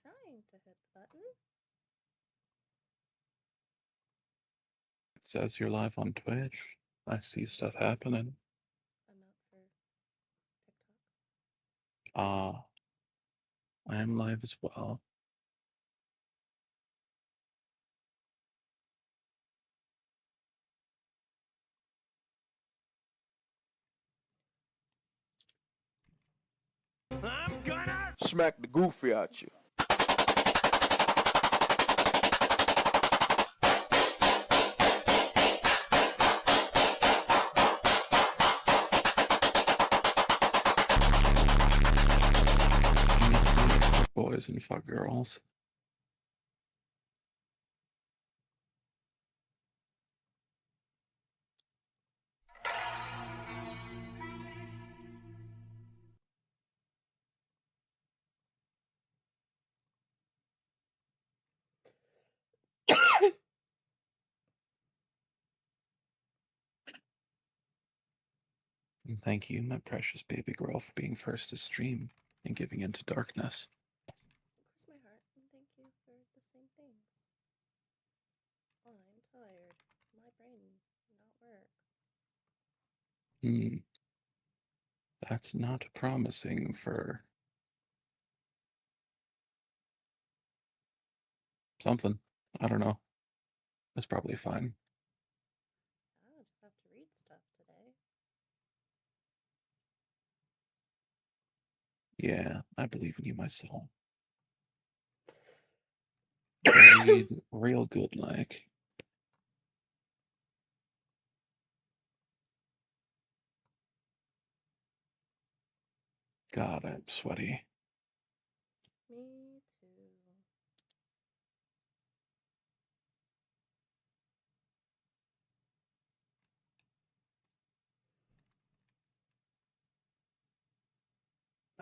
trying to hit the button. It says you're live on Twitch. I see stuff happening. I'm not for TikTok. I am live as well. I'm gonna smack the goofy out you. Boys and fuck girls. And thank you, my precious baby girl, for being first to stream and giving into darkness. Cross my heart, and thank you for the same things. I'm tired. My brain not work. That's not promising for something. I don't know. That's probably fine. I just have to read stuff today. Yeah, I believe in you, my soul. Read real good, like. God, I'm sweaty. Me too.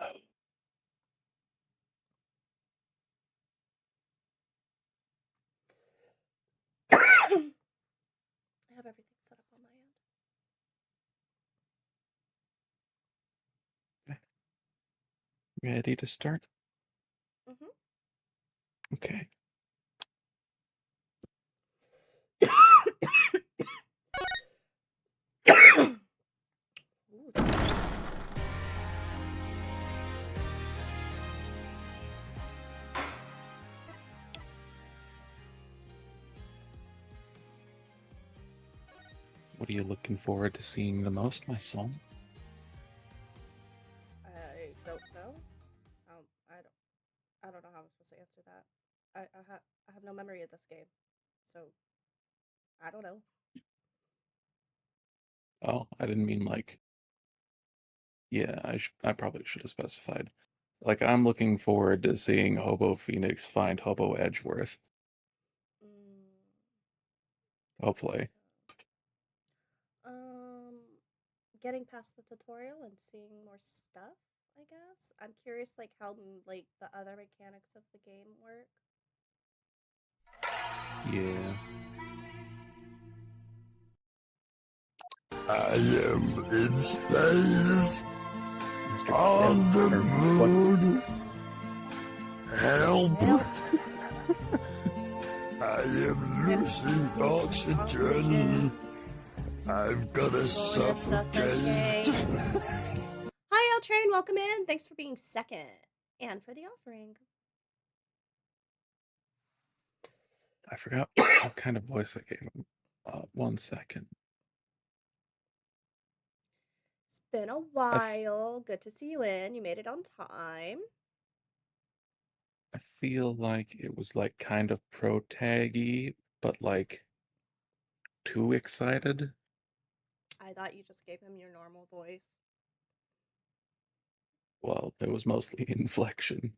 Oh. I have everything set up on my end. Okay. Ready to start? Mm-hmm. Okay. Ooh, What are you looking forward to seeing the most, my soul? I don't know. I don't know how I'm supposed to answer that. I have no memory of this game, so I don't know. Oh, I didn't mean like. Yeah, I probably should have specified. Like, I'm looking forward to seeing Hobo Phoenix find Hobo Edgeworth. Hopefully. Getting past the tutorial and seeing more stuff, I guess. I'm curious, like, how, like, the other mechanics of the game work. Yeah. I am in space, Mr. on the moon. Help! I am losing oxygen. I'm gonna suffocate. Hi, L Train. Welcome in. Thanks for being second and for the offering. I forgot what kind of voice I gave him. 1 second. It's been a while. Good to see you in. You made it on time. I feel like it was like kind of pro-taggy, but like too excited. I thought you just gave him your normal voice. Well, it was mostly inflection.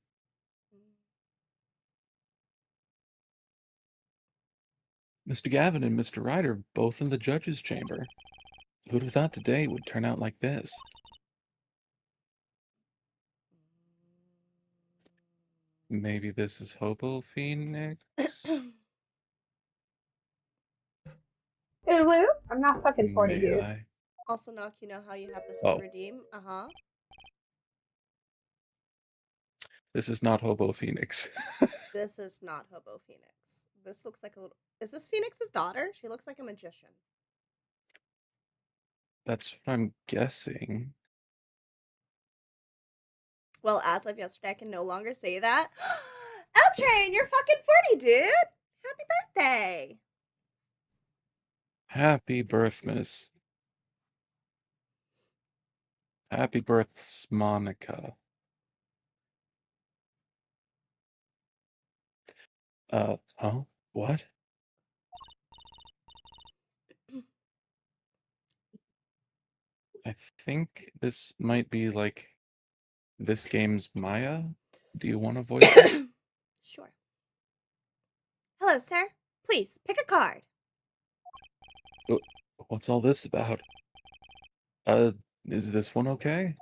Mr. Gavin and Mr. Ryder both in the judge's chamber. Who'd have thought today would turn out like this? Maybe this is Hobo Phoenix? Ulu? I'm not fucking 40, dude. I? Also, Knock, you know how you have this Oh. to redeem? Uh-huh. This is not Hobo Phoenix. This is not Hobo Phoenix. This looks like a little. Is this Phoenix's daughter? She looks like a magician. That's what I'm guessing. Well, as of yesterday, I can no longer say that. L-Train, you're fucking 40, dude! Happy birthday! Happy birth, Miss. Happy births, Monica. Huh? What? I think this might be like this game's Maya. Do you want to voice it? Sure. Hello, sir. Please, pick a card. What's all this about? Is this one okay?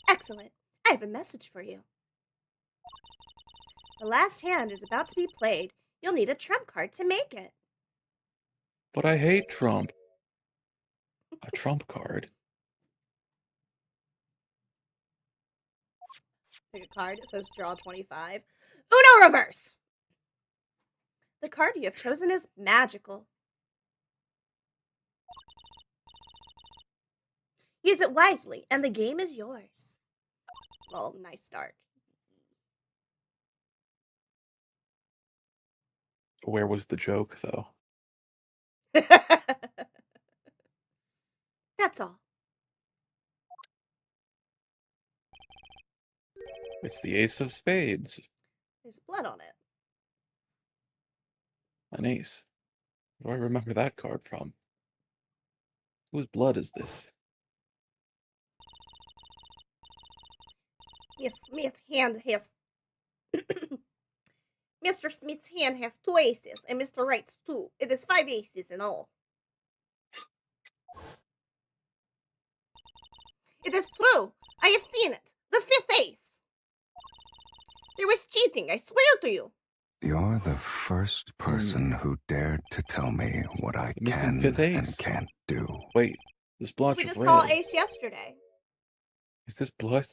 Excellent. I have a message for you. The last hand is about to be played. You'll need a trump card to make it. But I hate Trump. A trump card? Pick a card. It says draw 25. Uno reverse! The card you have chosen is magical. Use it wisely, and the game is yours. Well, nice start. Where was the joke, though? That's all. It's the Ace of Spades. There's blood on it. An ace. Where do I remember that card from? Whose blood is this? Miss Smith's hand has Mr. Smith's hand has 2 aces, and Mr. Wright's 2. It is 5 aces in all. It is true. I have seen it. The 5th ace. There was cheating, I swear to you. You're the first person who dared to tell me what I Missing can 5th ace. and can't do. Wait, this blotch We of just red. saw ace yesterday. Is this blood?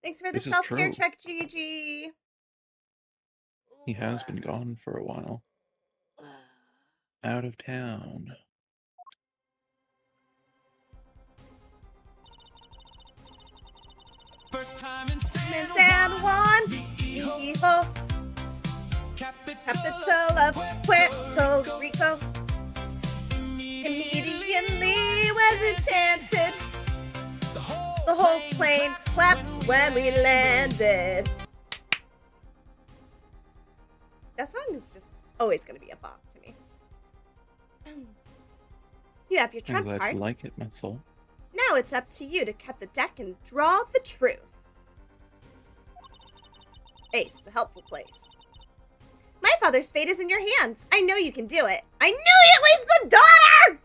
Thanks for the This is self-care true. check, Gigi. He has been gone for a while. Out of town. First time in San Juan, Mexico, capital of Puerto Rico. Immediately was enchanted. The whole plane clapped when we landed. That song is just always going to be a bop to me. You have your I'm trump glad card. you like it, my soul. Now it's up to you to cut the deck and draw the truth. Ace, the helpful place. My father's fate is in your hands. I know you can do it. I knew it was the daughter!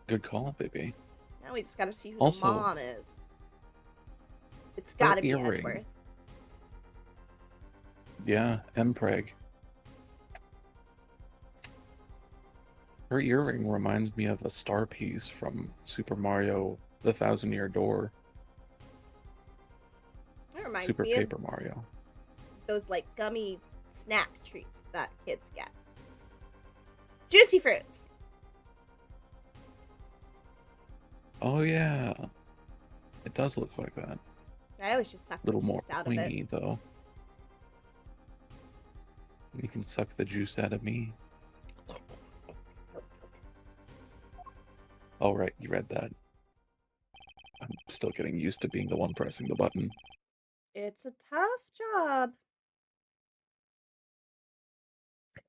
Good call, baby. Now we just gotta see who Also, the mom is. It's gotta be earring. Edgeworth. Yeah, Mpreg. Her earring reminds me of a star piece from Super Mario: The Thousand Year Door. That reminds Super me Paper of Mario. those like gummy snack treats that kids get. Juicy fruits. Oh yeah, it does look like that. I always just suck A little the more juice out of it. pointy though. You can suck the juice out of me. Oh right, you read that. I'm still getting used to being the one pressing the button. It's a tough job.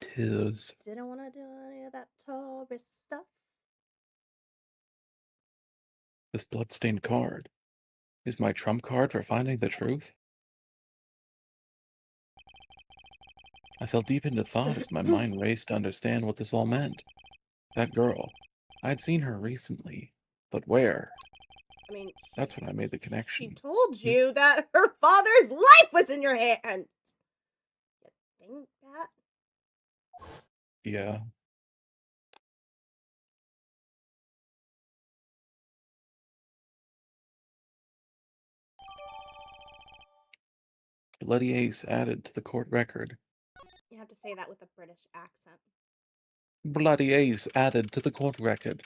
Tis. Didn't want to do any of that tall risk stuff. This bloodstained card is my trump card for finding the truth. I fell deep into thought as my mind raced to understand what this all meant. That girl. I'd seen her recently, but where? I mean, That's when I made the she connection. told you that her father's life was in your hands. You dang bat. Yeah. Bloody ace added to the court record. You have to say that with a British accent. Bloody ace added to the court record.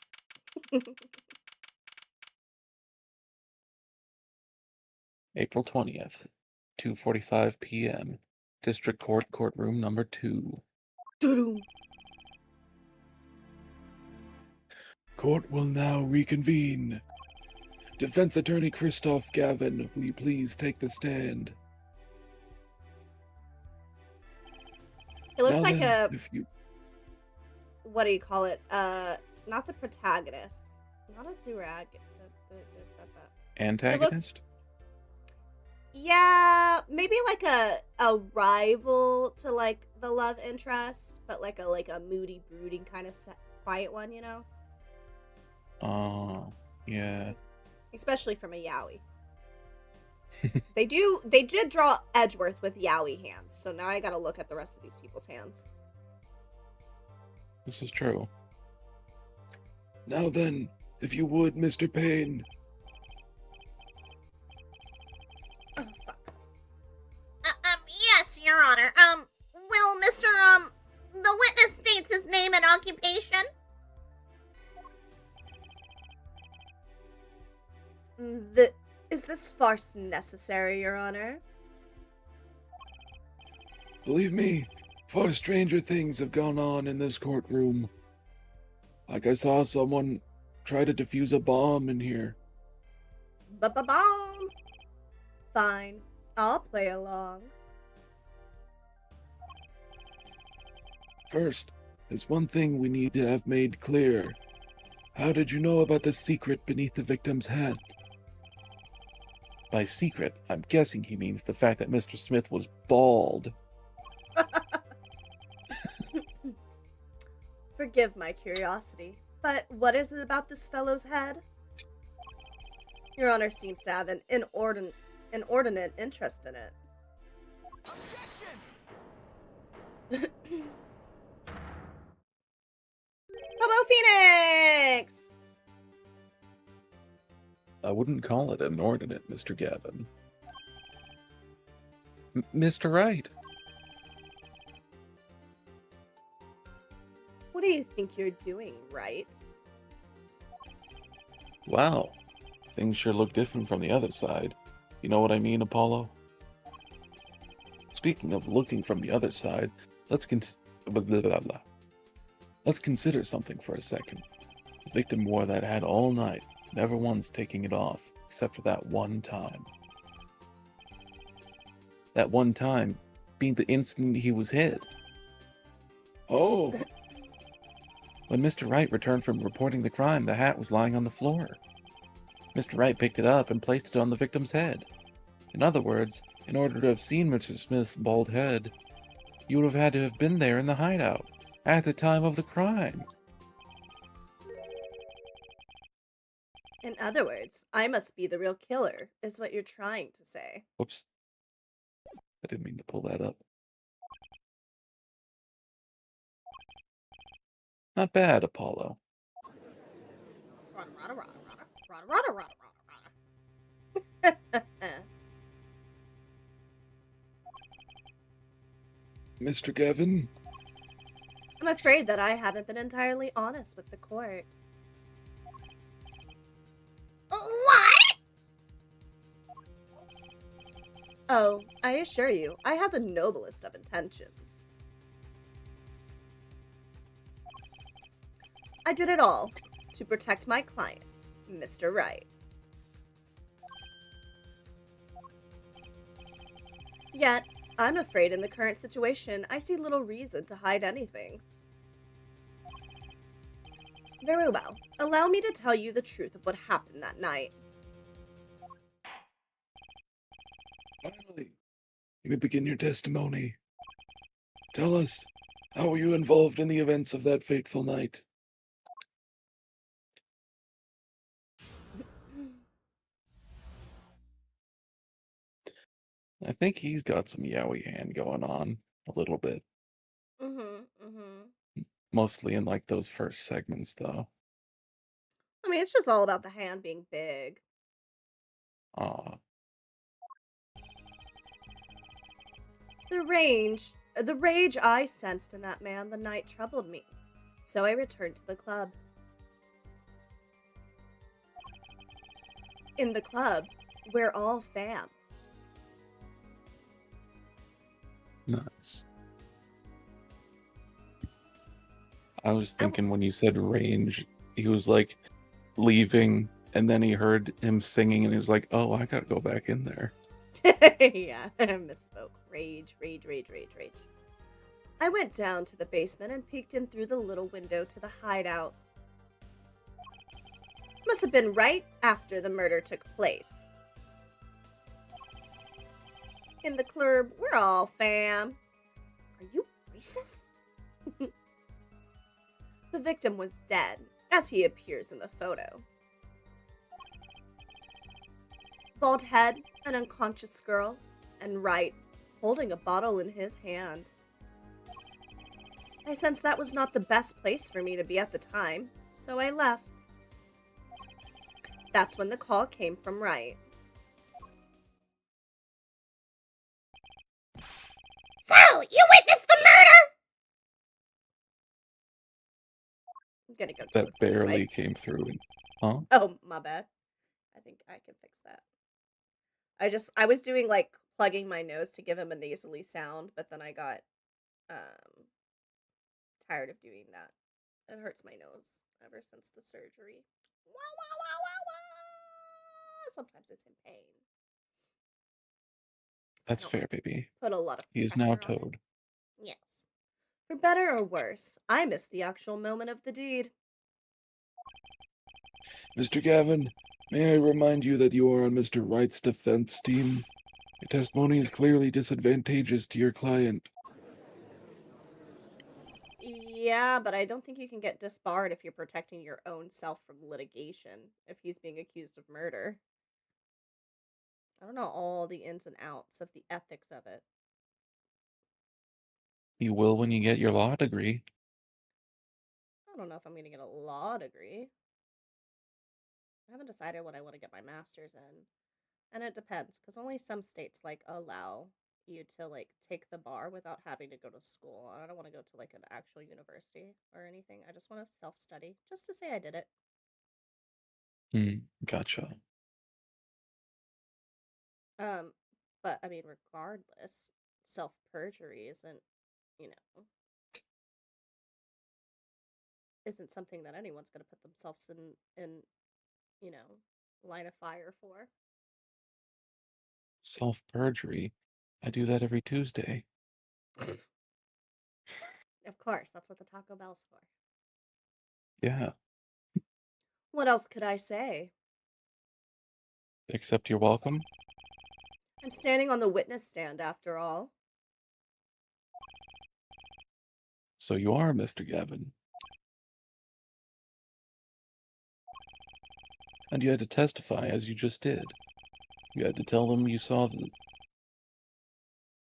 April 20th, 2:45 p.m. District Court, courtroom number 2. Court will now reconvene. Defense Attorney Christoph Gavin, will you please take the stand? It looks Now like then, a, if you... what do you call it? Not the protagonist. Not a durag. Antagonist? Yeah, maybe like a rival to like the love interest, but like a moody, brooding kind of quiet one, you know? Oh, yeah. Especially from a yaoi. They did draw Edgeworth with yaoi hands, so now I gotta look at the rest of these people's hands. This is true. Now then, if you would, Mr. Payne. Oh, fuck. Yes, Your Honor. Will the witness states his name and occupation? Is this farce necessary, Your Honor? Believe me, far stranger things have gone on in this courtroom. Like I saw someone try to defuse a bomb in here. Ba-ba-bomb! Fine, I'll play along. First, there's one thing we need to have made clear. How did you know about the secret beneath the victim's head? By secret, I'm guessing he means the fact that Mr. Smith was bald. Forgive my curiosity, but what is it about this fellow's head? Your Honor seems to have an inordinate interest in it. Hobo Phoenix! I wouldn't call it inordinate, Mr. Gavin. Mr. Wright. What do you think you're doing, right? Wow. Things sure look different from the other side. You know what I mean, Apollo? Speaking of looking from the other side, let's consider something for a second. The victim wore that hat all night, never once taking it off, except for that one time. That one time being the instant he was hit. Oh! When Mr. Wright returned from reporting the crime, the hat was lying on the floor. Mr. Wright picked it up and placed it on the victim's head. In other words, in order to have seen Mr. Smith's bald head, you would have had to have been there in the hideout, at the time of the crime. In other words, I must be the real killer, is what you're trying to say. Whoops. I didn't mean to pull that up. Not bad, Apollo. Mr. Gavin? I'm afraid that I haven't been entirely honest with the court. What? Oh, I assure you, I have the noblest of intentions. I did it all to protect my client, Mr. Wright. Yet, I'm afraid in the current situation, I see little reason to hide anything. Very well. Allow me to tell you the truth of what happened that night. Finally, you may begin your testimony. Tell us, how were you involved in the events of that fateful night? I think he's got some yaoi hand going on a little bit. Mostly in like those first segments, though. I mean, it's just all about the hand being big. Aw. The rage I sensed in that man the night troubled me, so I returned to the club. In the club, we're all fam. Nice. I was thinking when you said range, he was like leaving, and then he heard him singing, and he was like, "Oh, I gotta go back in there." Yeah, I misspoke. Rage. I went down to the basement and peeked in through the little window to the hideout. Must have been right after the murder took place. In the club, we're all fam. Are you racist? The victim was dead, as he appears in the photo. Bald head, an unconscious girl, and Wright holding a bottle in his hand. I sensed that was not the best place for me to be at the time, so I left. That's when the call came from Wright. So, you witnessed the murder? I'm gonna go That talk to the barely mic. came through. Huh? Oh, my bad. I think I can fix that. I was doing like plugging my nose to give him a nasally sound, but then I got tired of doing that. It hurts my nose ever since the surgery. Wah, wah, wah, wah, wah. Sometimes it's in pain. So I That's don't fair, like to baby. put a lot of He is now pressure on it. Toad. Yes. For better or worse, I missed the actual moment of the deed. Mr. Gavin, may I remind you that you are on Mr. Wright's defense team? Your testimony is clearly disadvantageous to your client. Yeah, but I don't think you can get disbarred if you're protecting your own self from litigation if he's being accused of murder. I don't know all the ins and outs of the ethics of it. You will when you get your law degree. I don't know if I'm going to get a law degree. I haven't decided what I want to get my master's in. And it depends, because only some states, like, allow you to, like, take the bar without having to go to school. And I don't want to go to, like, an actual university or anything. I just want to self-study, just to say I did it. Gotcha. But, I mean, regardless, self-perjury isn't something that anyone's going to put themselves in, line of fire for. Self-perjury. I do that every Tuesday. Of course, that's what the Taco Bell's for. Yeah, What else could I say? except you're welcome. I'm standing on the witness stand after all. So you are Mr. Gavin. And you had to testify as you just did. You had to tell them you saw the...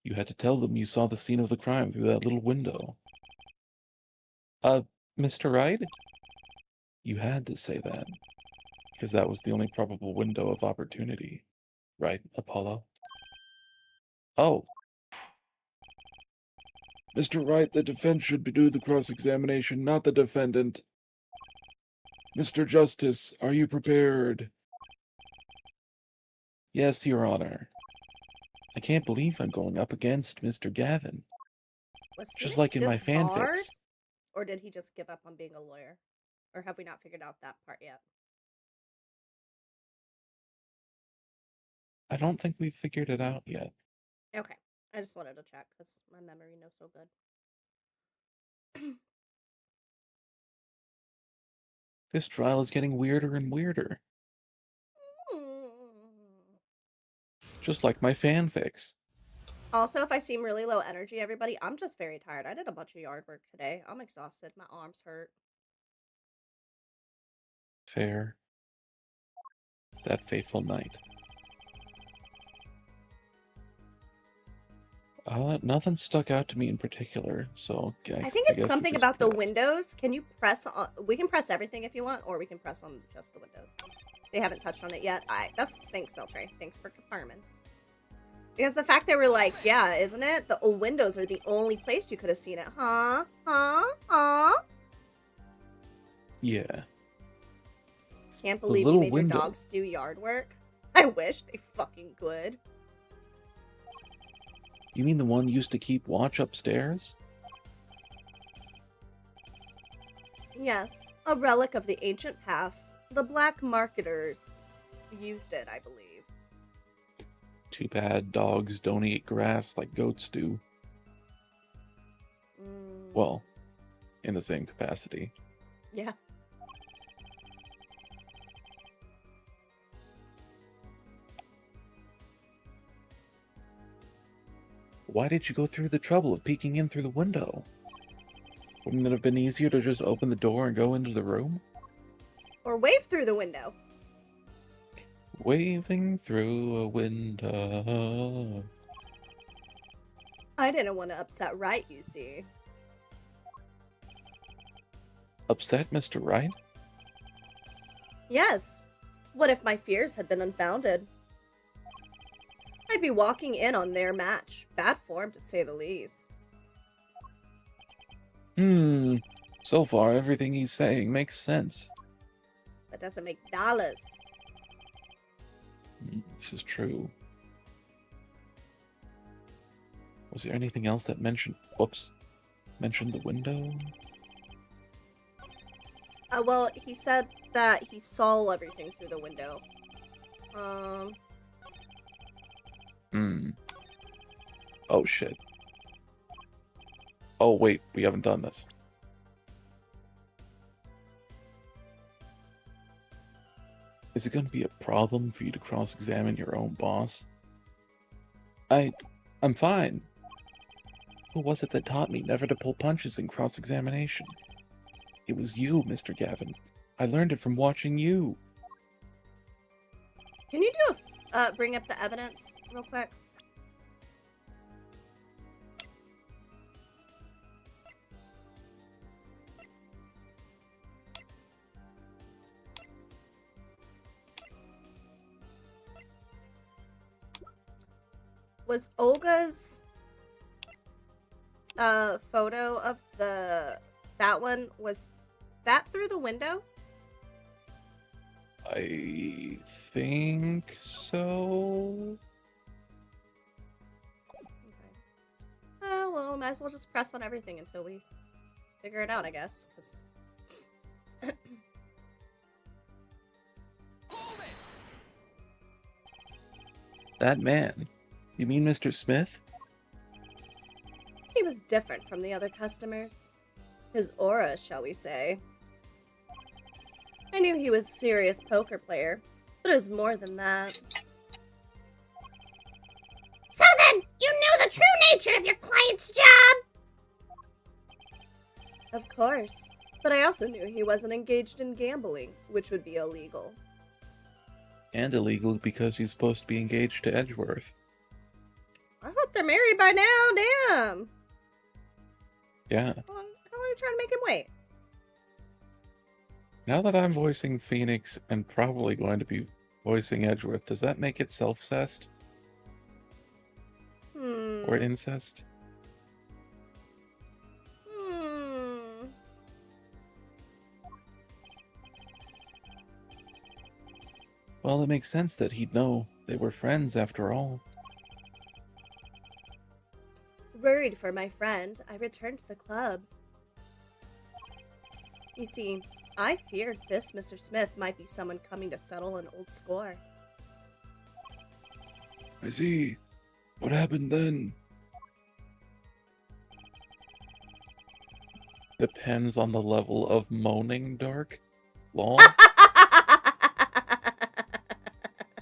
You had to tell them you saw the scene of the crime through that little window. Mr. Wright? You had to say that. Because that was the only probable window of opportunity. Right, Apollo? Oh. Mr. Wright, the defense should do the cross-examination, not the defendant. Mr. Justice, are you prepared? Yes, Your Honor. I can't believe I'm going up against Mr. Gavin. Was Just Phoenix like in my disbarred? fanfics. Or did he just give up on being a lawyer? Or have we not figured out that part yet? I don't think we've figured it out yet. Okay. I just wanted to check because my memory knows so good. This trial is getting weirder and weirder. Just like my fanfics. Also, if I seem really low energy, everybody, I'm just very tired. I did a bunch of yard work today. I'm exhausted. My arms hurt. Fair. That fateful night. Nothing stuck out to me in particular, so I think it's guess we something just about the passed. windows. Can you press on... We can press everything if you want, or we can press on just the windows. They haven't touched on it yet. Thanks, Seltray. Thanks for confirming. Because the fact they were like, yeah, isn't it? The windows are the only place you could have seen it. Huh? Huh? Huh? Yeah. Can't The believe you little made your window. dogs do yard work. I wish they fucking could. You mean the one used to keep watch upstairs? Yes, a relic of the ancient past. The black marketers used it, I believe. Too bad dogs don't eat grass like goats do. Well, in the same capacity. Yeah. Why did you go through the trouble of peeking in through the window? Wouldn't it have been easier to just open the door and go into the room? Or wave through the window. Waving through a window. I didn't want to upset Wright, you see. Upset, Mr. Wright? Yes. What if my fears had been unfounded? I'd be walking in on their match. Bad form, to say the least. So far, everything he's saying makes sense. That doesn't make dollars. This is true. Was there anything else that mentioned the window? Well, he said that he saw everything through the window. Oh, shit. Oh, wait, we haven't done this. Is it going to be a problem for you to cross-examine your own boss? I'm fine. Who was it that taught me never to pull punches in cross-examination? It was you, Mr. Gavin. I learned it from watching you. Can you do bring up the evidence real quick? Was Olga's photo of that one, was that through the window? I think so. Okay. Oh, well, might as well just press on everything until we figure it out, I guess. 'Cause... That man. You mean Mr. Smith? He was different from the other customers. His aura, shall we say. I knew he was a serious poker player, but it was more than that. So then, you knew the true nature of your client's job! Of course, but I also knew he wasn't engaged in gambling, which would be illegal. And illegal because he's supposed to be engaged to Edgeworth. I hope they're married by now, damn! Yeah. How long are you trying to make him wait? Now that I'm voicing Phoenix and probably going to be voicing Edgeworth, does that make it self-cest? Or incest? Well, it makes sense that he'd know. They were friends after all. Worried for my friend, I returned to the club. You see, I feared this Mr. Smith might be someone coming to settle an old score. I see. What happened then? Depends on the level of moaning, Dark. Lol.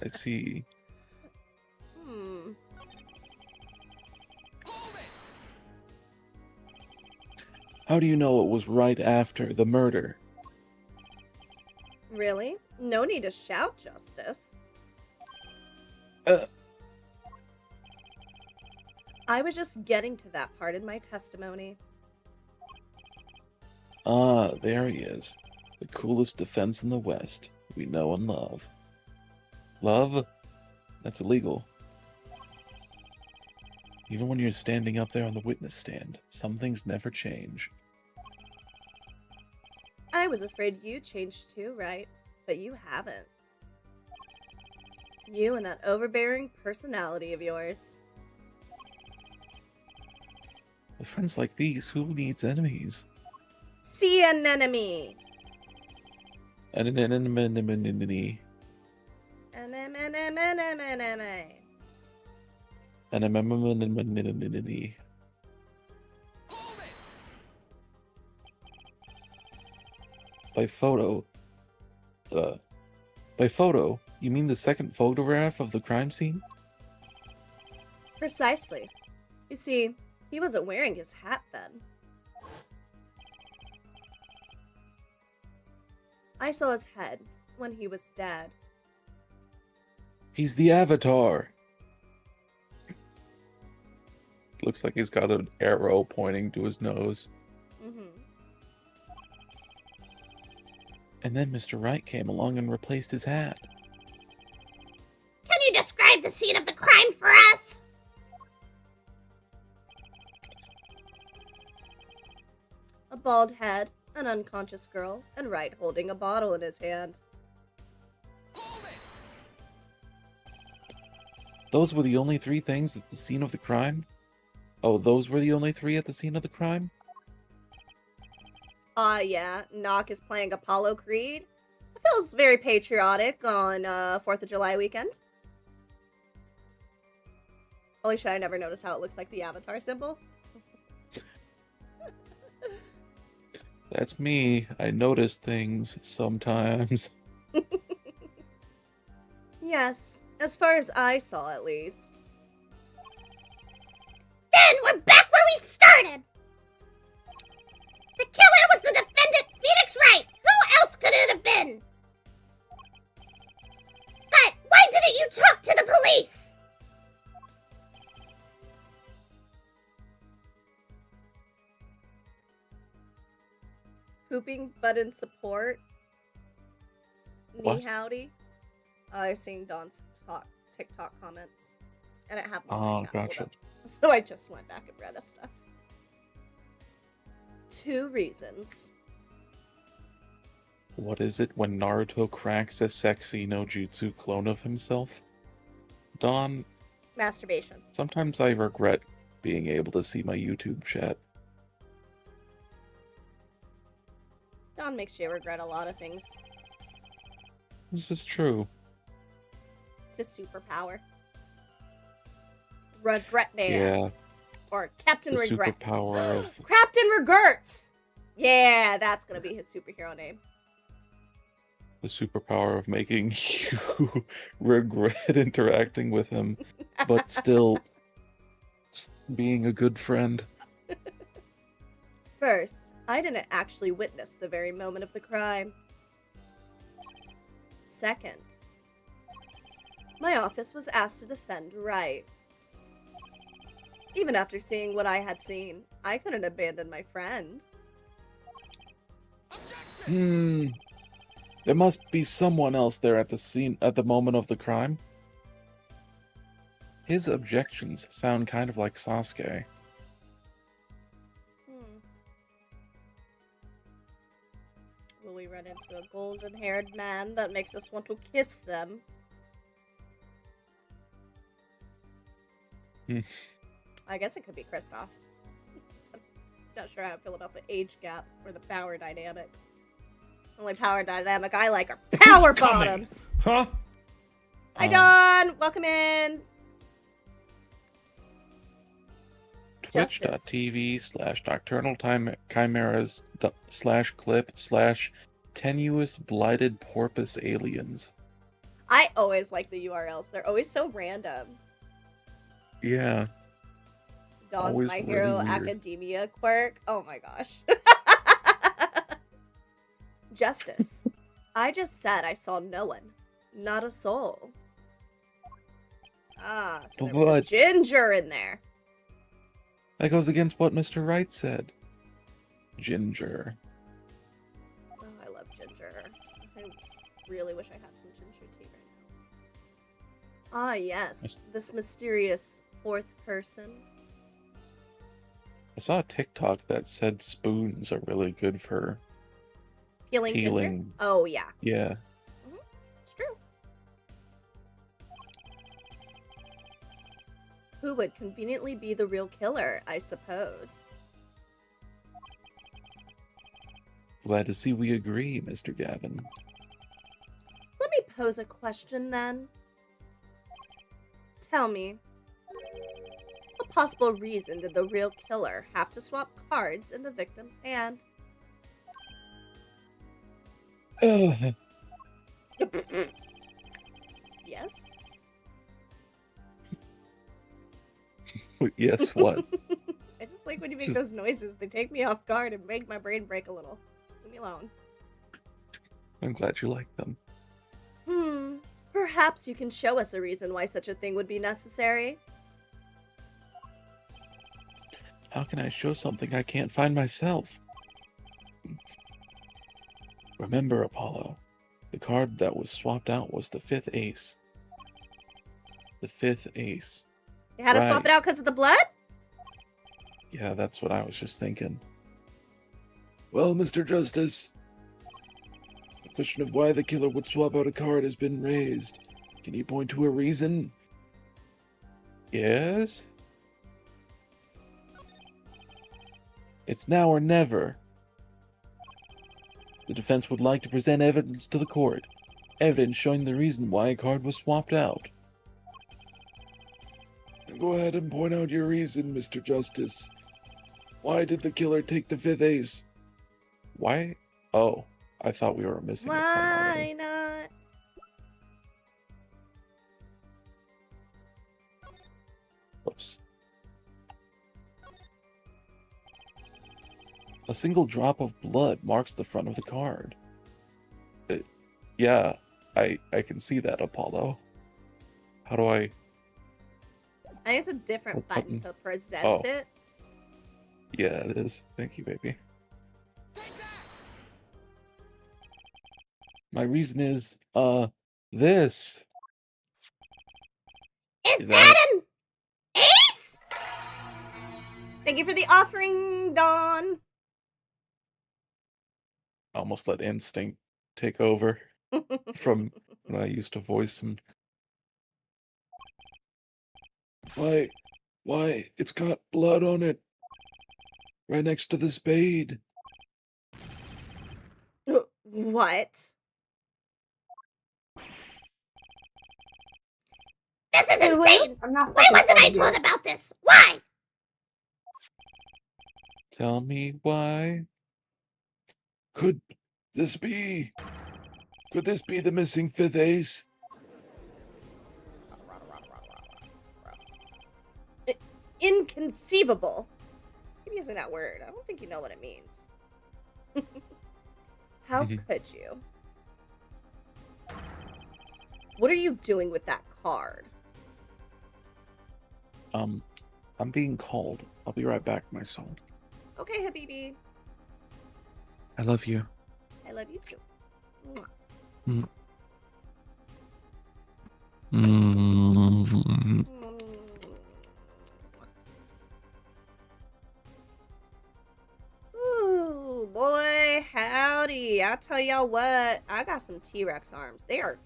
I see. How do you know it was right after the murder? Really? No need to shout, Justice. I was just getting to that part in my testimony. Ah, there he is. The coolest defense in the West. We know and love. Love? That's illegal. Even when you're standing up there on the witness stand, some things never change. I was afraid you changed too, right? But you haven't. You and that overbearing personality of yours. With friends like these, who needs enemies? See an enemy. Enemy. Enemy. By photo. By photo, you mean the second photograph of the crime scene? Precisely. You see, he wasn't wearing his hat then. I saw his head when he was dead. He's the Avatar. Looks like he's got an arrow pointing to his nose. Mm-hmm. And then Mr. Wright came along and replaced his hat. Can you describe the scene of the crime for us? A bald head, an unconscious girl, and Wright holding a bottle in his hand. Those were the only three things at the scene of the crime? Oh, those were the only three at the scene of the crime? Yeah, Nock is playing Apollo Creed. It feels very patriotic on 4th of July weekend. Holy shit, I never noticed how it looks like the Avatar symbol. That's me. I notice things sometimes. Yes, as far as I saw at least. Then we're back where we started! The killer was the defendant, Phoenix Wright! Who else could it have been? But why didn't you talk to the police? Pooping but in support? What? Knee howdy? I seen Dawn's TikTok comments. And it happened. Oh, gotcha. So I just went back and read his stuff. 2 reasons. What is it when Naruto cracks a sexy no jutsu clone of himself? Dawn, Masturbation. sometimes I regret being able to see my YouTube chat. Dawn makes you regret a lot of things. This is true. It's his superpower. Regret Man. Yeah, Or Captain the Regrets. superpower of... Captain Regrets! Yeah, that's gonna be his superhero name. The superpower of making you regret interacting with him, but still being a good friend. First, I didn't actually witness the very moment of the crime. Second, my office was asked to defend Wright. Even after seeing what I had seen, I couldn't abandon my friend. There must be someone else there at the scene at the moment of the crime. His objections sound kind of like Sasuke. Will we run into a golden-haired man that makes us want to kiss them? I guess it could be Kristoff. Not sure how I feel about the age gap or the power dynamic. The only power dynamic I like are power bottoms. Huh? Hi, Dawn. Welcome in. Twitch.tv/nocturnal chimeras /clip/ tenuous blighted porpoise aliens. I always like the URLs. They're always so random. Yeah. Dawn's Always My really Hero weird. Academia quirk. Oh my gosh. Justice. I just said I saw no one. Not a soul. Ah, so there was a But- ginger in there. That goes against what Mr. Wright said. Ginger. Oh, I love ginger. I really wish I had some ginger tea right now. Ah, yes. This mysterious fourth person. I saw a TikTok that said spoons are really good for Peeling ginger? peeling. Oh, yeah. Yeah. It's true. Who would conveniently be the real killer, I suppose? Glad to see we agree, Mr. Gavin. Let me pose a question then. Tell me, what possible reason did the real killer have to swap cards in the victim's hand? Yes? Yes, what? I just like when you make those noises. They take me off guard and make my brain break a little. Leave me alone. I'm glad you like them. Perhaps you can show us a reason why such a thing would be necessary. How can I show something I can't find myself? Remember, Apollo, the card that was swapped out was the 5th ace. The 5th ace. You had to swap it out because of the blood? Yeah, that's what I was just thinking. Well, Mr. Justice, the question of why the killer would swap out a card has been raised. Can you point to a reason? Yes? It's now or never. The defense would like to present evidence to the court. Evidence showing the reason why a card was swapped out. Go ahead and point out your reason, Mr. Justice. Why did the killer take the 5th ace? Why? Oh, I thought we were missing a point already. Why not? Oops. A single drop of blood marks the front of the card. Yeah, I can see that, Apollo. How do I... I think it's a different What button button? to present Oh. it. Yeah, it is. Thank you, baby. My reason is, this. Is Is that that an ace? Thank you for the offering, Dawn. I almost let instinct take over from when I used to voice him. Why, it's got blood on it. Right next to the spade. What? This is Wait, wait, insane! I'm not Why fucking wasn't I funny, told dude. about this? Why? Tell me why. Could this be the missing 5th ace? Inconceivable. Keep using that word. I don't think you know what it means. How could you? What are you doing with that card? I'm being called. I'll be right back, my soul. Okay, Habibi. I love you. I love you too. Mwah. Mm. Ooh, boy, howdy. I tell y'all what, I got some T-Rex arms. They are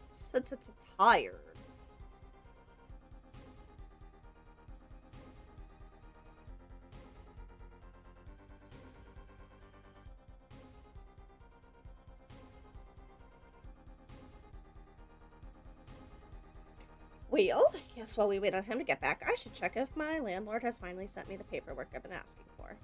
tired. Well, I guess while we wait on him to get back, I should check if my landlord has finally sent me the paperwork I've been asking for.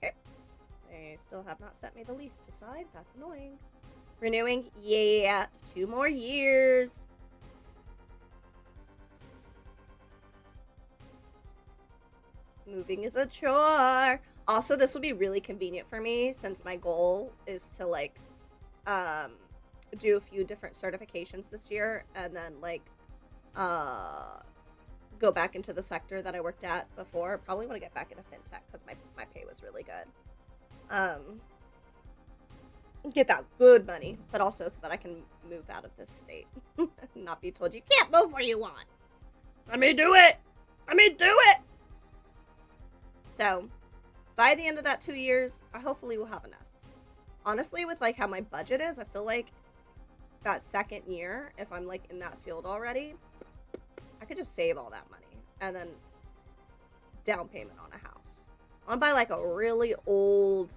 Okay. They still have not sent me the lease to sign. That's annoying. Renewing? Yeah. 2 more years. Moving is a chore. Also, this will be really convenient for me since my goal is to like do a few different certifications this year and then like go back into the sector that I worked at before. Probably want to get back into fintech because my pay was really good. Get that good money, but also so that I can move out of this state. Not be told you can't move where you want. Let me do it. Let me do it. So, by the end of that 2 years, I hopefully will have enough. Honestly, with like how my budget is, I feel like that second year, if I'm like in that field already, I could just save all that money and then down payment on a house. I want to buy like a really old,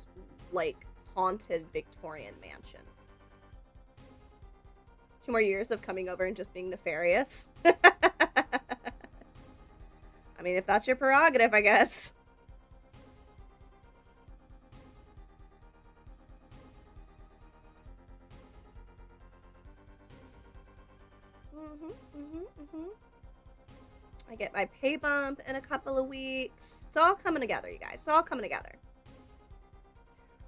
like haunted Victorian mansion. 2 more years of coming over and just being nefarious. I mean, if that's your prerogative, I guess. I get my pay bump in a couple of weeks. It's all coming together, you guys. It's all coming together.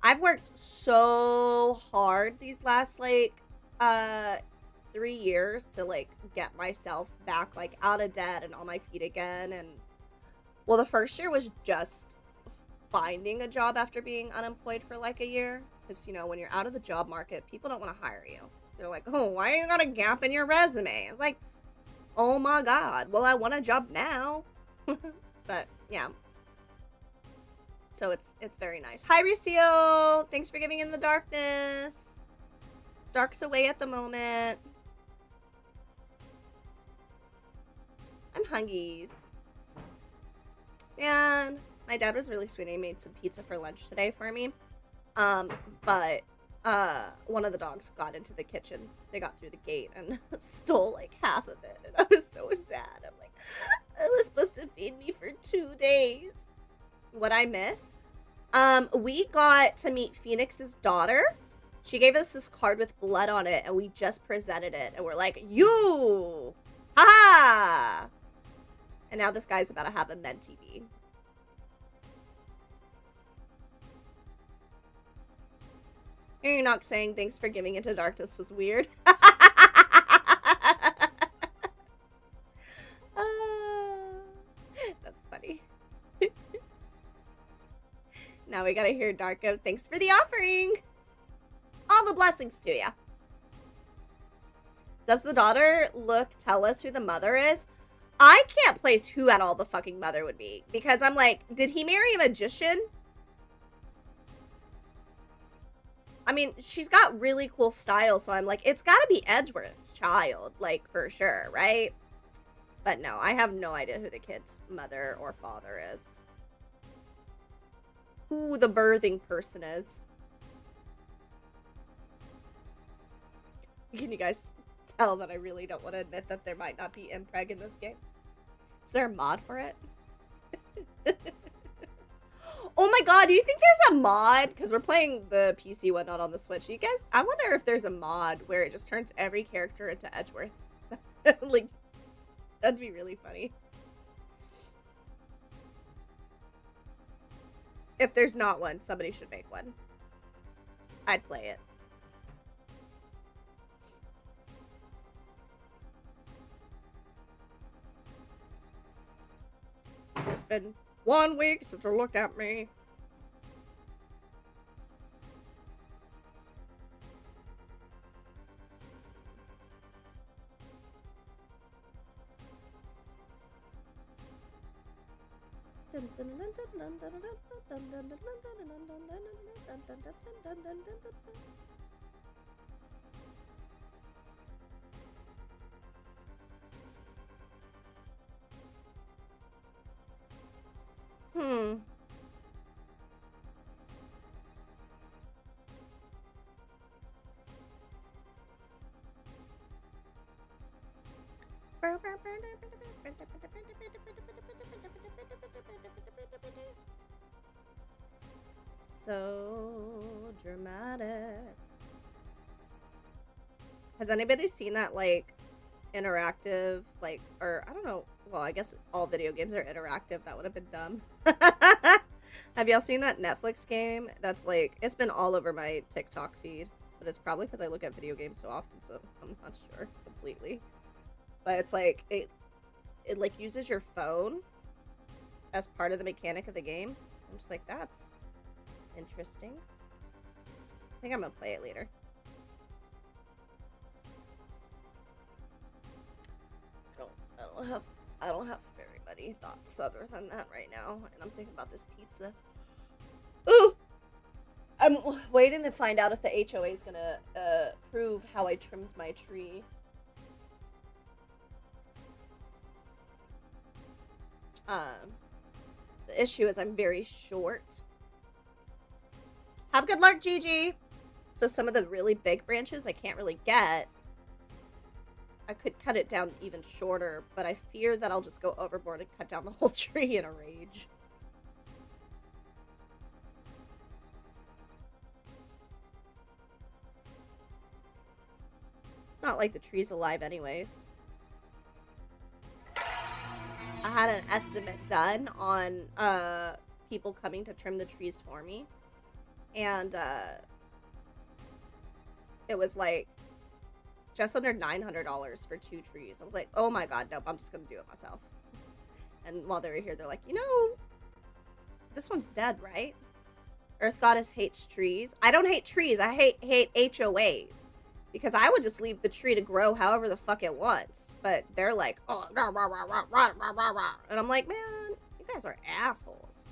I've worked so hard these last, like, 3 years to, like, get myself back, like, out of debt and on my feet again. And, well, the first year was just finding a job after being unemployed for, like, a year. Because, you know, when you're out of the job market, people don't want to hire you. They're like, oh, why you got a gap in your resume? It's like, oh my god. Well, I want a job now. But, yeah. So it's very nice. Hi, Rucio! Thanks for giving in the darkness. Dark's away at the moment. I'm hungies. Man, my dad was really sweet. He made some pizza for lunch today for me. But one of the dogs got into the kitchen. They got through the gate and stole like half of it. And I was so sad. I'm like, I was supposed to feed me for 2 days. What I miss? We got to meet Phoenix's daughter. She gave us this card with blood on it, and we just presented it. And we're like, you! Ha-ha! And now this guy's about to have a Med TV. You're not saying thanks for giving into darkness was weird. That's funny. Now we gotta hear Darko. Thanks for the offering. All the blessings to ya. Does the daughter tell us who the mother is? I can't place who at all the fucking mother would be. Because I'm like, did he marry a magician? I mean, she's got really cool style, so I'm like, it's gotta be Edgeworth's child, like, for sure, right? But no, I have no idea who the kid's mother or father is. Who the birthing person is. Can you guys tell that I really don't want to admit that there might not be impreg in this game? Is there a mod for it? Oh my god, do you think there's a mod? Because we're playing the PC one, not on the Switch. You guys, I wonder if there's a mod where it just turns every character into Edgeworth. Like, that'd be really funny. If there's not one, somebody should make one. I'd play it. It's been 1 week since you looked at me. So dramatic. Has anybody seen that, like, interactive, like, or, I don't know, well, I guess all video games are interactive. That would have been dumb. Have y'all seen that Netflix game? That's, like, it's been all over my TikTok feed. But it's probably because I look at video games so often, so I'm not sure completely. But it's, like, it like, uses your phone as part of the mechanic of the game. I'm just like, that's interesting. I think I'm gonna play it later. I don't have very many thoughts other than that right now, and I'm thinking about this pizza. Ooh! I'm waiting to find out if the HOA is gonna prove how I trimmed my tree. The issue is I'm very short. Have good luck, Gigi! So some of the really big branches I can't really get. I could cut it down even shorter, but I fear that I'll just go overboard and cut down the whole tree in a rage. It's not like the tree's alive anyways. I had an estimate done on people coming to trim the trees for me. And it was like just under $900 for 2 trees. I was like, oh my god, nope, I'm just gonna do it myself. And while they were here, they're like, you know, this one's dead, right? Earth Goddess hates trees. I don't hate trees, I hate HOAs. Because I would just leave the tree to grow however the fuck it wants. But they're like, oh, rah, rah, rah, rah, rah, rah, rah, rah. And I'm like, man, you guys are assholes.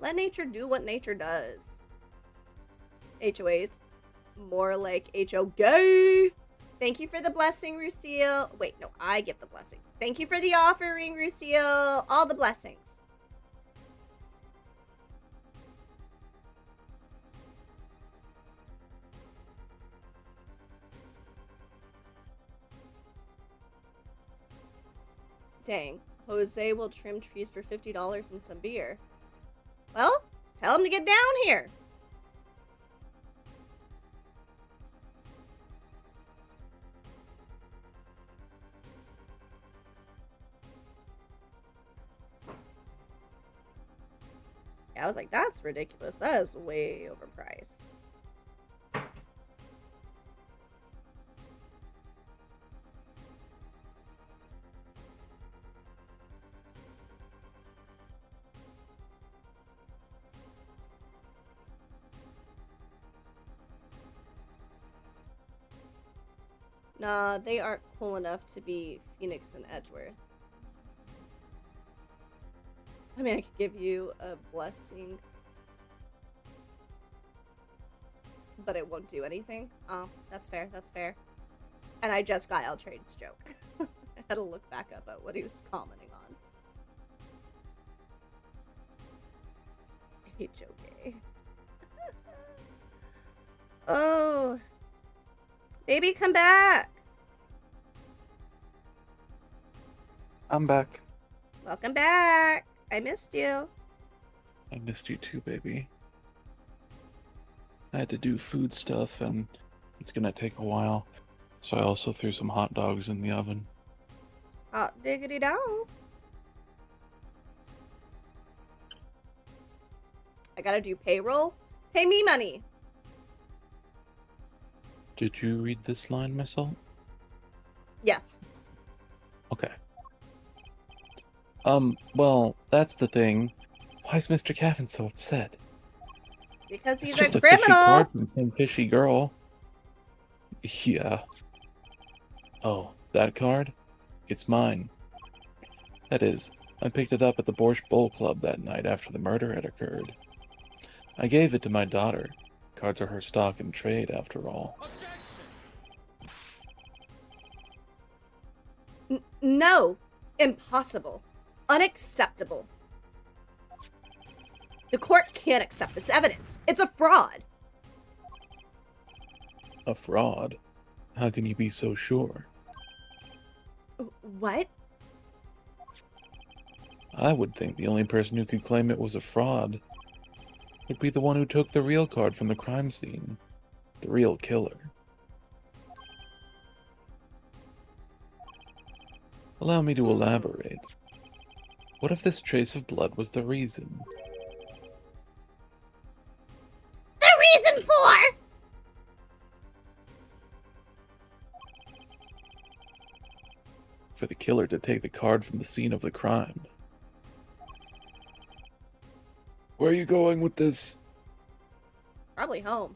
Let nature do what nature does. HOAs, more like HO gay. Thank you for the blessing, Lucille. Wait, no, I give the blessings. Thank you for the offering, Lucille. All the blessings. Dang, Jose will trim trees for $50 and some beer. Well, tell him to get down here. Yeah, I was like, that's ridiculous. That is way overpriced. Nah, they aren't cool enough to be Phoenix and Edgeworth. I mean, I could give you a blessing, but it won't do anything. Oh, that's fair, that's fair. And I just got L Trade's joke. I had to look back up at what he was commenting on. I hate Joe Gay. Oh. Baby, come back. I'm back. Welcome back. I missed you. I missed you too, baby. I had to do food stuff, and it's gonna take a while. So I also threw some hot dogs in the oven. Hot diggity dog. I gotta do payroll. Pay me money. Did you read this line, Miss Salt? Yes. Okay. Well, that's the thing. Why is Mr. Cavan so upset? Because he's It's just a a fishy criminal. card from some fishy girl. Yeah. Oh, that card? It's mine. That is, I picked it up at the Borscht Bowl Club that night after the murder had occurred. I gave it to my daughter. Cards are her stock in trade, after all. No. Impossible. Unacceptable. The court can't accept this evidence. It's a fraud. A fraud? How can you be so sure? What? I would think the only person who could claim it was a fraud would be the one who took the real card from the crime scene. The real killer. Allow me to elaborate. What if this trace of blood was the reason? The reason for? For the killer to take the card from the scene of the crime. Where are you going with this? Probably home.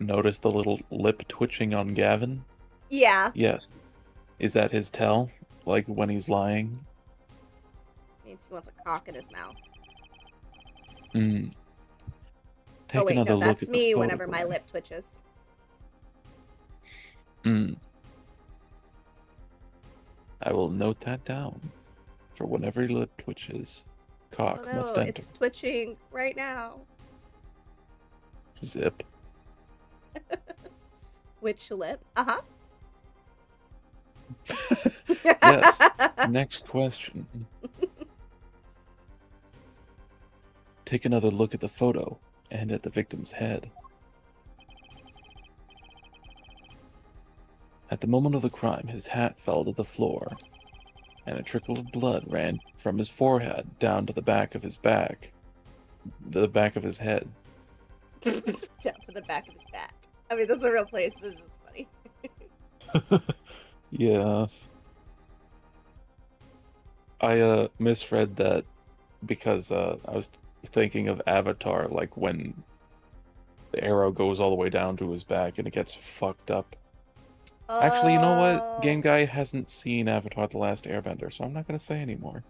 notice the little lip twitching on Gavin? Yeah. Yes. Is that his tell? Like when he's lying? Means he wants a cock in his mouth. Hmm. Oh Take wait, another no, look that's at the me whenever my photograph. lip twitches. Hmm. I will note that down. For whenever your lip twitches, Oh cock no, must enter. it's twitching right now. Zip. Which lip? Uh-huh. Yes. Next question. Take another look at the photo and at the victim's head. At the moment of the crime, his hat fell to the floor, and a trickle of blood ran from his forehead down to the back of his back, the back of his head. Down to the back of his back. I mean, that's a real place, but it's just funny. Yeah. I misread that because I was thinking of Avatar, like when the arrow goes all the way down to his back and it gets fucked up. Actually, you know what? Game Oh. Guy hasn't seen Avatar: The Last Airbender, so I'm not gonna say anymore.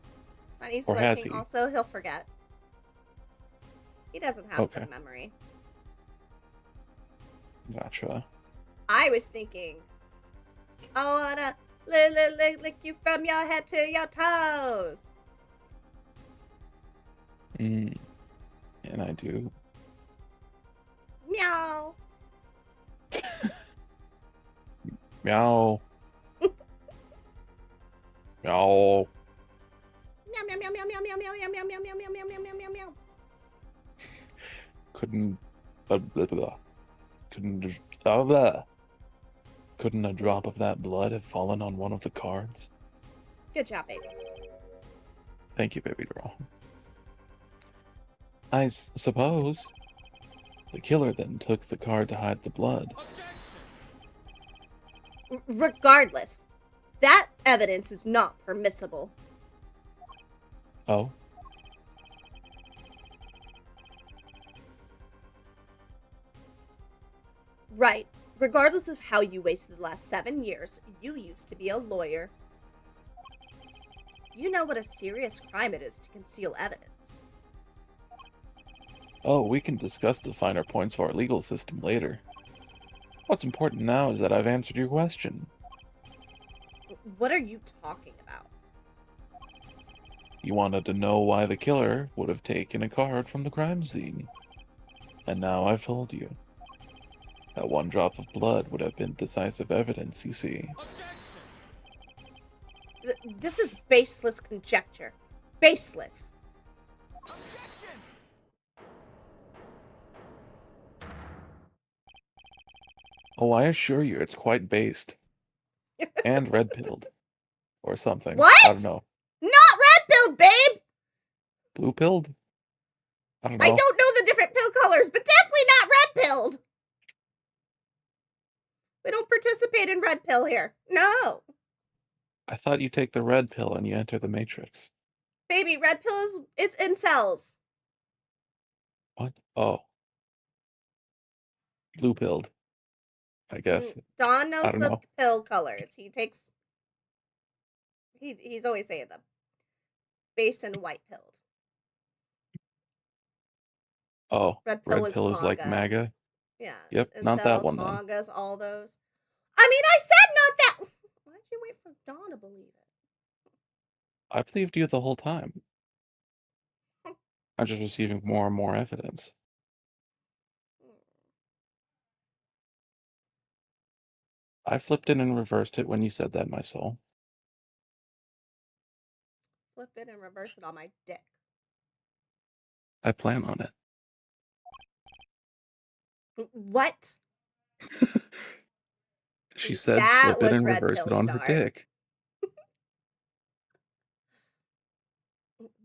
It's fine, he's Or has lurking. he? Also, he'll forget. He doesn't have Okay. good memory. Gotcha. I was thinking, I wanna lick you from your head to your toes. And I do. Meow. Meow. Meow. Meow meow meow meow meow meow meow meow meow meow meow meow meow meow meow meow. Couldn't. Blah, blah, blah. Couldn't. Blah, blah. Couldn't a drop of that blood have fallen on one of the cards? Good job, baby. Thank you, baby girl. I suppose. The killer then took the card to hide the blood. Regardless, that evidence is not permissible. Oh? Right. Regardless of how you wasted the last 7 years, you used to be a lawyer. You know what a serious crime it is to conceal evidence. Oh, we can discuss the finer points of our legal system later. What's important now is that I've answered your question. What are you talking about? You wanted to know why the killer would have taken a card from the crime scene. And now I've told you. That one drop of blood would have been decisive evidence, you see. This is baseless conjecture. Baseless. Oh, I assure you, it's quite based. And red-pilled. Or something. What? I don't know. Not red-pilled, babe! Blue-pilled? I don't I know. don't know the different pill colors, but definitely not red-pilled! We don't participate in red pill here. No. I thought you take the red pill and you enter the Matrix. Baby, red pill is it's incels. What? Oh. Blue-pilled. I guess. Don I knows don't the know. pill colors. He's always saying them. Base and white pilled. Oh. Red pill Red is pill is like MAGA. MAGA? Yeah, Yep, it's not that incels, one then. MAGAs, all those. I mean, I said not that. Why'd you wait for Dawn to believe it? I believed you the whole time. I'm just receiving more and more evidence. I flipped it and reversed it when you said that, my soul. Flip it and reverse it on my dick. I plan on it. What? She said That flip it was and red reverse it pilled, on her darn. dick.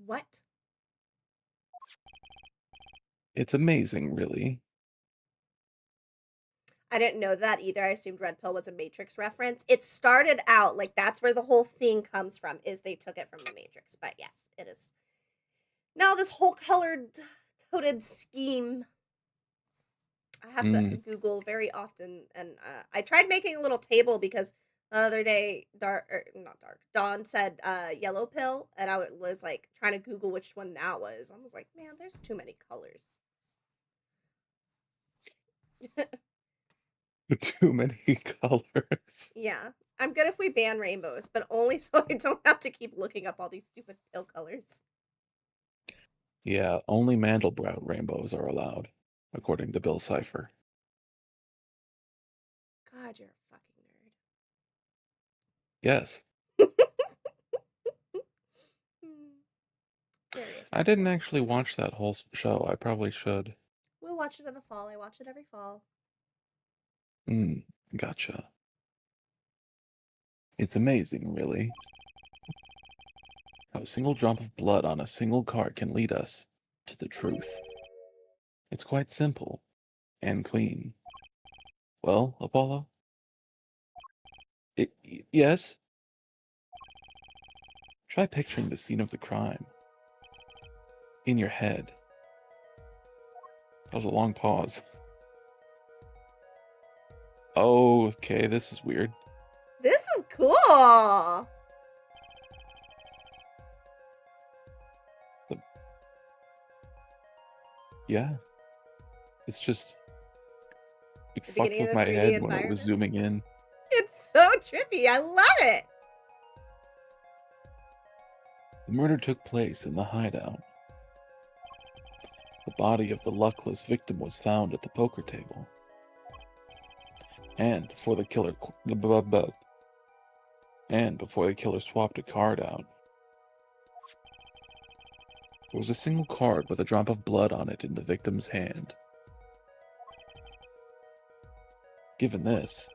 What? It's amazing, really. I didn't know that either. I assumed red pill was a Matrix reference. It started out like that's where the whole thing comes from, is they took it from the Matrix. But yes, it is. Now this whole coded scheme. I have to Mm. Google very often, and I tried making a little table because the other day, not dark, Dawn said yellow pill, and was like trying to Google which one that was. I was like, man, there's too many colors. Too many colors. Yeah, I'm good if we ban rainbows, but only so I don't have to keep looking up all these stupid pill colors. Yeah, only Mandelbrot rainbows are allowed, according to Bill Cipher. God, you're a fucking Yes. nerd. Hmm, very I didn't attractive. actually watch that whole show. I probably should. We'll watch it in the fall. I watch it every fall. Mm, gotcha. It's amazing, really, how a single drop of blood on a single card can lead us to the truth. It's quite simple and clean. Well, Apollo? Yes? Try picturing the scene of the crime in your head. That was a long pause. Oh, okay, this is weird. This is cool. Yeah, it's just it The fucked beginning with of the my 3D head when it was environments. zooming in. It's so trippy. I love it. The murder took place in the hideout. The body of the luckless victim was found at the poker table. And before the killer swapped a card out, there was a single card with a drop of blood on it in the victim's hand. Given this,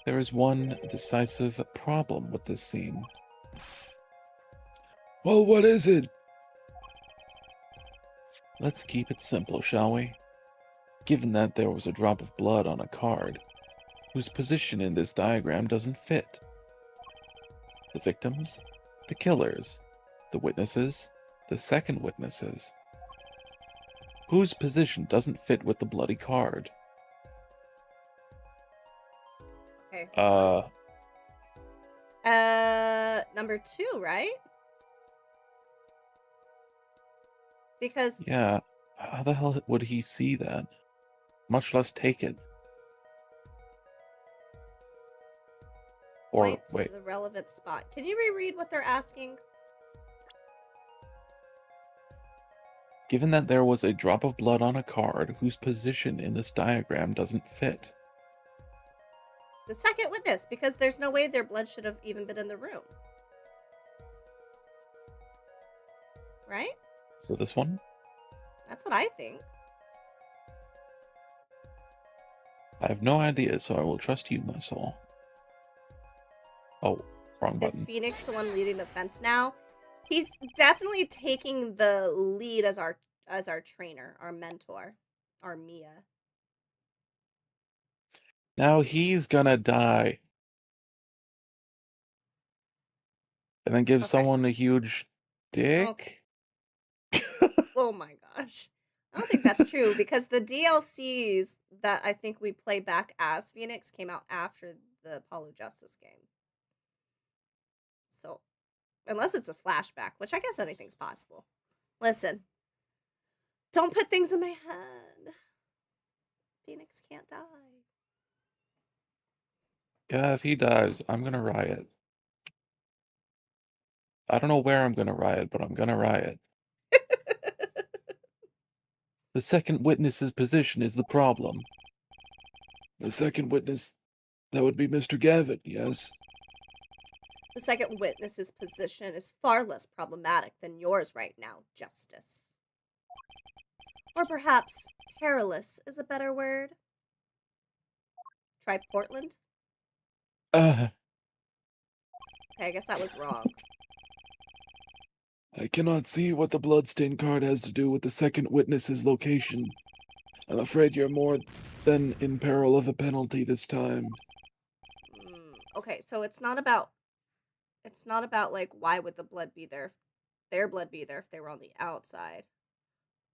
there is one decisive problem with this scene. Well, what is it? Let's keep it simple, shall we? Given that there was a drop of blood on a card, whose position in this diagram doesn't fit. The victims, the killers, the witnesses, the second witnesses. Whose position doesn't fit with the bloody card? Okay, hold on. Number 2, right? Because Yeah, how the hell would he see that? Much less take it. Or, point to wait, the relevant spot. Can you reread what they're asking? given that there was a drop of blood on a card whose position in this diagram doesn't fit. The second witness, because there's no way their blood should have even been in the room. Right? So this one? That's what I think. I have no idea, so I will trust you, my soul. Oh, wrong Is button. Phoenix the one leading the fence now? He's definitely taking the lead as our trainer, our mentor, our Mia. Now he's gonna die. And then give Okay. someone a huge Okay. dick? Oh my gosh. I don't think that's true because the DLCs that I think we play back as Phoenix came out after the Apollo Justice game. So, unless it's a flashback, which I guess anything's possible. Listen, don't put things in my head. Phoenix can't die. Yeah, if he dies, I'm gonna riot. I don't know where I'm gonna riot, but I'm gonna riot. The second witness's position is the problem. The second witness, that would be Mr. Gavin, yes? The second witness's position is far less problematic than yours right now, Justice. Or perhaps perilous is a better word. Try Portland? Uh, Okay, I guess that was wrong. I cannot see what the bloodstain card has to do with the second witness's location. I'm afraid you're more than in peril of a penalty this time. Okay, so it's not about like why would the blood be there, their blood be there if they were on the outside.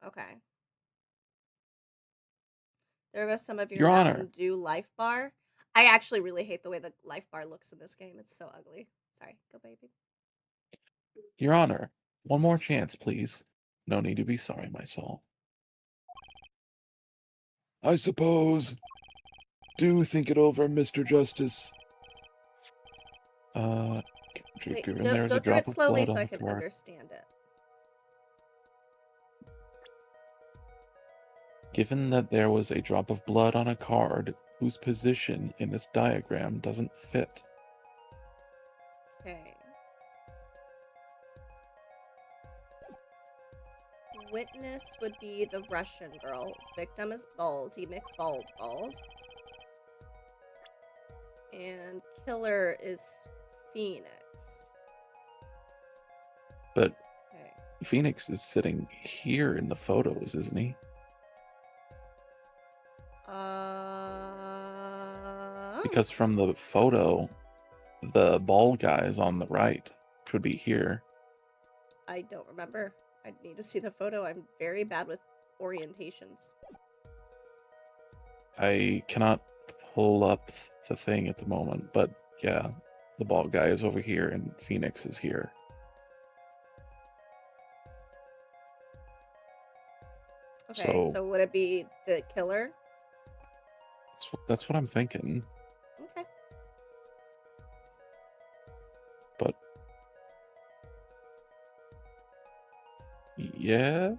Okay. There goes some of your Your Mountain Honor, Dew Life Bar. I actually really hate the way the Life Bar looks in this game. It's so ugly. Sorry, go baby. Your Honor, one more chance, please. No need to be sorry, my soul. I suppose. Do think it over, Mr. Justice. Wait, Given go, there's go a through drop it of slowly blood so on I the can card. understand it. Given that there was a drop of blood on a card whose position in this diagram doesn't fit. Okay. Witness would be the Russian girl. Victim is Baldy McBald Bald. And killer is Phoenix. But Okay. Phoenix is sitting here in the photos, isn't he? Because from the photo, the bald guy is on the right, which would be here. I don't remember. I need to see the photo. I'm very bad with orientations. I cannot pull up the thing at the moment, but yeah, the bald guy is over here and Phoenix is here. Okay, so would it be the killer? That's what I'm thinking. Okay. But yeah,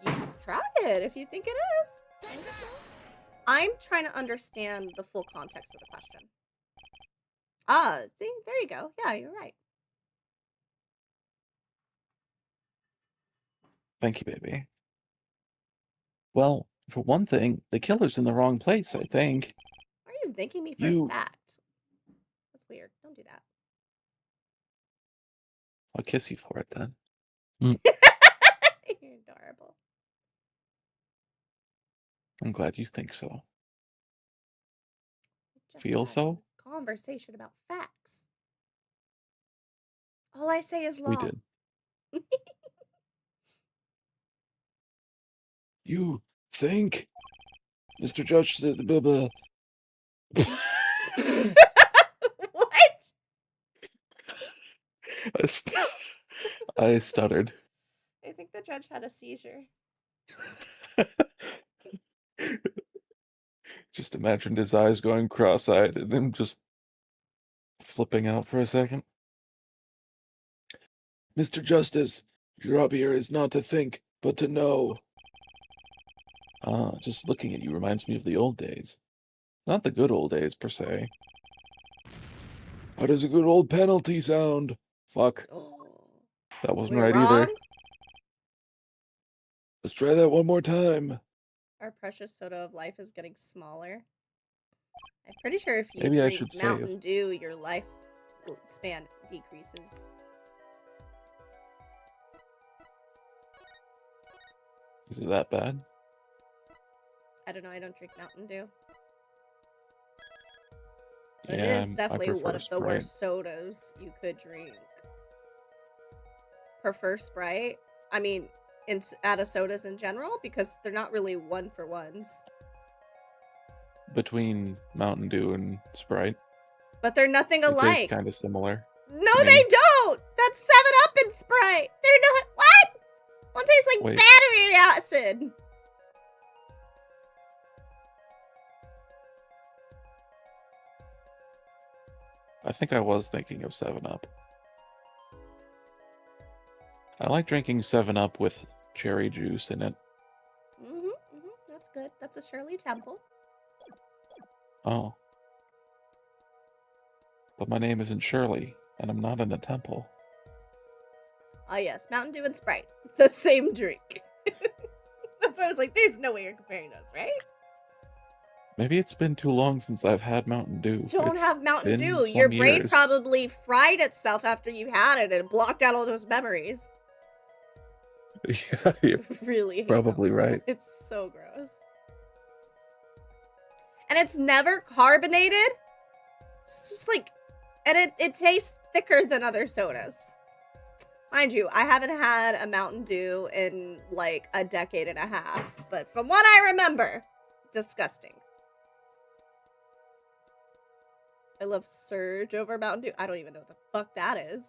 You try it if you think it is. I'm trying to understand the full context of the question. Ah, see, there you go. Yeah, you're right. thank you, baby. Well, for one thing, the killer's in the wrong place, I think. Why are you thanking me for a fact? That's weird. Don't do that. I'll kiss you for it then. You're adorable. I'm glad you think so. Just Feel had so? a conversation about facts. All I say is law. We did. You think? Mr. Judge said blah blah. What? I stuttered. I think the judge had a seizure. Just imagined his eyes going cross-eyed and him just flipping out for a second. Mr. Justice, your job here is not to think, but to know. Just looking at you reminds me of the old days. Not the good old days, per se. How does a good old penalty sound? Fuck. That wasn't right either. Let's try that one more time. Our precious soda of life is getting smaller. I'm pretty sure if you Maybe I drink should save. Mountain Dew, your life span decreases. Is it that bad? I don't know. I don't drink Mountain Dew. But Yeah, it is definitely one of the Sprite. worst sodas you could drink. Prefer Sprite? I mean, out of sodas in general, because they're not really one-for-ones. Between Mountain Dew and Sprite. But they're nothing alike. They taste kind of similar. No, they don't! That's 7-Up and Sprite! They're not— what? One tastes like battery acid! I think I was thinking of 7-Up. I like drinking 7-Up with cherry juice in it. That's good. That's a Shirley Temple. Oh. But my name isn't Shirley, and I'm not in a temple. Ah, yes. Mountain Dew and Sprite. The same drink. That's why I was like, there's no way you're comparing those, right? Maybe it's been too long since I've had Mountain Dew. Don't have Mountain Dew. Some Your brain years. probably fried itself after you had it and blocked out all those memories. Yeah, you're Really probably right. It's so gross. And it's never carbonated. It's just like, and it tastes thicker than other sodas. Mind you, I haven't had a Mountain Dew in like a decade and a half, but from what I remember, disgusting. I love Surge over Mountain Dew. I don't even know what the fuck that is.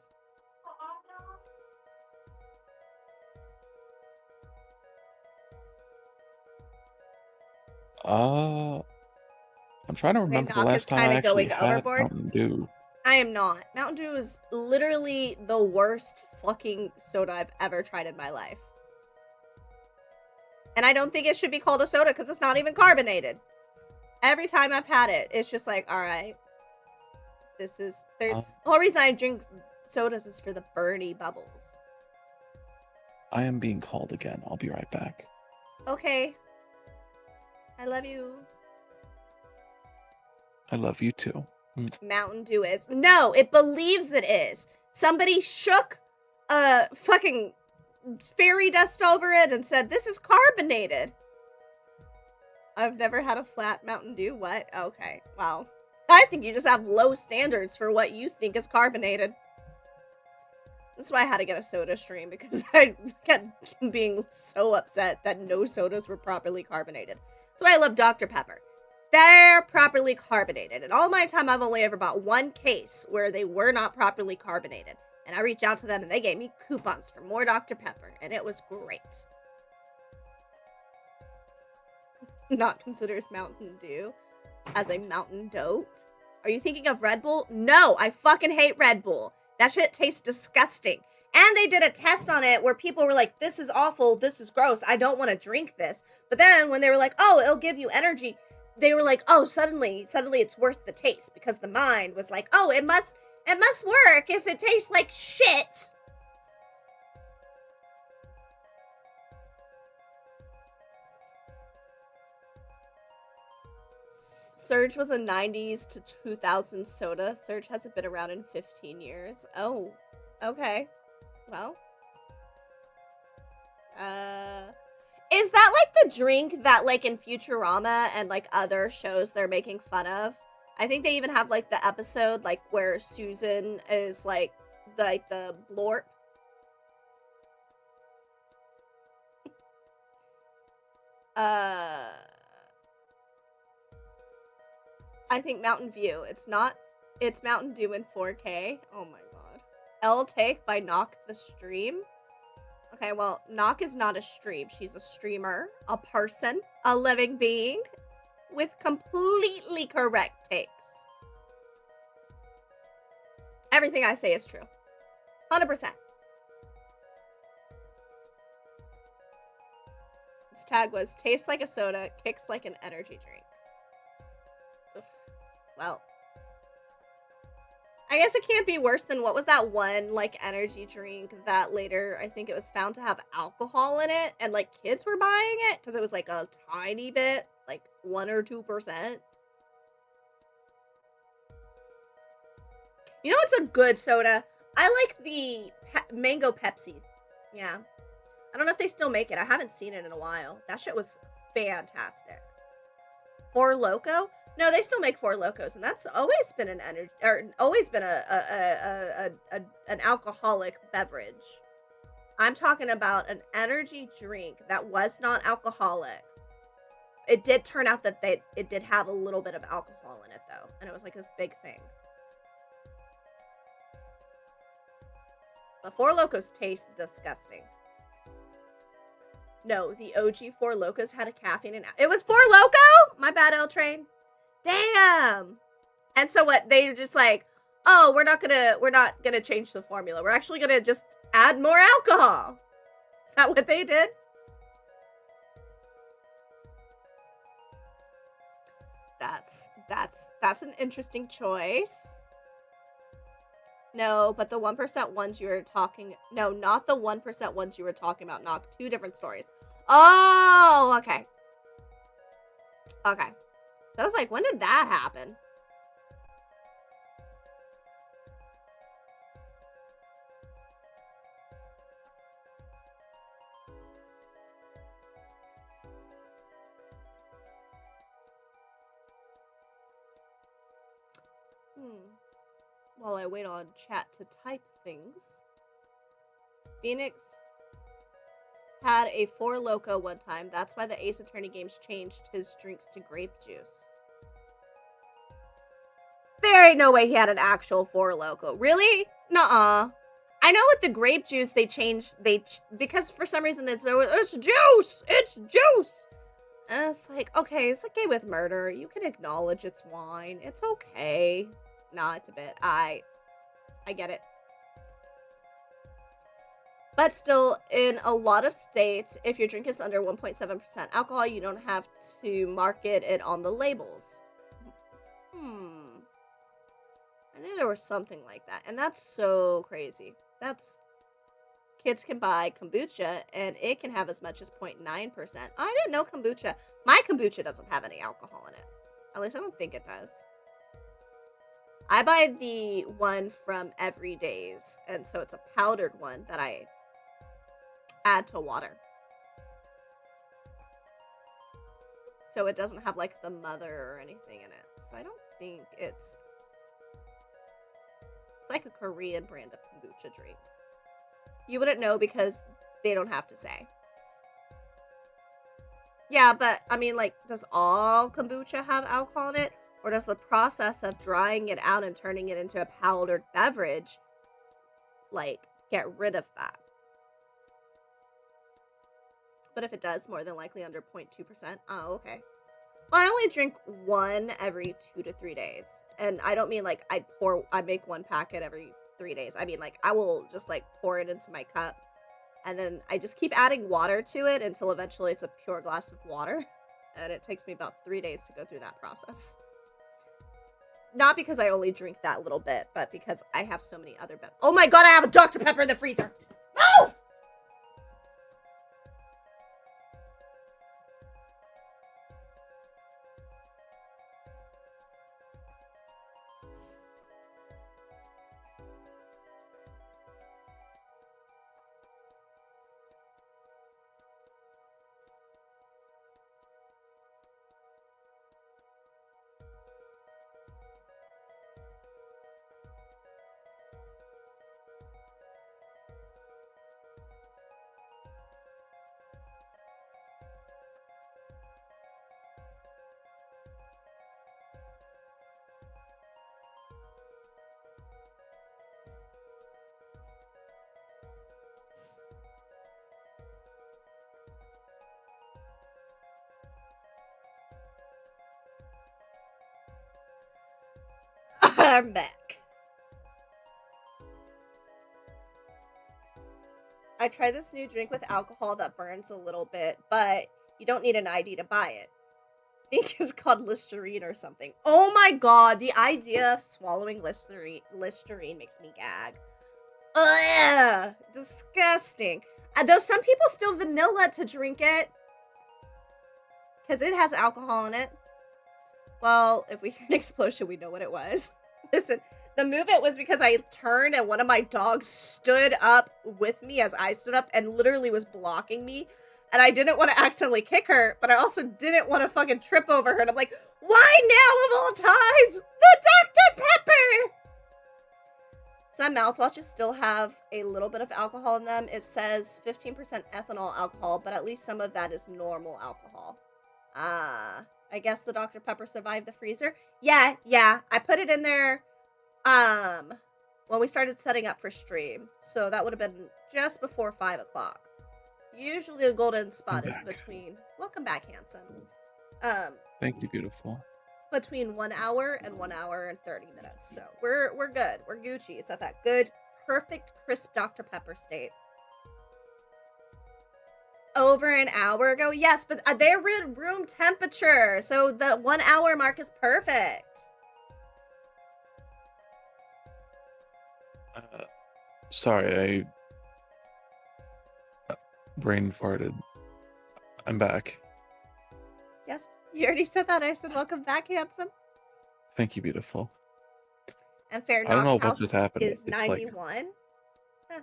I'm trying to Okay, remember the Knock is last time I kind of actually going had overboard. Mountain Dew. I am not. Mountain Dew is literally the worst fucking soda I've ever tried in my life. And I don't think it should be called a soda because it's not even carbonated. Every time I've had it, it's just like, all right. This is... the whole reason I drink sodas is for the Bernie bubbles. I am being called again. I'll be right back. Okay. I love you. I love you too. Mountain Dew is. No, it believes it is. Somebody shook fucking fairy dust over it and said, this is carbonated. I've never had a flat Mountain Dew. What? Okay. Well, I think you just have low standards for what you think is carbonated. That's why I had to get a soda stream, because I kept being so upset that no sodas were properly carbonated. That's why I love Dr. Pepper. They're properly carbonated. And all my time, I've only ever bought one case where they were not properly carbonated. And I reached out to them, and they gave me coupons for more Dr. Pepper. And it was great. Not considers Mountain Dew as a Mountain Dote. Are you thinking of Red Bull? No, I fucking hate Red Bull. That shit tastes disgusting. And they did a test on it where people were like, this is awful, this is gross, I don't want to drink this. But then when they were like, oh, it'll give you energy, they were like, oh, suddenly it's worth the taste, because the mind was like, oh, it must work if it tastes like shit. Surge was a 90s to 2000s soda. Surge hasn't been around in 15 years. Oh, okay. Well. Is that like the drink that like in Futurama and like other shows they're making fun of? I think they even have like the episode like where Susan is like the blorp. I think Mountain View. It's Mountain Dew in 4K. Oh my god. L Take by Knock the Stream. Okay, well, Knock is not a stream. She's a streamer, a person, a living being with completely correct takes. Everything I say is true. 100%. This tag was tastes like a soda, kicks like an energy drink. Ugh. Well, I guess it can't be worse than what was that one like energy drink that later I think it was found to have alcohol in it, and like kids were buying it because it was like a tiny bit, like 1 or 2%. You know what's a good soda? I like the mango Pepsi. Yeah. I don't know if they still make it. I haven't seen it in a while. That shit was fantastic. Four Loko? No, they still make Four Locos, and that's always been an energy, or always been an alcoholic beverage. I'm talking about an energy drink that was not alcoholic. It did turn out that it did have a little bit of alcohol in it though, and it was like this big thing. The Four Locos taste disgusting. No, the OG Four Locos had a caffeine and it was Four Loko? My bad, L Train. Damn. And so what? They're just like, oh, we're not gonna change the formula. We're actually gonna just add more alcohol. Is that what they did? That's an interesting choice. No, but the 1% ones you were talking... No, not the 1% ones you were talking about, Knock. Two different stories. Oh, okay. Okay. I was like, when did that happen? While I wait on chat to type things. Phoenix had a Four Loco one time. That's why the Ace Attorney games changed his drinks to grape juice. There ain't no way he had an actual Four Loco. Really? Nuh-uh. I know with the grape juice they changed, because for some reason it's juice! It's juice! And it's like, okay, it's okay with murder. You can acknowledge it's wine. It's okay. Nah, it's a bit. I get it. But still, in a lot of states, if your drink is under 1.7% alcohol, you don't have to market it on the labels. I knew there was something like that. And that's so crazy. Kids can buy kombucha, and it can have as much as 0.9%. I didn't know kombucha. My kombucha doesn't have any alcohol in it. At least I don't think it does. I buy the one from Everyday's, and so it's a powdered one that I add to water. So it doesn't have like the mother or anything in it. So I don't think it's like a Korean brand of kombucha drink. You wouldn't know because they don't have to say. Yeah, but I mean, like, does all kombucha have alcohol in it? Or does the process of drying it out and turning it into a powdered beverage, like, get rid of that? But if it does, more than likely under 0.2%. Oh, okay. Well, I only drink one every 2 to 3 days. And I don't mean like I make one packet every 3 days. I mean, like, I will just like pour it into my cup. And then I just keep adding water to it until eventually it's a pure glass of water. And it takes me about 3 days to go through that process. Not because I only drink that little bit, but because I have so many other beverages. Oh my god, I have a Dr. Pepper in the freezer! Move! I'm back. I tried this new drink with alcohol that burns a little bit, but you don't need an ID to buy it. I think it's called Listerine or something. Oh my god, the idea of swallowing Listerine makes me gag. Ugh, disgusting. Though some people still vanilla to drink it. Because it has alcohol in it. Well, if we hear an explosion, we know what it was. Listen, the movement was because I turned and one of my dogs stood up with me as I stood up and literally was blocking me. And I didn't want to accidentally kick her, but I also didn't want to fucking trip over her. And I'm like, why now of all times? The Dr. Pepper! Some mouthwashes still have a little bit of alcohol in them. It says 15% ethanol alcohol, but at least some of that is normal alcohol. I guess the Dr. Pepper survived the freezer. Yeah. I put it in there when we started setting up for stream. So that would have been just before 5 o'clock. Usually the golden spot is between... Welcome back, handsome. Thank you, beautiful. Between 1 hour and 1 hour and 30 minutes. So we're good. We're Gucci. It's at that good, perfect, crisp Dr. Pepper state. Over an hour ago? Yes, but they're in room temperature. So the 1 hour mark is perfect. Sorry, I brain farted. I'm back. Yes, you already said that. I said, welcome back, handsome. Thank you, beautiful. And Fair I don't know Knox what house just happened. is It's 91. Huh.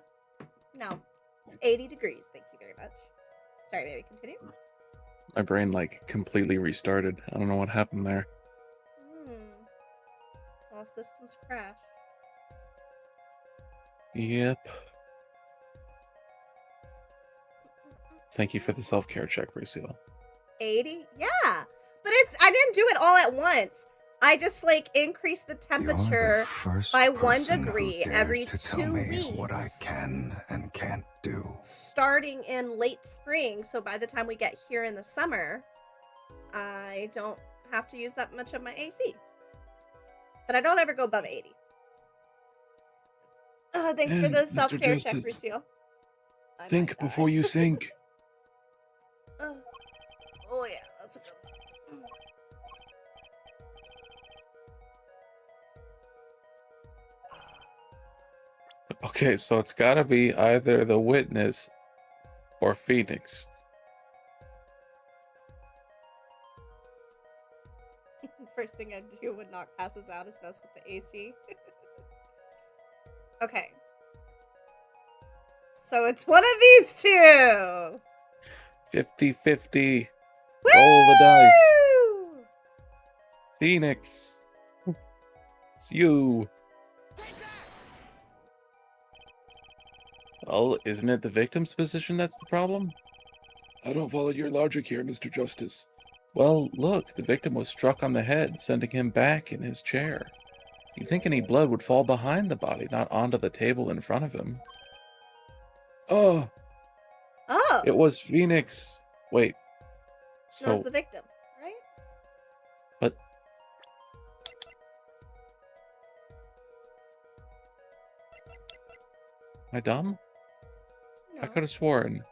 No, it's 80 degrees. Thank you very much. Sorry, baby, continue. My brain, like, completely restarted. I don't know what happened there. All systems crash. Yep. Thank you for the self-care check, Lucille. 80? Yeah. But I didn't do it all at once. I just like increased the You're the temperature first by 1 person who degree dared every to tell 2 me what I weeks, can and can't do. starting in late spring. So by the time we get here in the summer, I don't have to use that much of my AC. But I don't ever go above 80. Thanks for And, the Mr. self-care check, Justice, Lucille. I might think die. before you sink. Oh yeah, that's a good one. Okay, so it's gotta be either the witness or Phoenix. First thing I'd do when Knock passes out is mess with the AC. Okay. So it's one of these two. 50-50. Woo! Roll the dice. Phoenix. It's you. Well, isn't it the victim's position that's the problem? I don't follow your logic here, Mr. Justice. Well, look, the victim was struck on the head, sending him back in his chair. You'd think any blood would fall behind the body, not onto the table in front of him. Oh, Oh. it was Phoenix. Wait. No, it's So, the victim, right? but... Am I dumb? I No. could have sworn.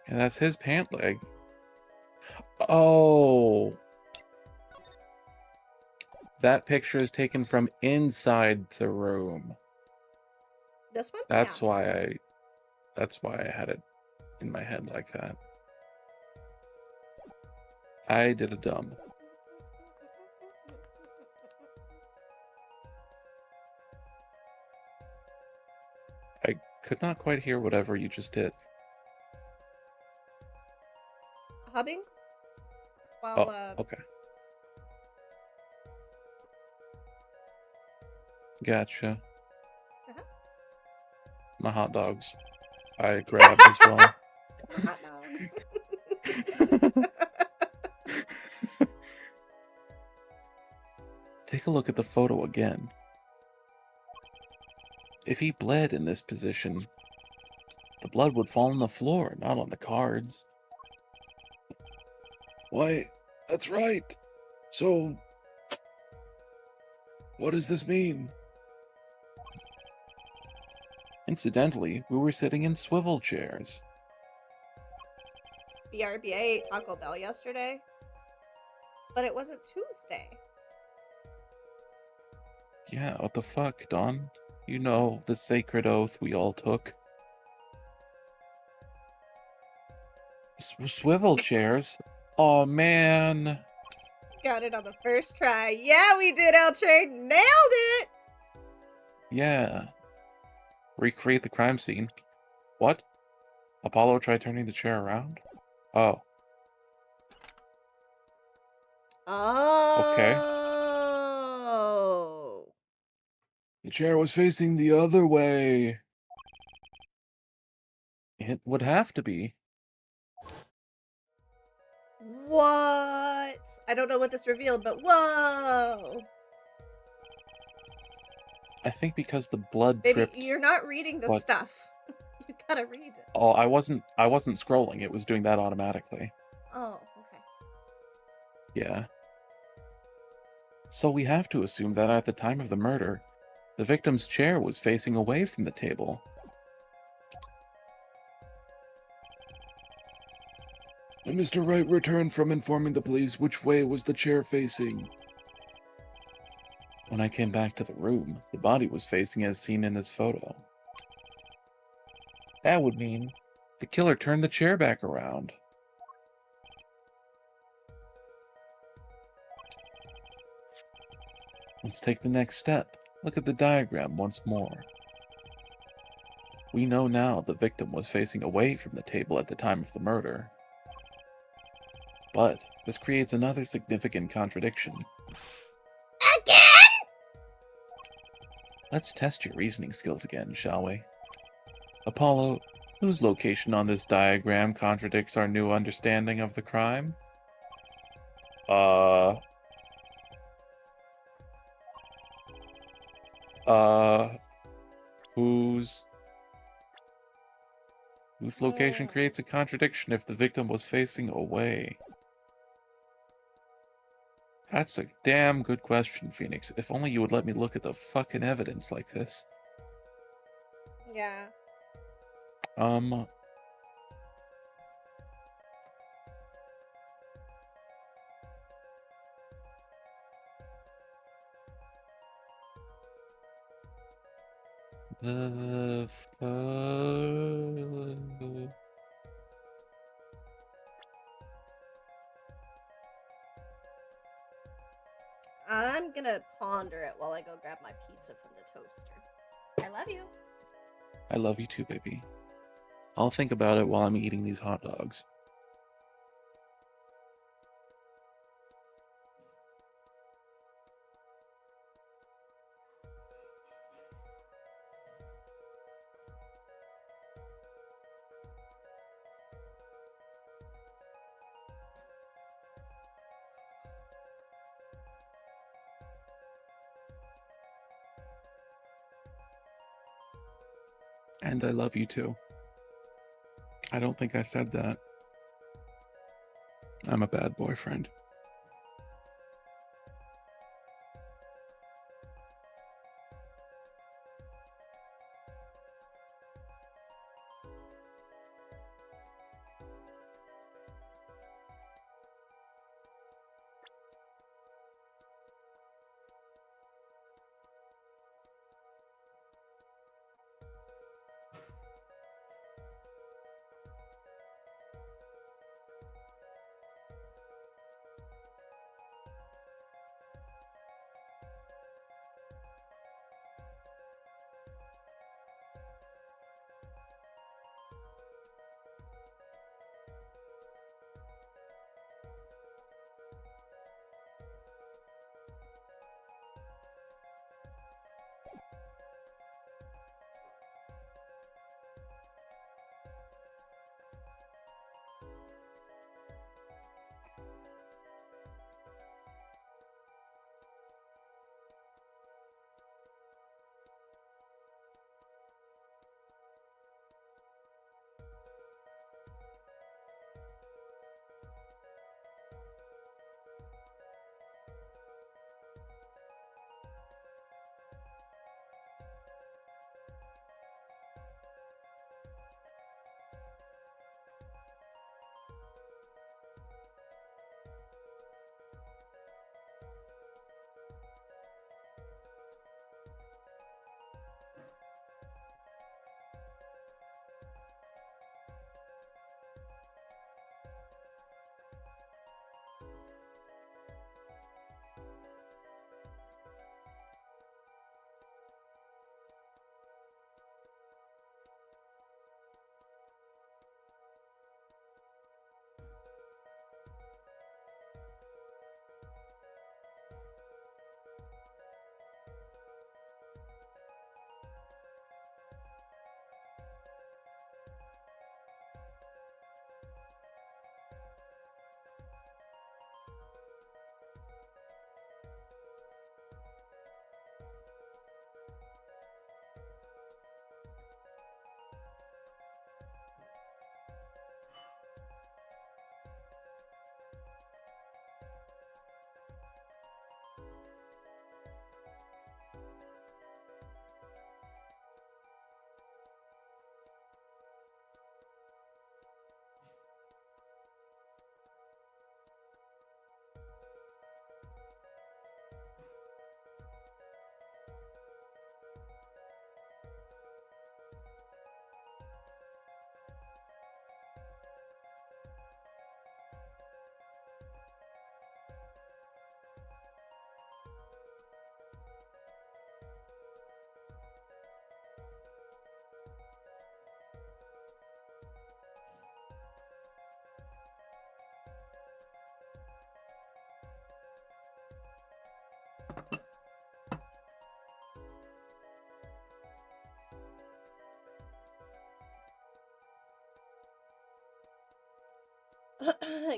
And that's his pant leg. Oh. That picture is taken from inside the room. This one? That's Yeah. why I had it in my head like that. I did a dumb. I could not quite hear whatever you just did. Hubbing? Oh, While, okay. Gotcha. Uh-huh. My hot dogs. I grabbed as well. Hot dogs. Take a look at the photo again. If he bled in this position, the blood would fall on the floor, not on the cards. Why, that's right. So, what does this mean? Incidentally, we were sitting in swivel chairs. BRB, I ate Taco Bell yesterday, but it wasn't Tuesday. Yeah, what the fuck, Don? You know, the sacred oath we all took. Swivel chairs? Oh man. Got it on the first try. Yeah, we did, El Train. Nailed it! Yeah. Recreate the crime scene. What? Apollo tried turning the chair around? Oh. Okay. Oh. The chair was facing the other way. It would have to be. What? I don't know what this revealed, but whoa! I think because the blood Baby, dripped. you're not reading the What? stuff. You gotta read it. Oh, I wasn't scrolling. It was doing that automatically. Oh, okay. Yeah. So we have to assume that at the time of the murder, the victim's chair was facing away from the table. When Mr. Wright returned from informing the police, which way was the chair facing? When I came back to the room, the body was facing as seen in this photo. That would mean the killer turned the chair back around. Let's take the next step. Look at the diagram once more. We know now the victim was facing away from the table at the time of the murder. But this creates another significant contradiction. Again? Let's test your reasoning skills again, shall we? Apollo, whose location on this diagram contradicts our new understanding of the crime? Uh... Whose location creates a contradiction if the victim was facing away? That's a damn good question, Phoenix. If only you would let me look at the fucking evidence like this. Yeah. Um... The I'm gonna ponder it while I go grab my pizza from the toaster. I love you. I love you too, baby. I'll think about it while I'm eating these hot dogs. And I love you too. I don't think I said that. I'm a bad boyfriend.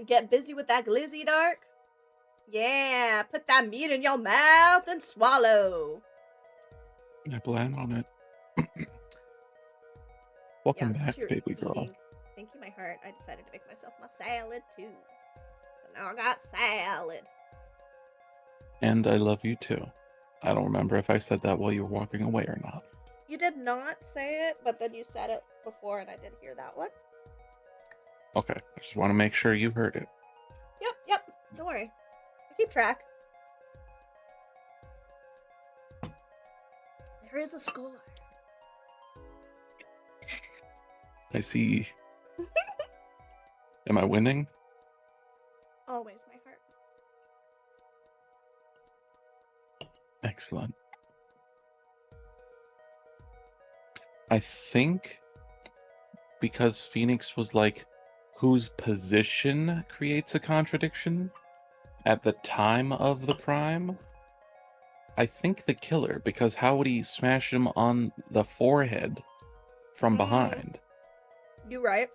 Get busy with that glizzy, Dark. Yeah, put that meat in your mouth and swallow. I plan on it. Welcome Yeah, since back, you're baby girl. eating, thank you, my heart, I decided to make myself my salad too. So now I got salad. And I love you too. I don't remember if I said that while you were walking away or not. You did not say it, but then you said it before, and I did hear that one. Okay, I just want to make sure you heard it. Yep. Don't worry. I keep track. There is a score. I see. Am I winning? Always, my heart. Excellent. I think because Phoenix was like, whose position creates a contradiction at the time of the crime? I think the killer, because how would he smash him on the forehead from behind? You right.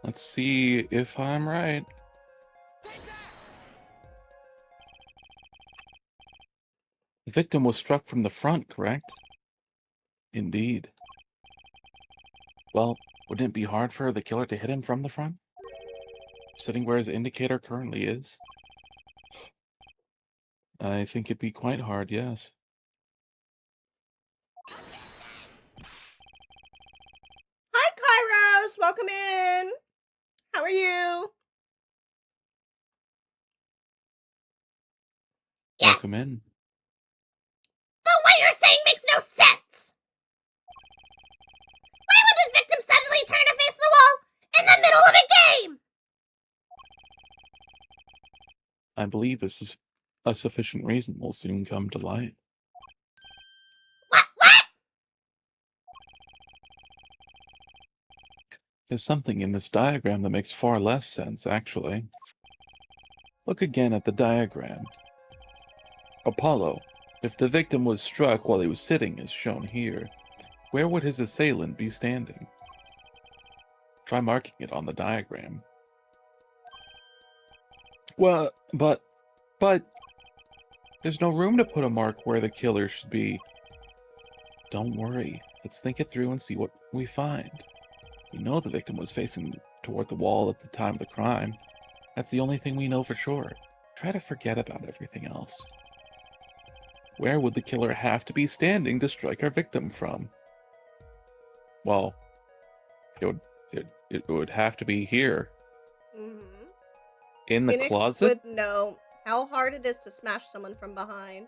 Let's see if I'm right. The victim was struck from the front, correct? Indeed. Well, wouldn't it be hard for the killer to hit him from the front? Sitting where his indicator currently is? I think it'd be quite hard, yes. Hi, Kairos. Welcome in. How are you? Welcome in. But what you're saying makes no sense. Why would the victim suddenly turn to face the wall in the middle of a game? I believe this is a sufficient reason will soon come to light. What? There's something in this diagram that makes far less sense, actually. Look again at the diagram. Apollo, if the victim was struck while he was sitting, as shown here, where would his assailant be standing? Try marking it on the diagram. Well, but, there's no room to put a mark where the killer should be. Don't worry, let's think it through and see what we find. We know the victim was facing toward the wall at the time of the crime. That's the only thing we know for sure. Try to forget about everything else. Where would the killer have to be standing to strike our victim from? Well, it would have to be here. In the Phoenix closet? would know how hard it is to smash someone from behind.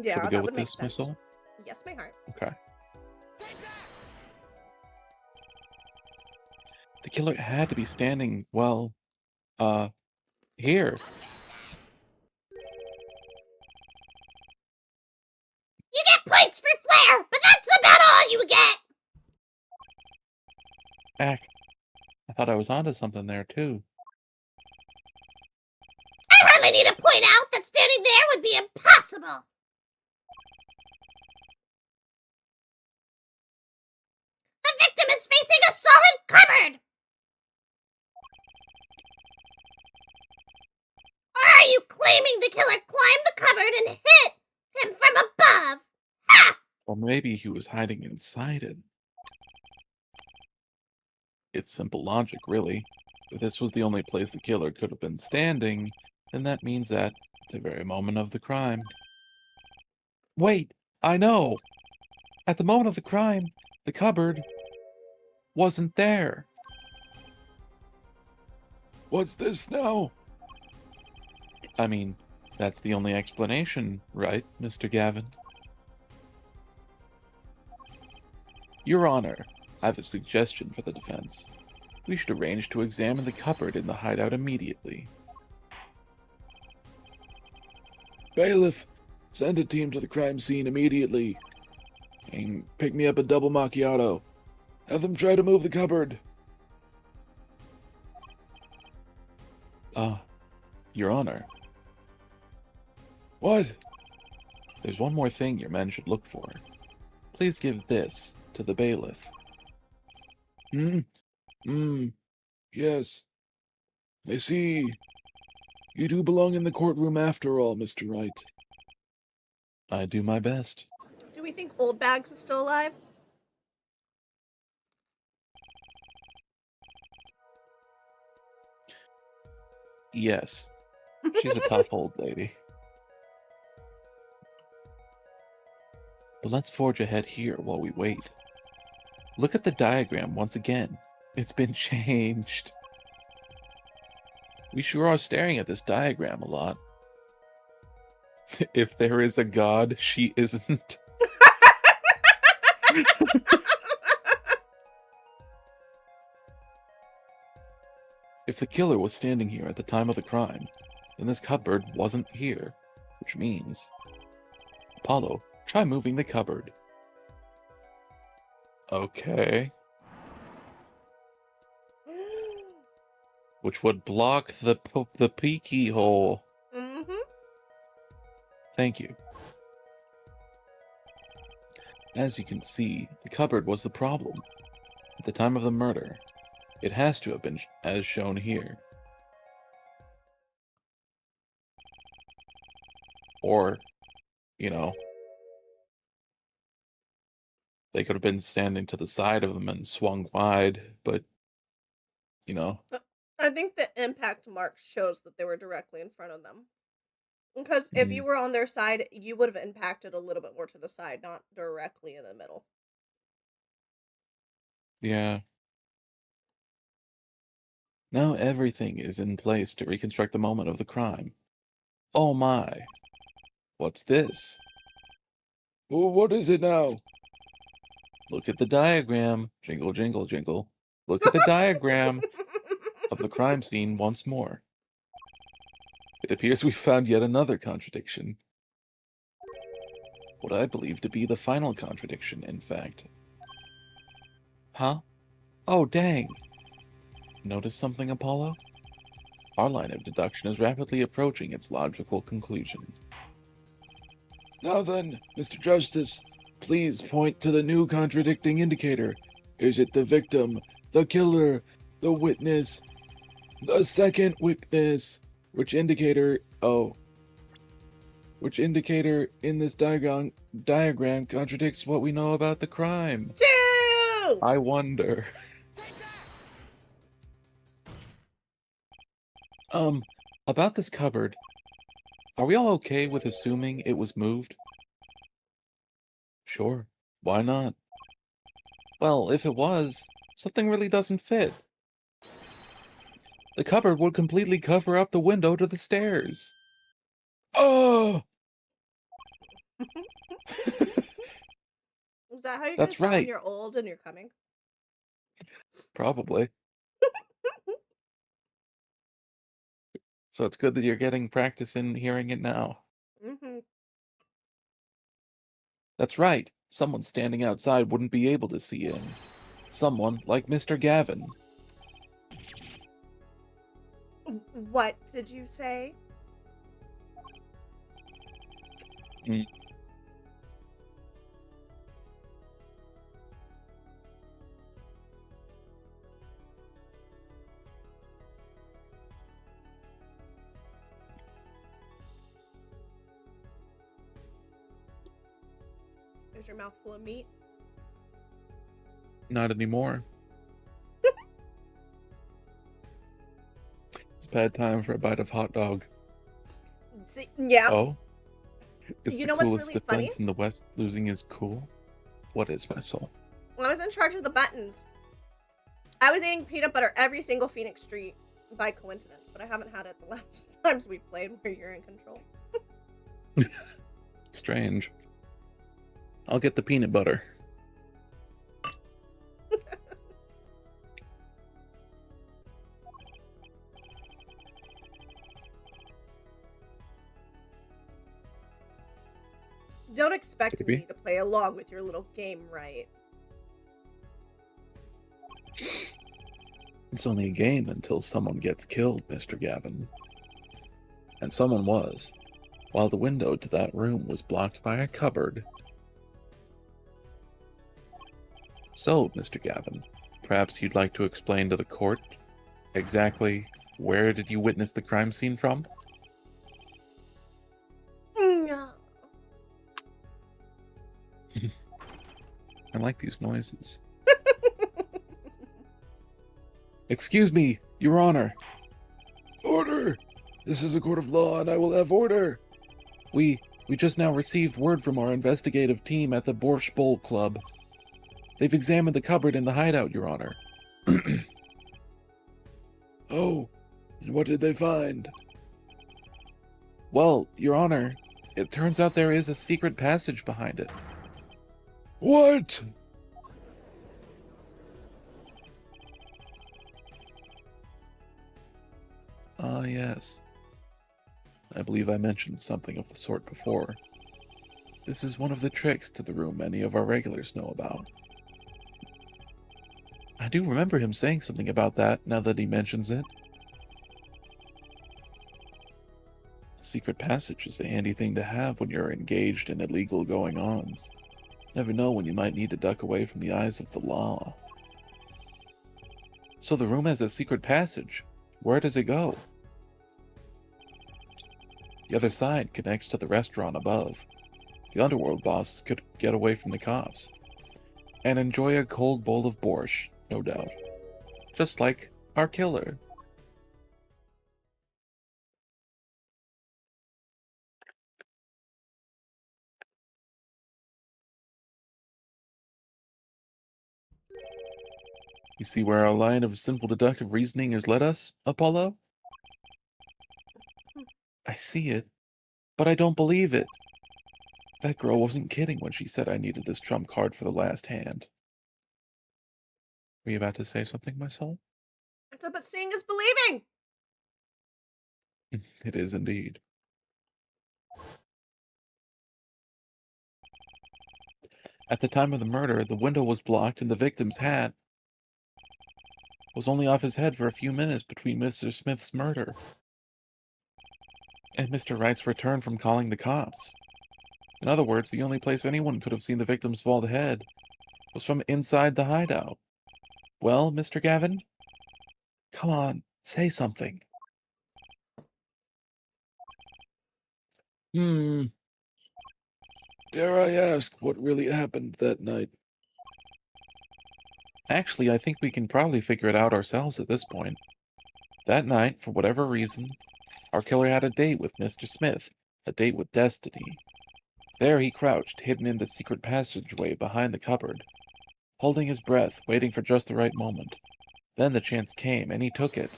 Yeah, Should we that go would with make this, my sense. soul? Yes, my heart. Okay. The killer had to be standing, well, here. You get points for flair, but that's about all you get. Heck, I thought I was onto something there, too. I hardly need to point out that standing there would be impossible. The victim is facing a solid cupboard. Or are you claiming the killer climbed the cupboard and hit him from above? Ha! Or maybe he was hiding inside it. It's simple logic, really. If this was the only place the killer could have been standing, then that means that, at the very moment of the crime... Wait! I know! At the moment of the crime, the cupboard wasn't there. What's this now? I mean, that's the only explanation, right, Mr. Gavin? Your Honor, I have a suggestion for the defense. We should arrange to examine the cupboard in the hideout immediately. Bailiff, send a team to the crime scene immediately. And pick me up a double macchiato. Have them try to move the cupboard. Your Honor. What? There's one more thing your men should look for. please give this to the bailiff. Yes. I see. You do belong in the courtroom after all, Mr. Wright. I do my best. Do we think Old Bags is still alive? Yes. She's a tough old lady. But let's forge ahead here while we wait. Look at the diagram once again. It's been changed. We sure are staring at this diagram a lot. If there is a god, she isn't. If the killer was standing here at the time of the crime, then this cupboard wasn't here, which means... Apollo, try moving the cupboard. Okay. Which would block the peeky hole. Mm-hmm. Thank you. As you can see, the cupboard was the problem. At the time of the murder, it has to have been as shown here. Or, you know, they could have been standing to the side of them and swung wide, but, you know. I think the impact mark shows that they were directly in front of them. Because if you were on their side, you would have impacted a little bit more to the side, not directly in the middle. Yeah. Now everything is in place to reconstruct the moment of the crime. Oh my. What's this? Oh, what is it now? Look at the diagram. Jingle, jingle, jingle. Look at the diagram of the crime scene once more. It appears we found yet another contradiction. What I believe to be the final contradiction, in fact. Huh? Oh, dang. Notice something, Apollo? Our line of deduction is rapidly approaching its logical conclusion. Now then, Mr. Justice, please point to the new contradicting indicator. Is it the victim, the killer, the witness, the second witness? Which indicator in this diagram contradicts what we know about the crime? 2! I wonder. About this cupboard, are we all okay with assuming it was moved? Sure, why not? Well, if it was, something really doesn't fit. The cupboard would completely cover up the window to the stairs. Oh! Is that how you're That's gonna tell when right. you're old and you're coming? Probably. So it's good that you're getting practice in hearing it now. Mm-hmm. That's right. Someone standing outside wouldn't be able to see in. Someone like Mr. Gavin. What did you say? Is your mouth full of meat? Not anymore. It's a bad time for a bite of hot dog. Yeah. Oh? Is You the know what's coolest really funny? defense in the West losing his cool? What is, my soul? When I was in charge of the buttons, I was eating peanut butter every single Phoenix Street by coincidence, but I haven't had it the last times we've played where you're in control. Strange. I'll get the peanut butter. Don't expect Maybe. me to play along with your little game, right? It's only a game until someone gets killed, Mr. Gavin. And someone was, while the window to that room was blocked by a cupboard. So, Mr. Gavin, perhaps you'd like to explain to the court exactly where did you witness the crime scene from? No. I like these noises. Excuse me, Your Honor. Order! This is a court of law, and I will have order. We just now received word from our investigative team at the Borscht Bowl Club. They've examined the cupboard in the hideout, Your Honor. Oh, and what did they find? Well, Your Honor, it turns out there is a secret passage behind it. What? Ah, yes. I believe I mentioned something of the sort before. This is one of the tricks to the room many of our regulars know about. I do remember him saying something about that now that he mentions it. A secret passage is a handy thing to have when you're engaged in illegal going-ons. Never know when you might need to duck away from the eyes of the law. So the room has a secret passage. Where does it go? The other side connects to the restaurant above. The underworld boss could get away from the cops. And enjoy a cold bowl of borscht, no doubt. Just like our killer. You see where our line of simple deductive reasoning has led us, Apollo? I see it, but I don't believe it. That girl wasn't kidding when she said I needed this trump card for the last hand. Were you about to say something, my soul? But seeing is believing! It is indeed. At the time of the murder, the window was blocked and the victim's hat was only off his head for a few minutes between Mr. Smith's murder and Mr. Wright's return from calling the cops. In other words, the only place anyone could have seen the victim's bald head was from inside the hideout. Well, Mr. Gavin? Come on, say something. Dare I ask what really happened that night? Actually, I think we can probably figure it out ourselves at this point. That night, for whatever reason, our killer had a date with Mr. Smith, a date with destiny. There he crouched, hidden in the secret passageway behind the cupboard, holding his breath, waiting for just the right moment. Then the chance came, and he took it.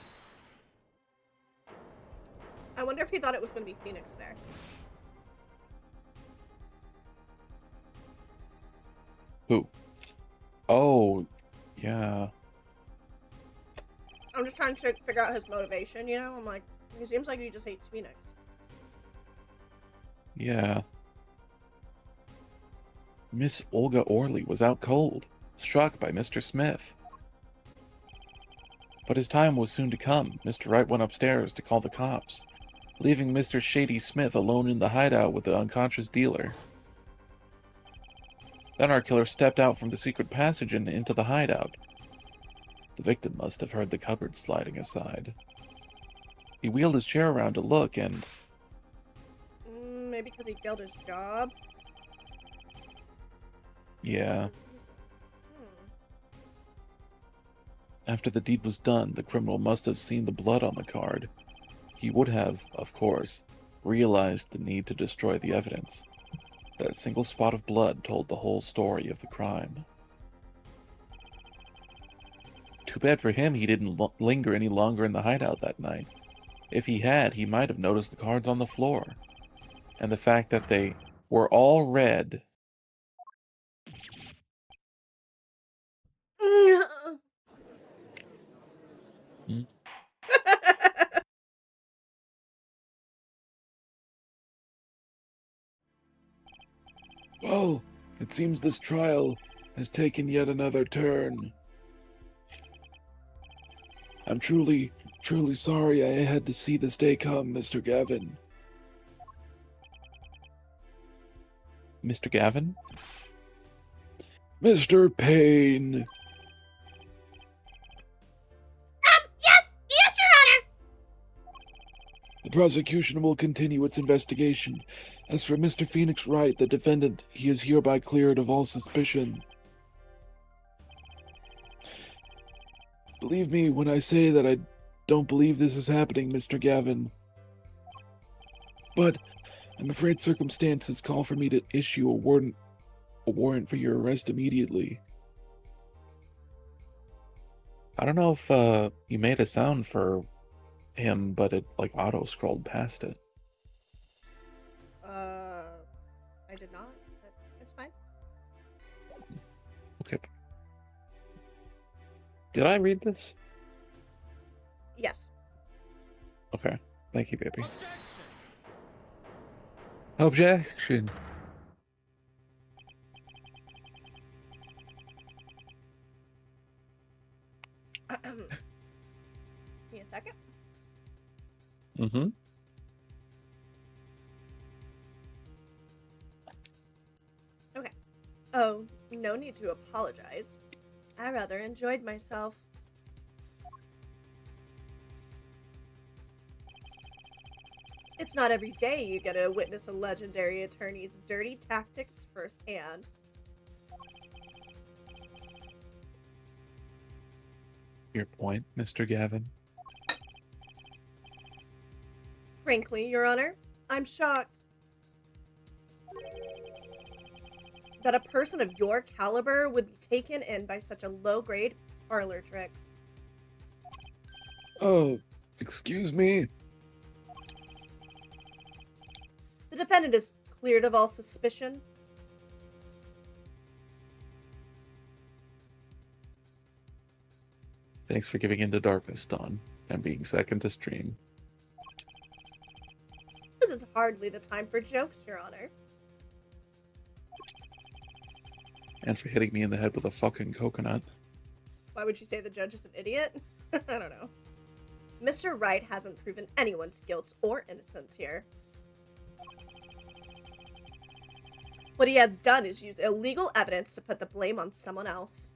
I wonder if he thought it was going to be Phoenix there. Who? Oh, yeah. I'm just trying to figure out his motivation, you know? I'm like, he seems like he just hates Phoenix. Yeah. Miss Olga Orley was out cold, struck by Mr. Smith. But his time was soon to come. Mr. Wright went upstairs to call the cops, leaving Mr. Shady Smith alone in the hideout with the unconscious dealer. Then our killer stepped out from the secret passage and into the hideout. The victim must have heard the cupboard sliding aside. He wheeled his chair around to look and... Maybe because he failed his job? Yeah. After the deed was done, the criminal must have seen the blood on the card. He would have, of course, realized the need to destroy the evidence. That single spot of blood told the whole story of the crime. Too bad for him he didn't linger any longer in the hideout that night. If he had, he might have noticed the cards on the floor. And the fact that they were all red. Hmm? Well, it seems this trial has taken yet another turn. I'm truly sorry I had to see this day come, Mr. Gavin. Mr. Gavin? Mr. Payne. Yes! Yes, Your Honor! The prosecution will continue its investigation. As for Mr. Phoenix Wright, the defendant, he is hereby cleared of all suspicion. Believe me when I say that I don't believe this is happening, Mr. Gavin. But I'm afraid circumstances call for me to issue a warrant for your arrest immediately. I don't know if you made a sound for him, but it like auto-scrolled past it. I did not, but it's fine. Okay. Did I read this? Yes. Okay. Thank you, baby. Objection. Give me a second. Mm-hmm. Okay. Oh, no need to apologize. I rather enjoyed myself. It's not every day you get to witness a legendary attorney's dirty tactics firsthand. Your point, Mr. Gavin? Frankly, Your Honor, I'm shocked that a person of your caliber would be taken in by such a low-grade parlor trick. Oh, excuse me? The defendant is cleared of all suspicion. Thanks for giving in to darkness, Dawn, and being second to stream. This is hardly the time for jokes, Your Honor. And for hitting me in the head with a fucking coconut. Why would you say the judge is an idiot? I don't know. Mr. Wright hasn't proven anyone's guilt or innocence here. What he has done is use illegal evidence to put the blame on someone else.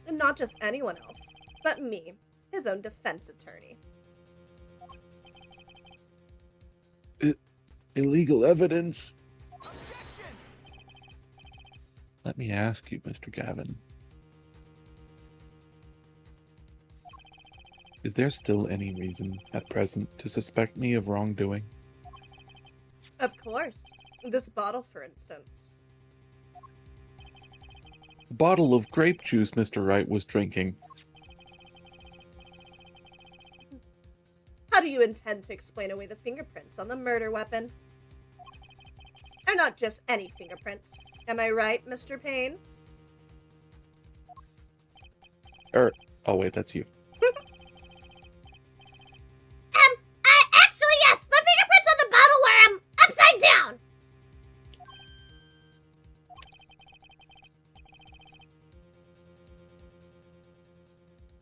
And not just anyone else, but me, his own defense attorney. Illegal evidence? Let me ask you, Mr. Gavin. Is there still any reason, at present, to suspect me of wrongdoing? Of course. This bottle, for instance. A bottle of grape juice Mr. Wright was drinking. How do you intend to explain away the fingerprints on the murder weapon? They're not just any fingerprints. Am I right, Mr. Payne? Oh wait, that's you. Actually, yes! The fingerprints on the bottle where I'm upside down!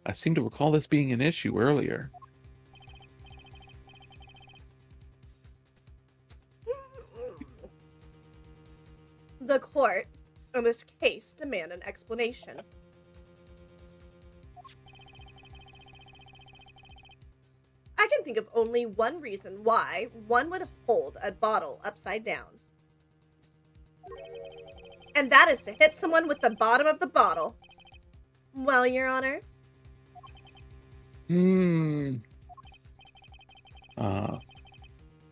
I seem to recall this being an issue earlier. The court, in this case, demand an explanation. I can think of only one reason why one would hold a bottle upside down. And that is to hit someone with the bottom of the bottle. Well, Your Honor?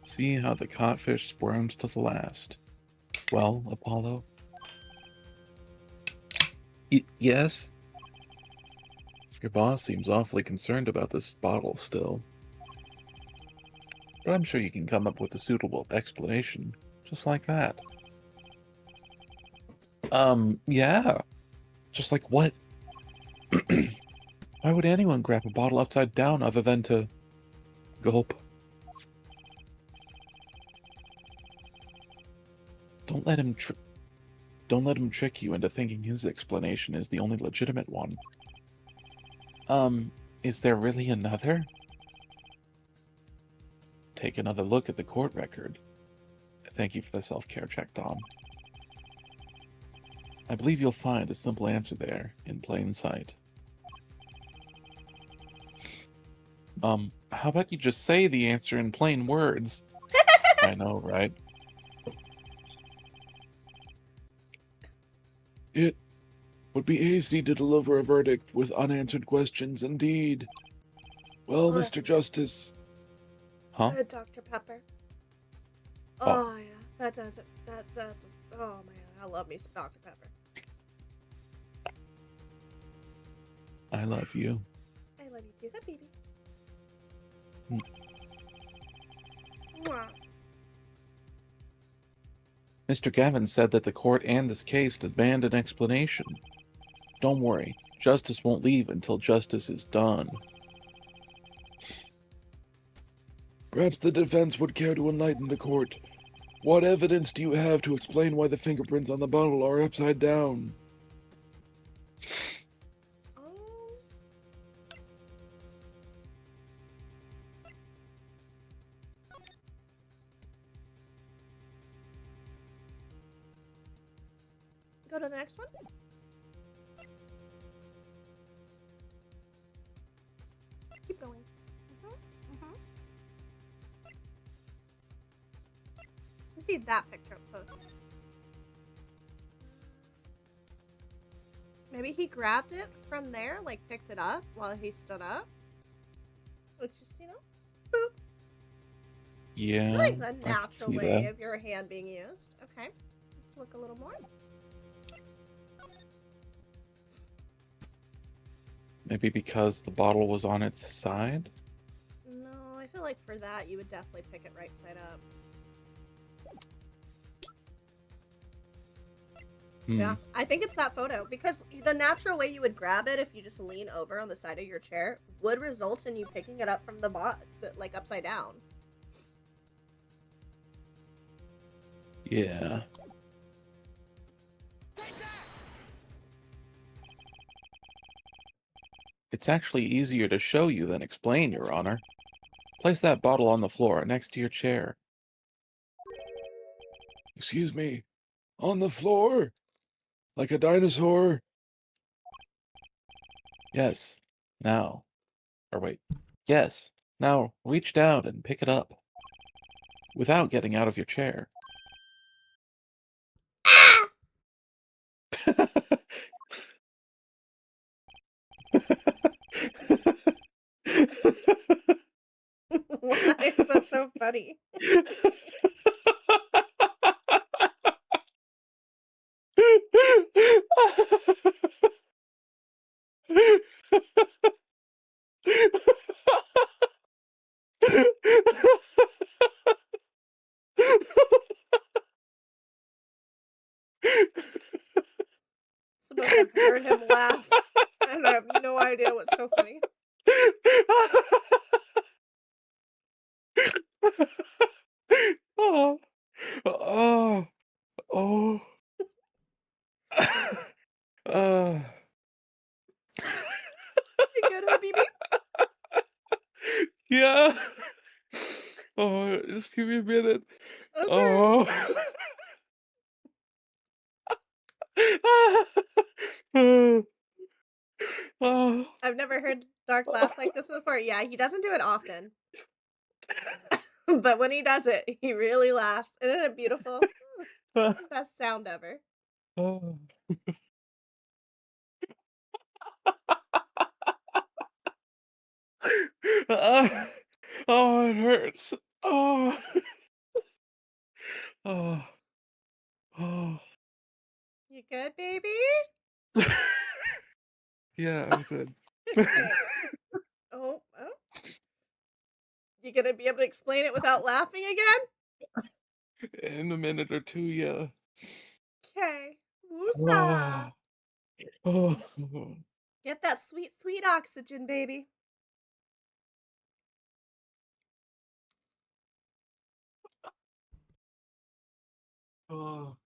See how the codfish squirms to the last. Well, Apollo? Yes? Your boss seems awfully concerned about this bottle still. But I'm sure you can come up with a suitable explanation, just like that. Yeah. Just like what? Why would anyone grab a bottle upside down other than to gulp? Don't let him trick you into thinking his explanation is the only legitimate one. Is there really another? Take another look at the court record. Thank you for the self-care check, Dom. I believe you'll find a simple answer there in plain sight. How about you just say the answer in plain words? I know, right? It would be easy to deliver a verdict with unanswered questions, indeed. Well, Oh, that's Mr. Justice. Huh? good, Dr. Pepper. Oh, Oh, yeah. That does it. That does it. Oh, man. I love me some Dr. Pepper. I love you. I love you too. Hi, baby. Hmm. Mwah. Mr. Gavin said that the court and this case demand an explanation. Don't worry, justice won't leave until justice is done. Perhaps the defense would care to enlighten the court. What evidence do you have to explain why the fingerprints on the bottle are upside down? Oh. Go to the next one. Keep going. Let me see that picture up close. Maybe he grabbed it from there, like picked it up while he stood up. Which is, boop. Yeah, I think it's a I can natural see way that. of your hand being used. Okay. Let's look a little more. Maybe because the bottle was on its side? No, I feel like for that you would definitely pick it right side up. Yeah, I think it's that photo because the natural way you would grab it if you just lean over on the side of your chair would result in you picking it up from the like upside down. Yeah. It's actually easier to show you than explain, Your Honor. Place that bottle on the floor next to your chair. Excuse me. On the floor? Like a dinosaur? Yes. Now. Or wait. Yes. Now reach down and pick it up. Without getting out of your chair. Why is that so funny? Suppose I've heard him laugh, and I have no idea what's so funny. Oh, oh, oh. uh, You good, Habibi? yeah. Oh, just give me a minute. Okay. Oh. Oh. I've never heard Dark laugh like this before. Yeah, he doesn't do it often. But when he does it, he really laughs. Isn't it beautiful? Best sound ever. Oh. Oh, it hurts. Oh. Oh. Oh. You good, baby? Yeah, I'm good. Okay. Oh, oh. You gonna be able to explain it without laughing again? In a minute or two, yeah. Okay. Woosah. Oh. Oh. Get that sweet, sweet oxygen, baby. Oh.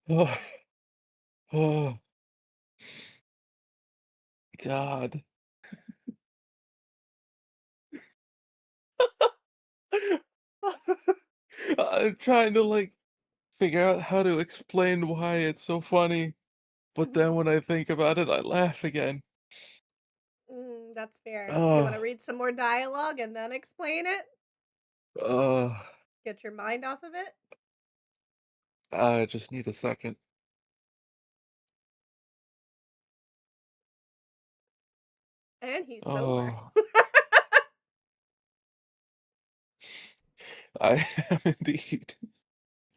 Oh. Oh. God. I'm trying to like figure out how to explain why it's so funny, but then when I think about it, I laugh again. That's fair. You want Oh, to read some more dialogue and then explain it? oh, Get your mind off of it? I just need a second. And he's sober. Oh, I am indeed.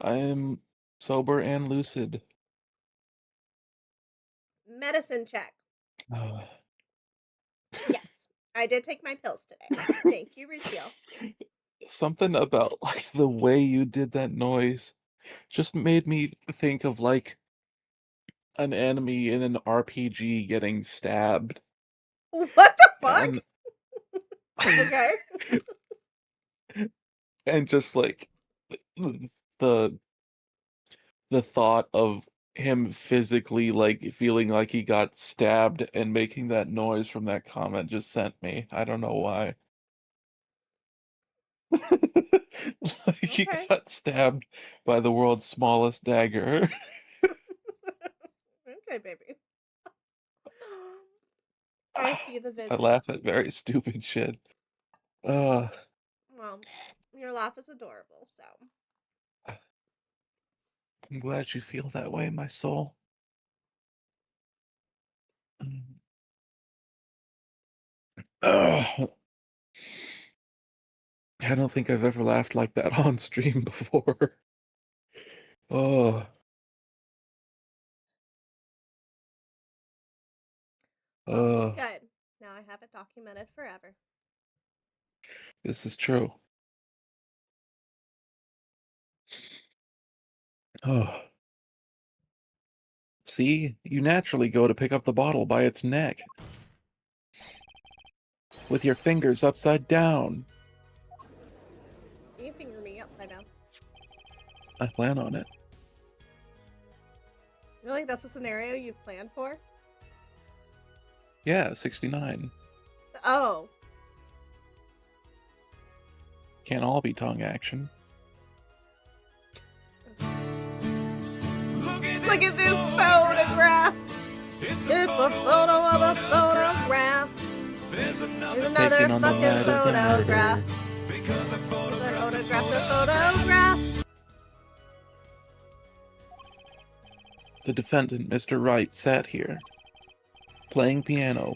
I am sober and lucid. Medicine check. Uh, Yes, I did take my pills today. Thank you, refill. Something about like the way you did that noise just made me think of like an enemy in an RPG getting stabbed What the fuck? and Okay. and just like the the thought of him physically like feeling like he got stabbed and making that noise from that comment just sent me. I don't know why. Like he Okay. got stabbed by the world's smallest dagger. Okay, baby. I see the I vision. laugh at very stupid shit. Uh, Well, your laugh is adorable, so. I'm glad you feel that way, my soul. Ugh. I don't think I've ever laughed like that on stream before. Oh, Well, oh, good. Now I have it documented forever. this is true. Oh, see, you naturally go to pick up the bottle by its neck with your fingers upside down. You can finger me upside down. I plan on it. Really? That's a scenario you've planned for? Yeah, 69. Oh. Can't all be tongue action. Look at this photograph. It's a photo of a photograph. There's another Taken on the fucking night of the photograph. murder. There's a photograph. The defendant, Mr. Wright, sat here, playing piano,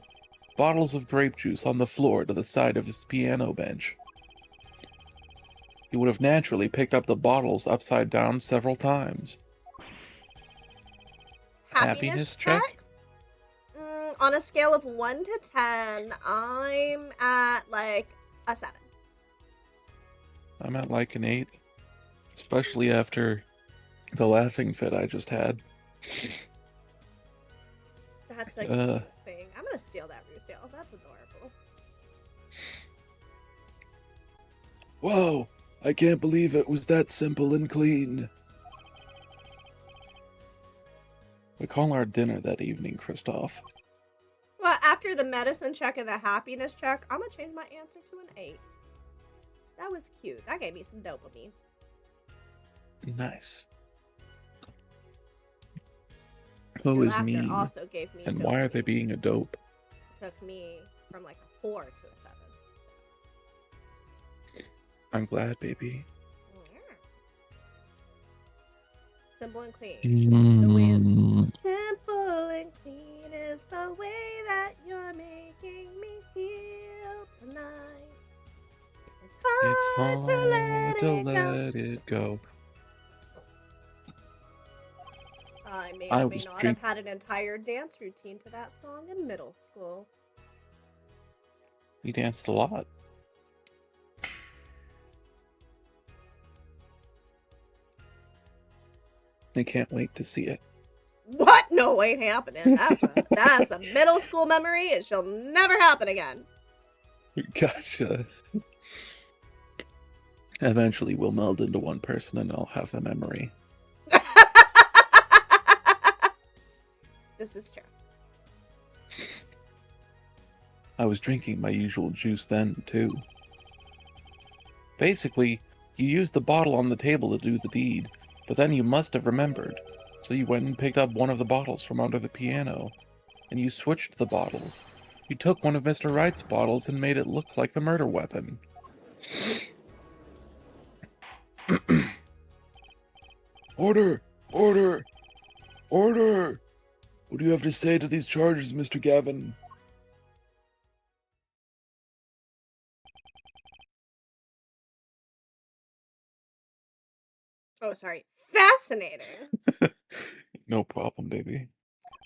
bottles of grape juice on the floor to the side of his piano bench. He would have naturally picked up the bottles upside down several times. Happiness check? On a scale of 1 to 10, I'm at like a 7. I'm at like an 8, especially after the laughing fit I just had. That's a Uh, cute thing. I'm gonna steal that, Rusil. That's adorable. Whoa, I can't believe it was that simple and clean. We call our dinner that evening, Christoph. Well, after the medicine check and the happiness check, I'm gonna change my answer to an 8. That was cute. That gave me some dopamine. Nice. Your Who is laughter mean? also gave me And why are they dopamine. being a dope? Took me from like a 4 to a 7. I'm glad, baby. Yeah. Simple and clean. The win. Simple and clean is the way that you're making me feel tonight. It's hard to let it go. I may I or may was not have had an entire dance routine to that song in middle school. You danced a lot. I can't wait to see it. What? No, ain't happening. That's a middle school memory. It shall never happen again. Gotcha. Eventually, we'll meld into one person and I'll have the memory. This is true. I was drinking my usual juice then, too. Basically, you used the bottle on the table to do the deed, but then you must have remembered. So you went and picked up one of the bottles from under the piano, and you switched the bottles. You took one of Mr. Wright's bottles and made it look like the murder weapon. Order! Order! Order! What do you have to say to these charges, Mr. Gavin? Oh, sorry. Fascinating. No problem, baby.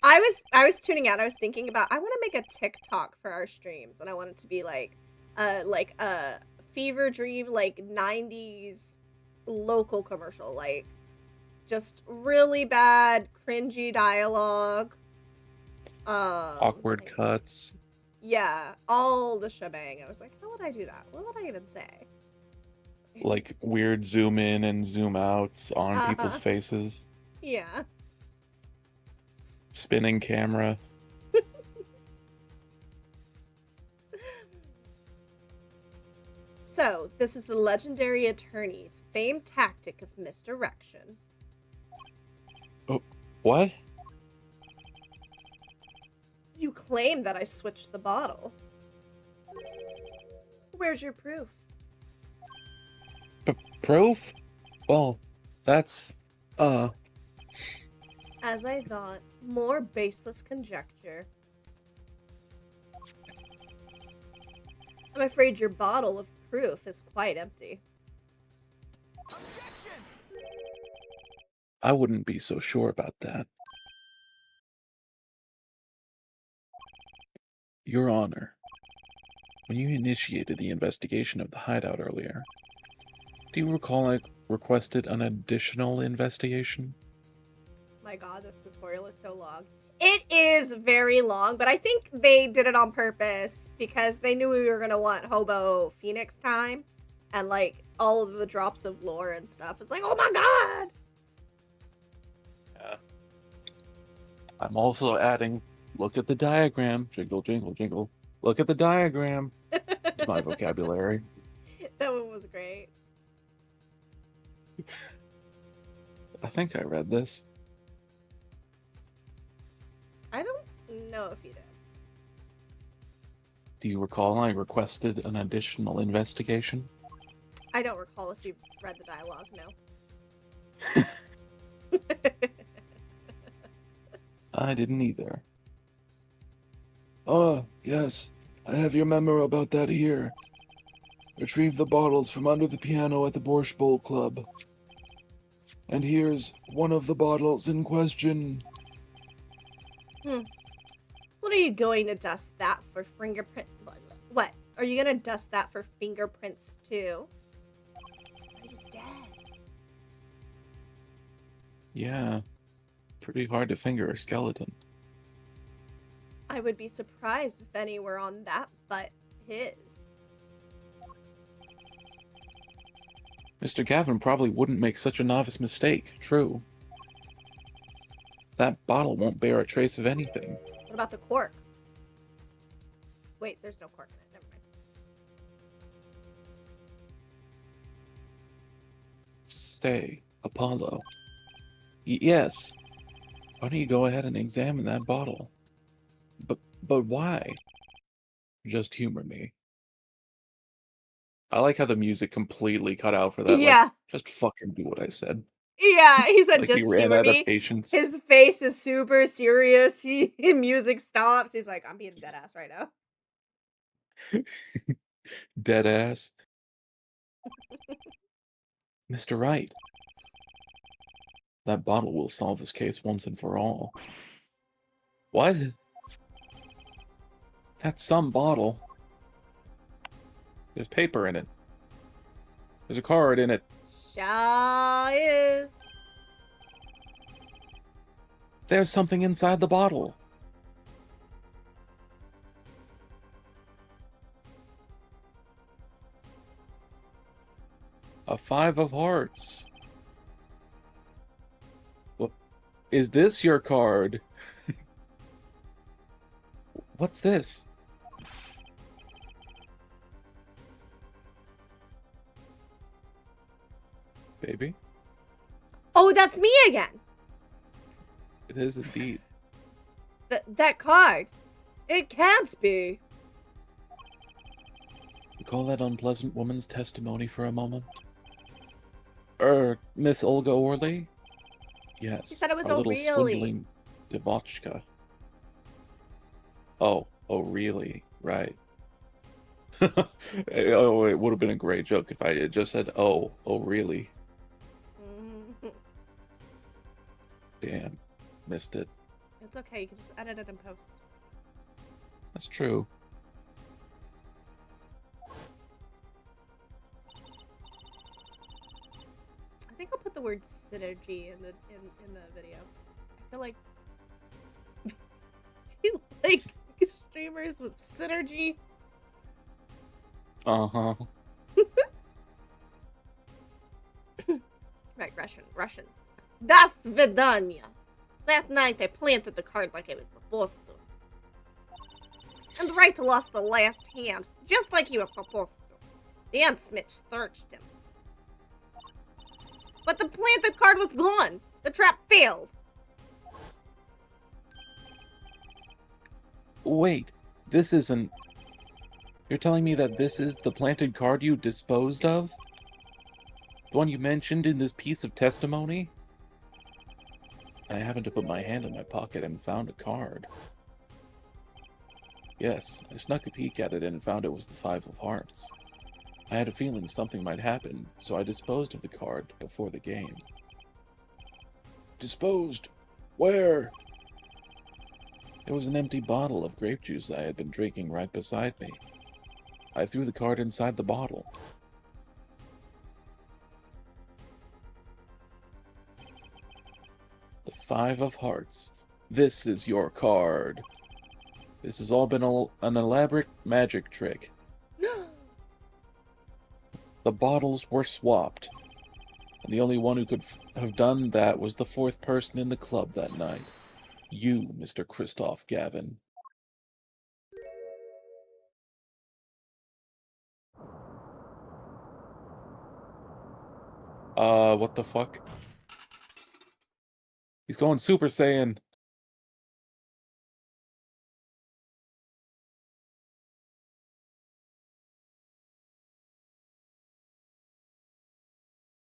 I was tuning out. I was thinking about I want to make a TikTok for our streams, and I want it to be like a fever dream like 90s local commercial, like just really bad cringy dialogue. Awkward Like, cuts. yeah, all the shebang. I was like, how would I do that? What would I even say? Like weird zoom in and zoom outs on people's faces. Yeah. Spinning camera. So, this is the legendary attorney's famed tactic of misdirection. Oh, what? You claim that I switched the bottle. Where's your proof? Proof? Well, that's, As I thought, more baseless conjecture. I'm afraid your bottle of proof is quite empty. I wouldn't be so sure about that. Your Honor, when you initiated the investigation of the hideout earlier, do you recall I requested an additional investigation? My god, this tutorial is so long. It is very long, but I think they did it on purpose because they knew we were going to want Hobo Phoenix time and like all of the drops of lore and stuff. It's like, oh my god! Yeah. I'm also adding, look at the diagram. Jingle, jingle, jingle. Look at the diagram. It's my vocabulary. That one was great. I think I read this. I don't know if you did. Do you recall I requested an additional investigation? I don't recall if you read the dialogue, no. I didn't either. Ah, yes. I have your memo about that here. Retrieve the bottles from under the piano at the Borscht Bowl Club. And here's one of the bottles in question. What are you going to dust that for fingerprint? What? Are you going to dust that for fingerprints too? He's dead. Yeah. Pretty hard to finger a skeleton. I would be surprised if any were on that but his. Mr. Gavin probably wouldn't make such a novice mistake, true. That bottle won't bear a trace of anything. What about the cork? Wait, there's no cork in it. Never mind. Stay, Apollo. Yes. Why don't you go ahead and examine that bottle? But why? Just humor me. I like how the music completely cut out for that. Yeah. Like, just fucking do what I said. Yeah, he said Like he just ran humor out of me. patience. His face is super serious. Music stops. He's like, I'm being dead ass right now. Dead ass. Mr. Wright. That bottle will solve this case once and for all. What? That's some bottle. There's paper in it. There's a card in it. Sha is. There's something inside the bottle. A 5 of hearts. What? Is this your card? What's this? baby. Oh, that's me again. It is indeed. That card. It can't be. Recall that unpleasant woman's testimony for a moment? Miss Olga Orley? Yes. She said it was a little O'Reilly. swindling debauchka. Oh, really? Right. Oh, it would have been a great joke if I had just said, oh, really? Mhm. Damn, missed it. It's okay. You can just edit it and post. That's true. I think I'll put the word synergy in the video. I feel like do you like streamers with synergy? Uh-huh. Right, Russian. Das Vidanya. That night I planted the card like I was supposed to. And Wright lost the last hand, just like he was supposed to. The Smith searched him. But the planted card was gone. The trap failed. Wait, this isn't... You're telling me that this is the planted card you disposed of? The one you mentioned in this piece of testimony? I happened to put my hand in my pocket and found a card. Yes, I snuck a peek at it and found it was the 5 of Hearts. I had a feeling something might happen, so I disposed of the card before the game. Disposed? Where? There was an empty bottle of grape juice I had been drinking right beside me. I threw the card inside the bottle. The 5 of Hearts. This is your card. This has all been an elaborate magic trick. The bottles were swapped. And the only one who could have done that was the 4th person in the club that night. You, Mr. Christoph Gavin. What the fuck? He's going Super Saiyan.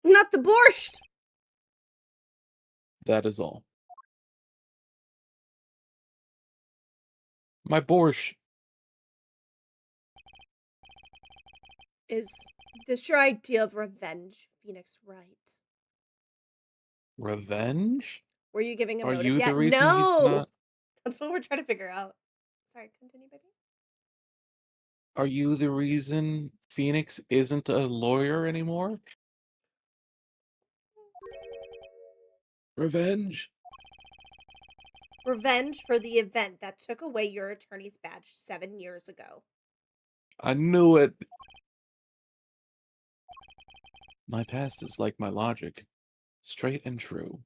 Not the borscht. That is all. My borscht. Is this your idea of revenge, Phoenix Wright? Revenge? Were you giving a Are motive you yet? the reason No! he's not... That's what we're trying to figure out. Sorry, continue, baby. Are you the reason Phoenix isn't a lawyer anymore? Revenge? Revenge for the event that took away your attorney's badge 7 years ago. I knew it. My past is like my logic. Straight and true.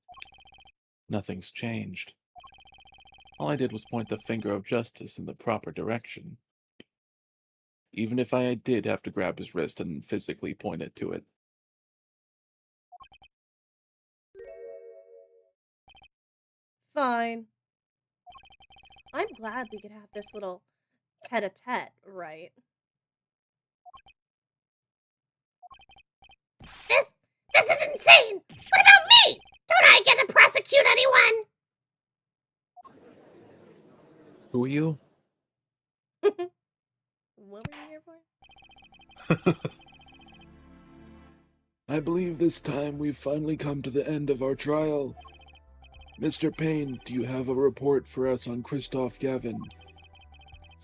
Nothing's changed. All I did was point the finger of justice in the proper direction. Even if I did have to grab his wrist and physically point it to it. Fine. I'm glad we could have this little tete-a-tete, right? This is insane! What about me? Don't I get to prosecute anyone? Who are you? What were you here for? I believe this time we've finally come to the end of our trial. Mr. Payne, do you have a report for us on Christoph Gavin?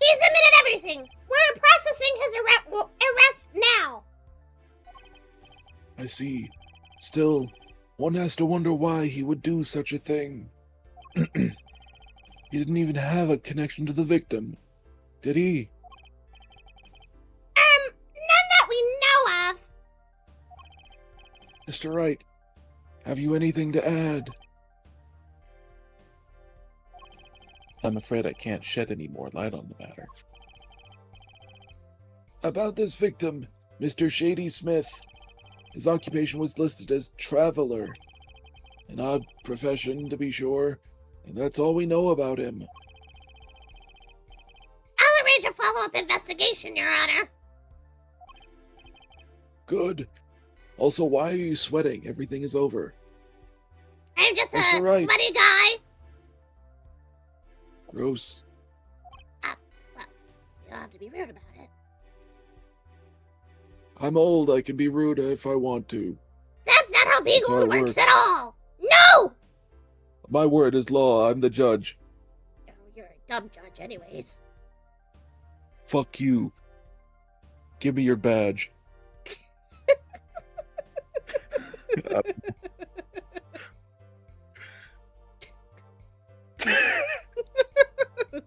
He's admitted everything! We're processing his arrest now! I see. Still, one has to wonder why he would do such a thing. He didn't even have a connection to the victim, did he? None that we know of. Mr. Wright, have you anything to add? I'm afraid I can't shed any more light on the matter. About this victim, Mr. Shady Smith. His occupation was listed as traveler. An odd profession, to be sure, and that's all we know about him. I'll arrange a follow-up investigation, Your Honor. Good. Also, why are you sweating? Everything is over. I'm just Mr. a Wright. sweaty guy. Gross. Well, you don't have to be rude about it. I'm old. I can be rude if I want to. That's not how being That's how old it works works. at all. No! My word is law. I'm the judge. Oh, you're a dumb judge anyways. Fuck you. Give me your badge.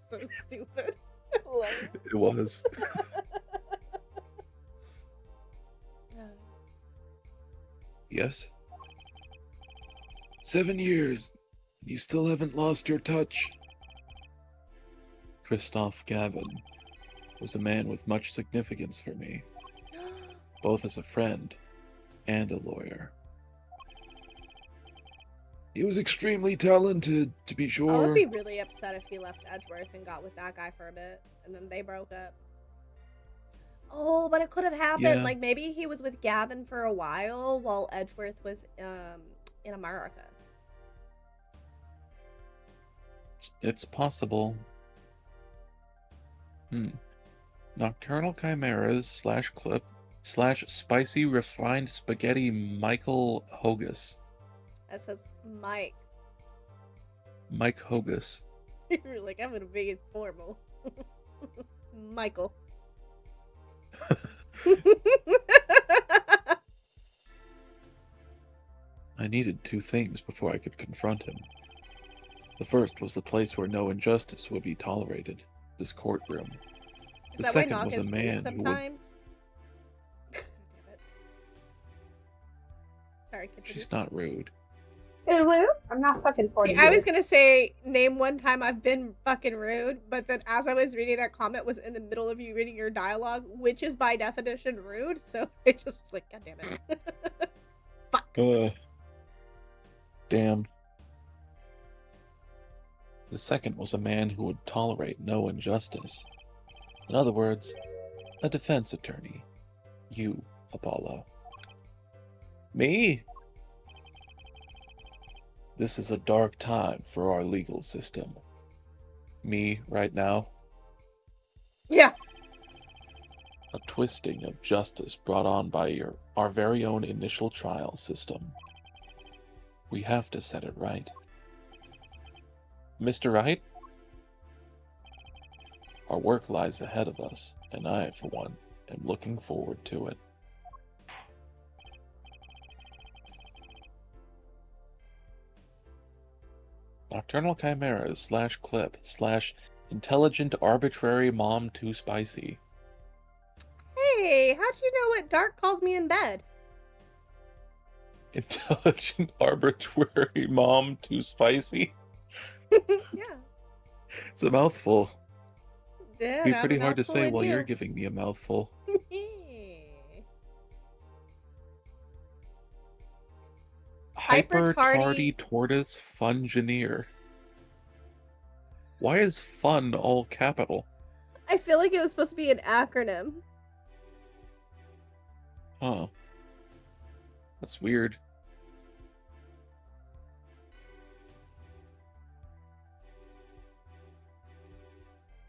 So stupid. I love it. It was. Yes? 7 years. You still haven't lost your touch. Christoph Gavin was a man with much significance for me, both as a friend and a lawyer. He was extremely talented, to be I sure. would be really upset if he left Edgeworth and got with that guy for a bit, and then they broke up. Oh, but it could have happened. Yeah. Like, maybe he was with Gavin for a while Edgeworth was in America. It's possible. Nocturnal Chimeras / clip / spicy refined spaghetti Michael Hogus. That says Mike. Mike Hogus. You're like, I'm gonna make it formal. Michael. I needed 2 things before I could confront him. The first was the place where no injustice would be tolerated, this courtroom. Is The that why second Knock was a is rude man who would... sometimes? God damn it. Sorry, continue. She's not rude. Lulu, I'm not fucking 40 See, I was years. gonna say, name one time I've been fucking rude, but then as I was reading that comment was in the middle of you reading your dialogue, which is by definition rude, so it just was like, God damn it. Fuck. Damn. The second was a man who would tolerate no injustice. In other words, a defense attorney. You, Apollo. Me? This is a dark time for our legal system. Me, right now, Yeah. a twisting of justice brought on by our very own initial trial system. We have to set it right. Mr. Wright? Our work lies ahead of us, and I, for one, am looking forward to it. Nocturnal Chimeras / clip / intelligent arbitrary mom too spicy. Hey, how'd you know what Dark calls me in bed? Intelligent arbitrary mom too spicy? Yeah. It's a mouthful. Yeah, It'd be pretty hard to say while you're giving me a mouthful. Hyper tardy tortoise fungineer. Why is fun all capital? I feel like it was supposed to be an acronym. Huh. That's weird.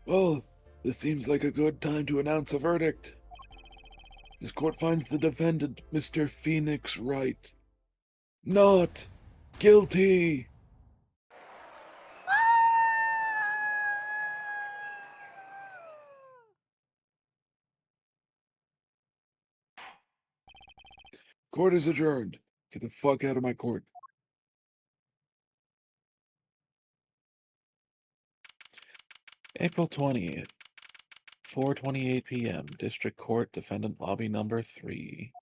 Well, this seems like a good time to announce a verdict. This court finds the defendant, Mr. Phoenix Wright, not guilty. Court is adjourned. Get the fuck out of my court. April 20th, 4:28 p.m. District Court, Defendant Lobby Number 3.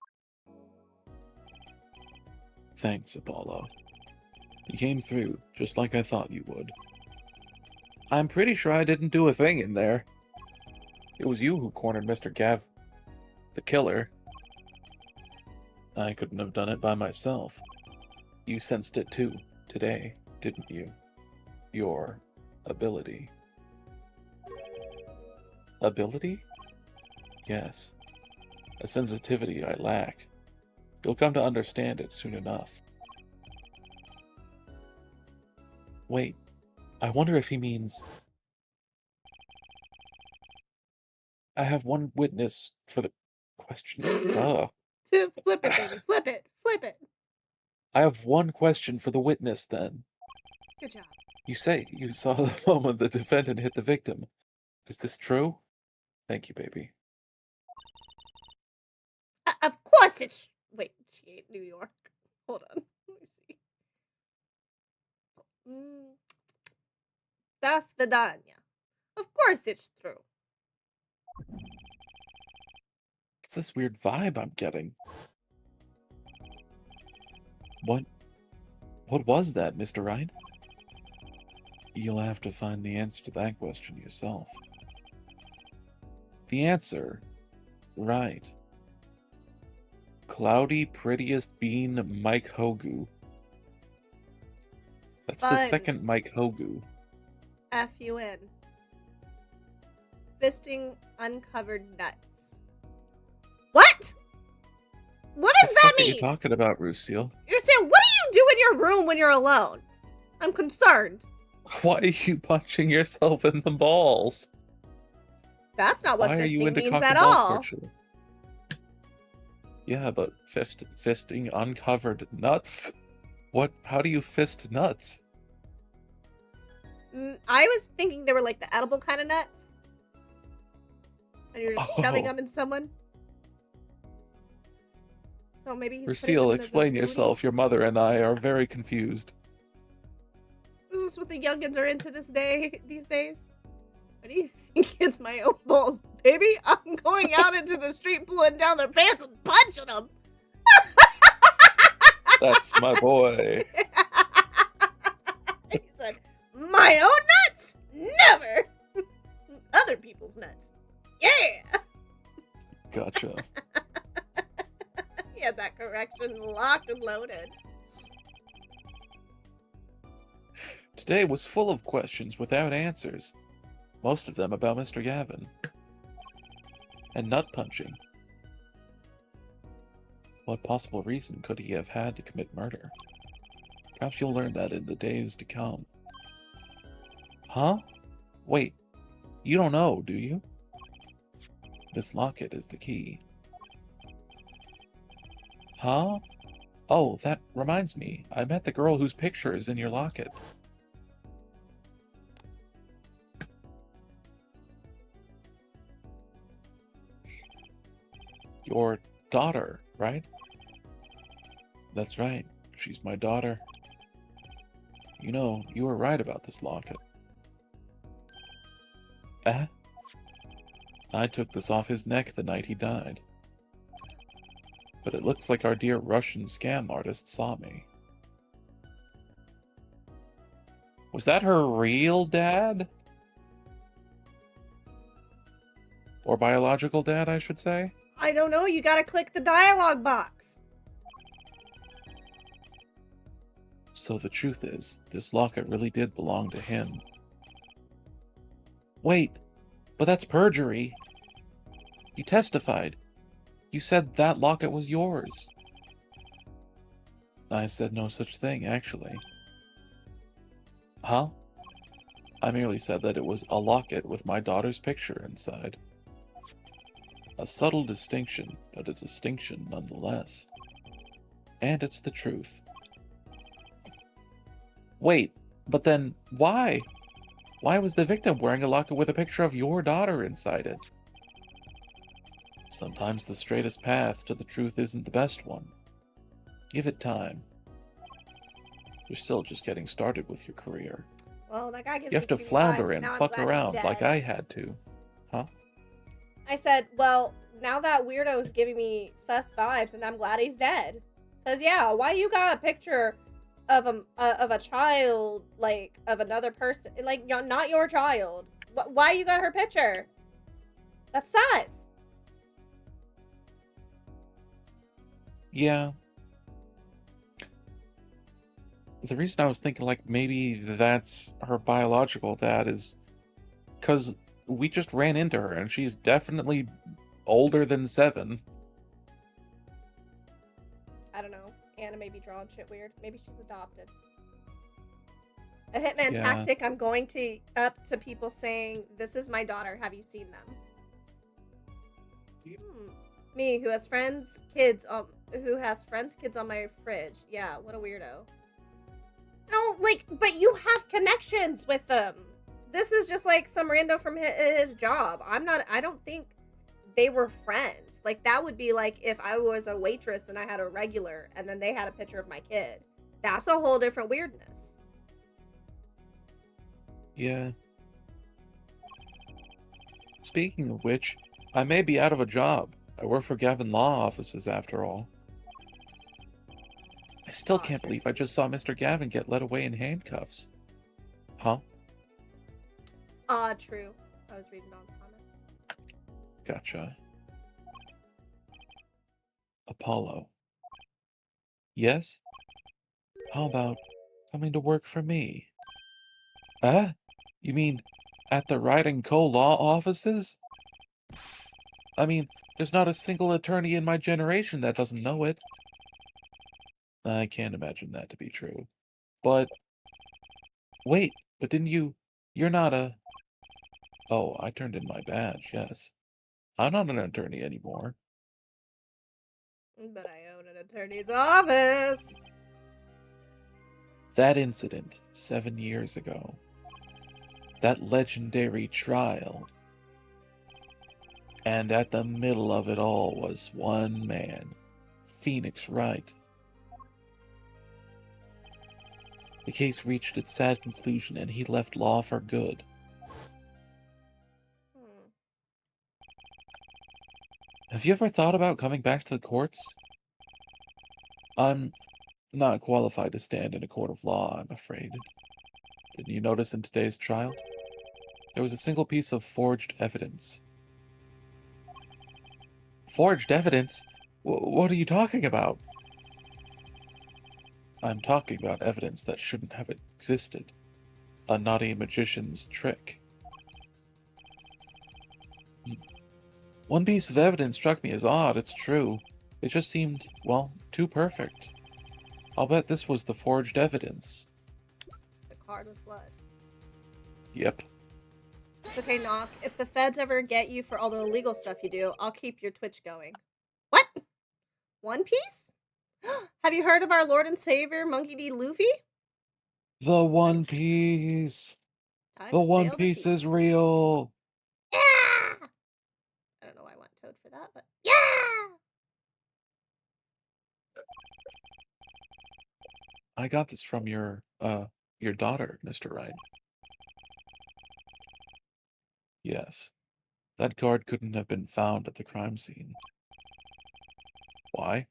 Thanks, Apollo. You came through, just like I thought you would. I'm pretty sure I didn't do a thing in there. It was you who cornered Mr. Gav, the killer. I couldn't have done it by myself. You sensed it too, today, didn't you? Your ability. Ability? Yes. A sensitivity I lack. You'll come to understand it soon enough. Wait, I wonder if he means... I have one witness for the question. Ugh. Flip it, baby. Flip it. Flip it. I have one question for the witness, then. Good job. You say you saw the moment the defendant hit the victim. Is this true? Thank you, baby. Of course it's... Wait, she ain't New York. Hold on. Let me see. Das Vidania. Of course it's true. What's this weird vibe I'm getting? What was that, Mr. Wright? You'll have to find the answer to that question yourself. The answer? Right. Cloudy Prettiest Bean Mike Hogu. That's the Fun. second Mike Hogu. F-U-N. Fisting uncovered nuts. What? What does that What are mean? you talking about, Lucille? You're saying, what do you do in your room when you're alone? I'm concerned. Why are you punching yourself in the balls? That's not what Why are you fisting into means cock at and ball all. torture? Yeah, but fisting uncovered nuts? What? How do you fist nuts? I was thinking they were like the edible kind of nuts. And you're just shoving Oh. them in someone. So maybe he's putting Lucille, them in his explain booty? yourself. Your mother and I are very confused. Is this what the youngins are into these days? What do you think? It's my own balls, baby? I'm going out into the street, pulling down their pants and punching them. That's my boy. He said, my own nuts? Never! Other people's nuts. Yeah! Gotcha. He had that correction locked and loaded. Today was full of questions without answers. Most of them about Mr. Gavin. And nut punching. What possible reason could he have had to commit murder? Perhaps you'll learn that in the days to come. Huh? Wait, you don't know, do you? This locket is the key. Huh? Oh, that reminds me. I met the girl whose picture is in your locket. Your daughter, right? That's right. She's my daughter. You know, you were right about this locket. Eh? I took this off his neck the night he died. But it looks like our dear Russian scam artist saw me. Was that her real dad? Or biological dad, I should say? I don't know. You gotta click the dialogue box. So the truth is, this locket really did belong to him. Wait, but that's perjury. You testified. You said that locket was yours. I said no such thing, actually. Huh? I merely said that it was a locket with my daughter's picture inside. A subtle distinction, but a distinction nonetheless. And it's the truth. Wait, but then why? Why was the victim wearing a locket with a picture of your daughter inside it? Sometimes the straightest path to the truth isn't the best one. Give it time. You're still just getting started with your career. Well, that guy gives You have me to creepy flounder vibes, and now I'm fuck glad he's around dead. like I had to. Huh? I said, well, now that weirdo is giving me sus vibes, and I'm glad he's dead. Cause yeah, why you got a picture of a child, like of another person, like not your child? Why you got her picture? That's sus. Yeah. The reason I was thinking, like, maybe that's her biological dad is because we just ran into her, and she's definitely older than 7. I don't know. Anna may be drawing shit weird. Maybe she's adopted. A hitman Yeah. tactic, I'm going to up to people saying, "This is my daughter, have you seen them?" Me, who has friends, kids on my fridge. Yeah, what a weirdo. No, like, but you have connections with them. This is just like some rando from his job. I don't think they were friends. Like, that would be like if I was a waitress and I had a regular and then they had a picture of my kid. That's a whole different weirdness. Yeah. Speaking of which, I may be out of a job. I work for Gavin Law Offices, after all. I still can't Sure. believe I just saw Mr. Gavin get led away in handcuffs. Huh? True. I was reading Don's comment. Gotcha. Apollo. Yes? How about coming to work for me? You mean at the Wright & Co. Law Offices? I mean, there's not a single attorney in my generation that doesn't know it. I can't imagine that to be true. But... Wait, but didn't you... You're not a... Oh, I turned in my badge, yes. I'm not an attorney anymore. But I own an attorney's office. That incident 7 years ago. That legendary trial. And at the middle of it all was one man, Phoenix Wright. The case reached its sad conclusion and he left law for good. Have you ever thought about coming back to the courts? I'm not qualified to stand in a court of law, I'm afraid. Didn't you notice in today's trial? There was a single piece of forged evidence. Forged evidence? What are you talking about? I'm talking about evidence that shouldn't have existed. A naughty magician's trick. One piece of evidence struck me as odd, it's true. It just seemed, well, too perfect. I'll bet this was the forged evidence. The card with blood. Yep. It's okay, Knock. If the feds ever get you for all the illegal stuff you do, I'll keep your Twitch going. What? One Piece? Have you heard of our Lord and Savior, Monkey D. Luffy? The One Piece! Time The to One sail the Piece seas. is real! Yeah! I don't know why I want Toad for that, but yeah! I got this from your daughter, Mr. Wright. Yes. That card couldn't have been found at the crime scene. Why?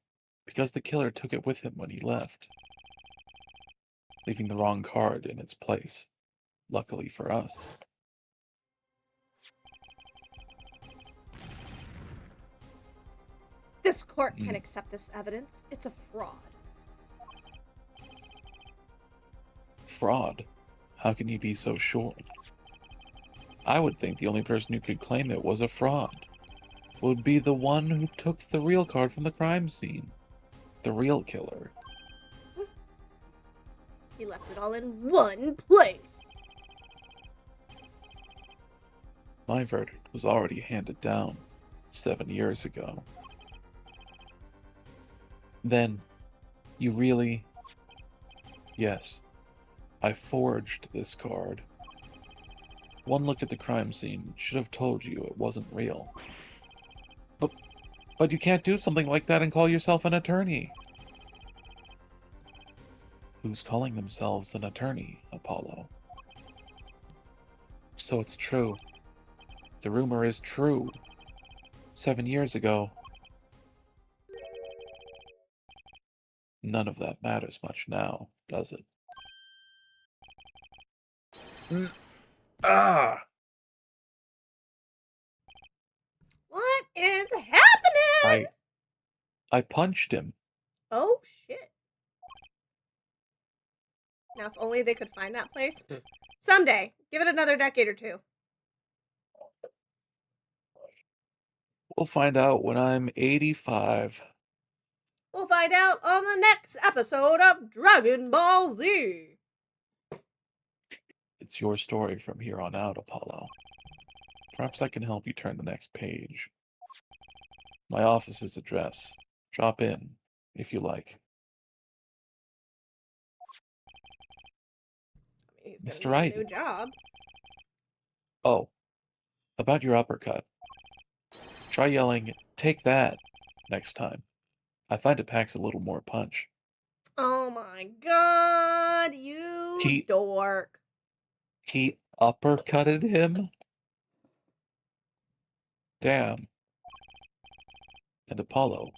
Because the killer took it with him when he left, leaving the wrong card in its place. Luckily for us. This court can't accept this evidence. It's a fraud. Fraud? How can you be so sure? I would think the only person who could claim it was a fraud. Would be the one who took the real card from the crime scene. The real killer. He left it all in one place. My verdict was already handed down 7 years ago. Then, you really... Yes, I forged this card. One look at the crime scene should have told you it wasn't real. But you can't do something like that and call yourself an attorney. Who's calling themselves an attorney, Apollo? So it's true. The rumor is true. 7 years ago. None of that matters much now, does it? Ah! What is happening? I punched him. Oh, shit. Now, if only they could find that place. Someday. Give it another decade or two. We'll find out when I'm 85. We'll find out on the next episode of Dragon Ball Z. It's your story from here on out, Apollo. Perhaps I can help you turn the next page. My office's address. Drop in, if you like. I mean, he's Mr. gonna need Wright. a new job. Oh, about your uppercut. Try yelling, "Take that," next time. I find it packs a little more punch. Oh my god, you dork. He uppercutted him? Damn. And Apollo,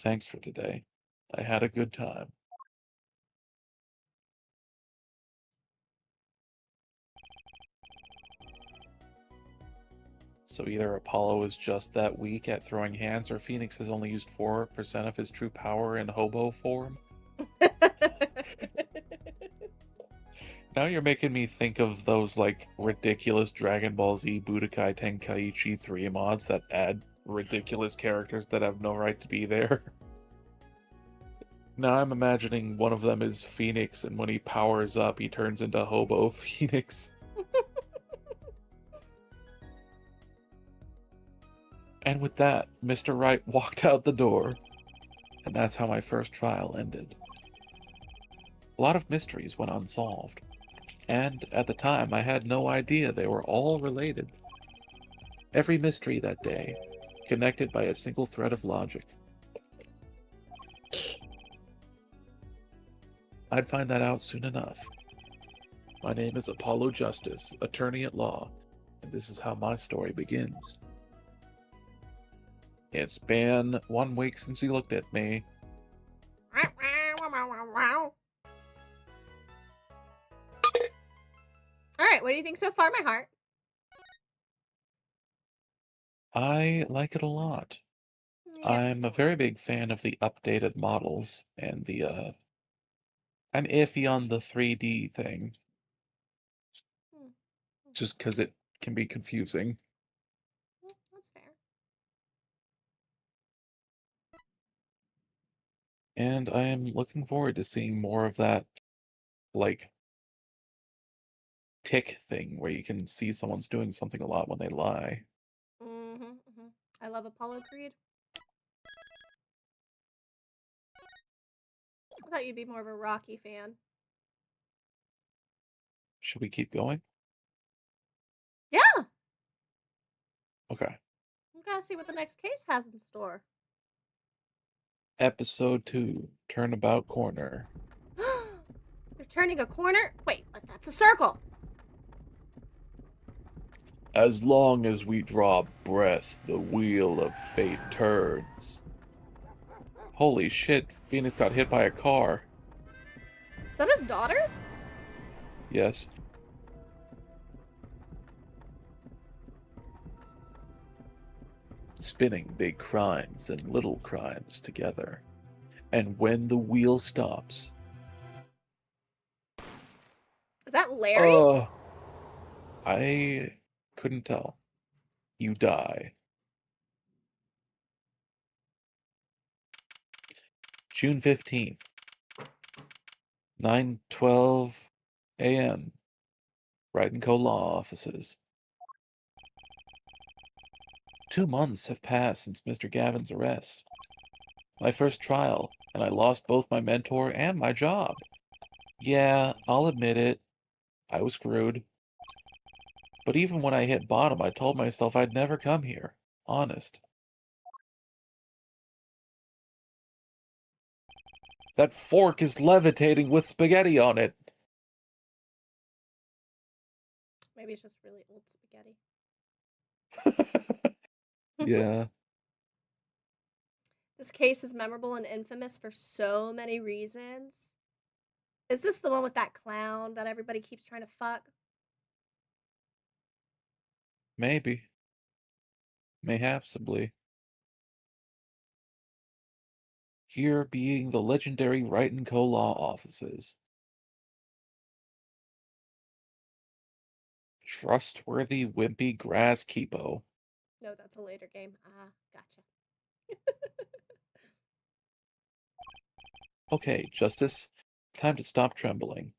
thanks for today. I had a good time. So either Apollo is just that weak at throwing hands, or Phoenix has only used 4% of his true power in hobo form. Now you're making me think of those, like, ridiculous Dragon Ball Z Budokai Tenkaichi 3 mods that add ridiculous characters that have no right to be there. Now I'm imagining one of them is Phoenix, and when he powers up, he turns into Hobo Phoenix. And with that, Mr. Wright walked out the door. And that's how my first trial ended. A lot of mysteries went unsolved. And at the time, I had no idea they were all related. Every mystery that day, connected by a single thread of logic. I'd find that out soon enough. My name is Apollo Justice, attorney at law, and this is how my story begins. It's been 1 week since you looked at me. Alright, what do you think so far, my heart? I like it a lot. Yeah. I'm a very big fan of the updated models, and I'm iffy on the 3D thing, Hmm. just because it can be confusing. That's fair. And I am looking forward to seeing more of that, like, tick thing where you can see someone's doing something a lot when they lie. I love Apollo Creed. I thought you'd be more of a Rocky fan. Should we keep going? Yeah! Okay. We gotta see what the next case has in store. Episode 2, Turnabout Corner. They're turning a corner? Wait, but that's a circle! As long as we draw breath, the wheel of fate turns. Holy shit, Phoenix got hit by a car. Is that his daughter? Yes. Spinning big crimes and little crimes together. And when the wheel stops... Is that Larry? I couldn't tell. You die. June 15th, 9:12 a.m. Wright & Co. Law Offices. 2 months have passed since Mr. Gavin's arrest. My first trial, and I lost both my mentor and my job. Yeah, I'll admit it. I was screwed. But even when I hit bottom, I told myself I'd never come here. Honest. That fork is levitating with spaghetti on it. Maybe it's just really old spaghetti. Yeah. This case is memorable and infamous for so many reasons. Is this the one with that clown that everybody keeps trying to fuck? Maybe. Mayhapsably. here being the legendary Wright and Co. law offices. Trustworthy, wimpy grass keepo. No, that's a later game. Ah, gotcha. Okay, Justice, time to stop trembling.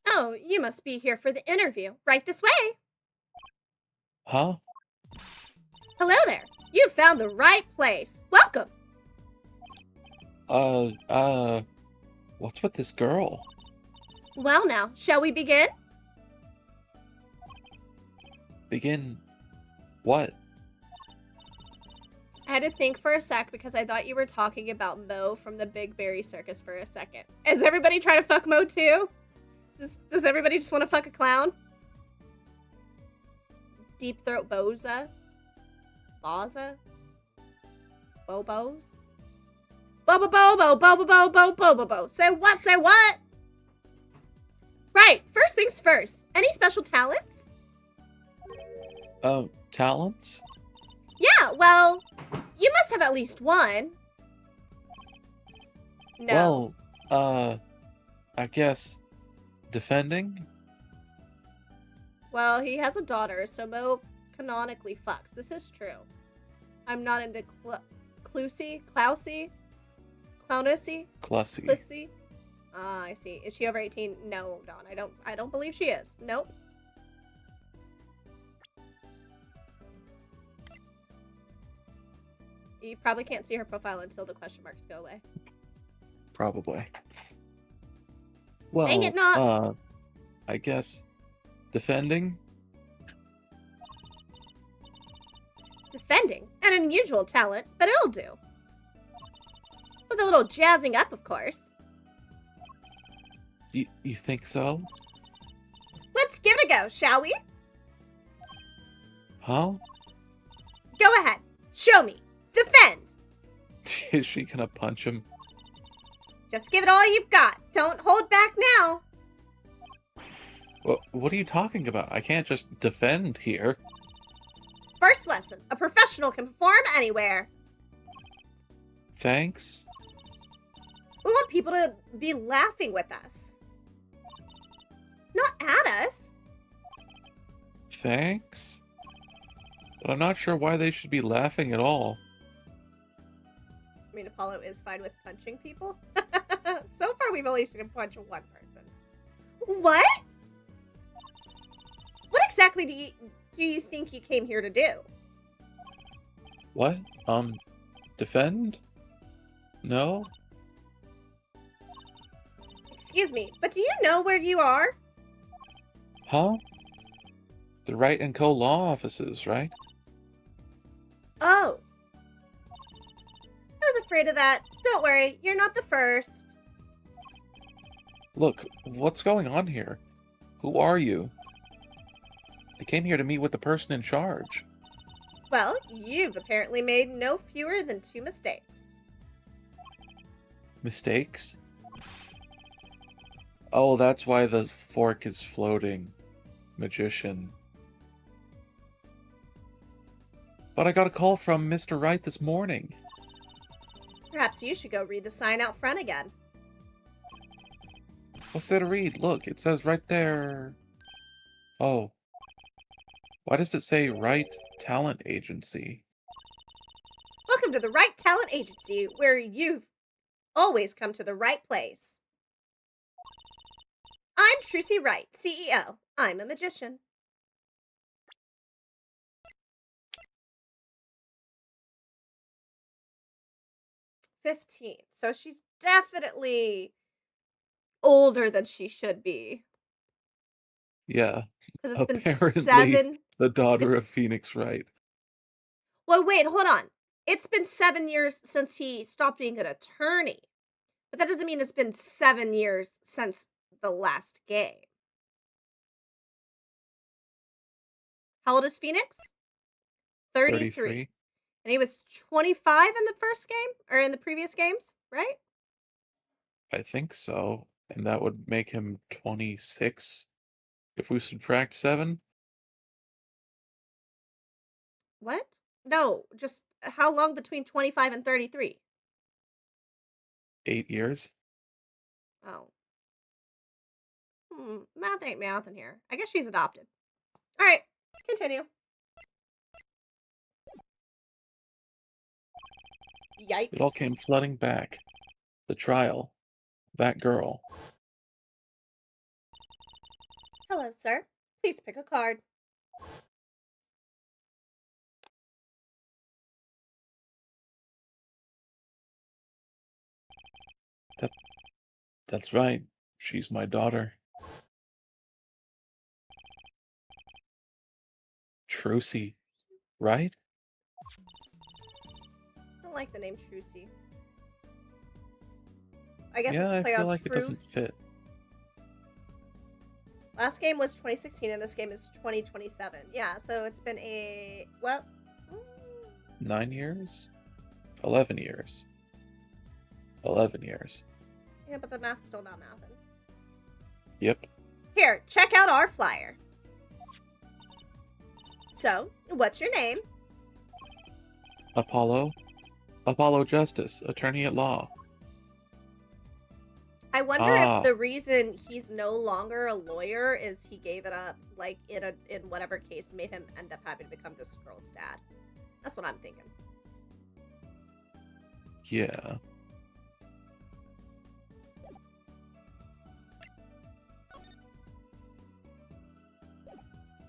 Oh, you must be here for the interview. Right this way. Huh? Hello there. You've found the right place. Welcome. What's with this girl? Well now, shall we begin? Begin what? I had to think for a sec because I thought you were talking about Mo from the Big Berry Circus for a second. Is everybody trying to fuck Mo too? Does everybody just want to fuck a clown? Deep Throat Boza? Baza? Bobos? Bobo bobo bobo bobo bobo bo. Say what? Say what? Right, first things first. Any special talents? Talents? Yeah, well, you must have at least one. No. Well, I guess defending? Well, he has a daughter, so Mo canonically fucks. This is true. I'm not into Clousy? Clousy? Clownussy? Clussy. Clissy? Ah, I see. Is she over 18? No, Dawn. I don't believe she is. Nope. You probably can't see her profile until the question marks go away. Probably. Well, Dang it, not. I guess defending? Defending. An unusual talent, but it'll do. With a little jazzing up, of course. You think so? Let's give it a go, shall we? Huh? Go ahead. Show me. Defend. Is she gonna punch him? Just give it all you've got. Don't hold back now. What are you talking about? I can't just defend here. First lesson. A professional can perform anywhere. Thanks? We want people to be laughing with us. Not at us. Thanks? But I'm not sure why they should be laughing at all. I mean, Apollo is fine with punching people. So far, we've only seen him punch one person. What? What exactly do you think you came here to do? What? Defend? No? Excuse me, but do you know where you are? Huh? The Wright and Co. law offices, right? Oh. I was afraid of that. Don't worry, you're not the first. Look, what's going on here? Who are you? I came here to meet with the person in charge. Well, you've apparently made no fewer than 2 mistakes. Mistakes? Oh, that's why the fork is floating. Magician. But I got a call from Mr. Wright this morning. Perhaps you should go read the sign out front again. What's there to read? Look, it says right there. Oh. Why does it say Wright Talent Agency? Welcome to the Right Talent Agency, where you've always come to the right place. I'm Trucy Wright, CEO. I'm a magician. "15. So she's definitely older than she should be. Yeah. Because it's been Apparently 7. the daughter It's, of Phoenix Wright. well, wait, hold on. It's been 7 years since he stopped being an attorney. But that doesn't mean it's been 7 years since the last game. How old is Phoenix? 33. 33. And he was 25 in the first game? Or in the previous games, right? I think so. And that would make him 26 if we subtract 7. What? No, just How long between 25 and 33? 8 years. Oh. Math ain't math in here. I guess she's adopted. All right, continue. It all Yikes. came flooding back. The trial. That girl. Hello, sir. Please pick a card. That's right. She's my daughter. Trucy. Right? I don't like the name Trucy. I guess it's Yeah, a I play feel on like it doesn't truth. fit. Last game was 2016 and this game is 2027. Yeah, so it's been well, 9 years? 11 years. 11 years. yeah, but the math's still not mathing. Yep. Here, check out our flyer. So, what's your name? Apollo. Apollo Justice, attorney at law. I wonder Ah. if the reason he's no longer a lawyer is he gave it up, like in whatever case made him end up having to become this girl's dad. That's what I'm thinking. Yeah.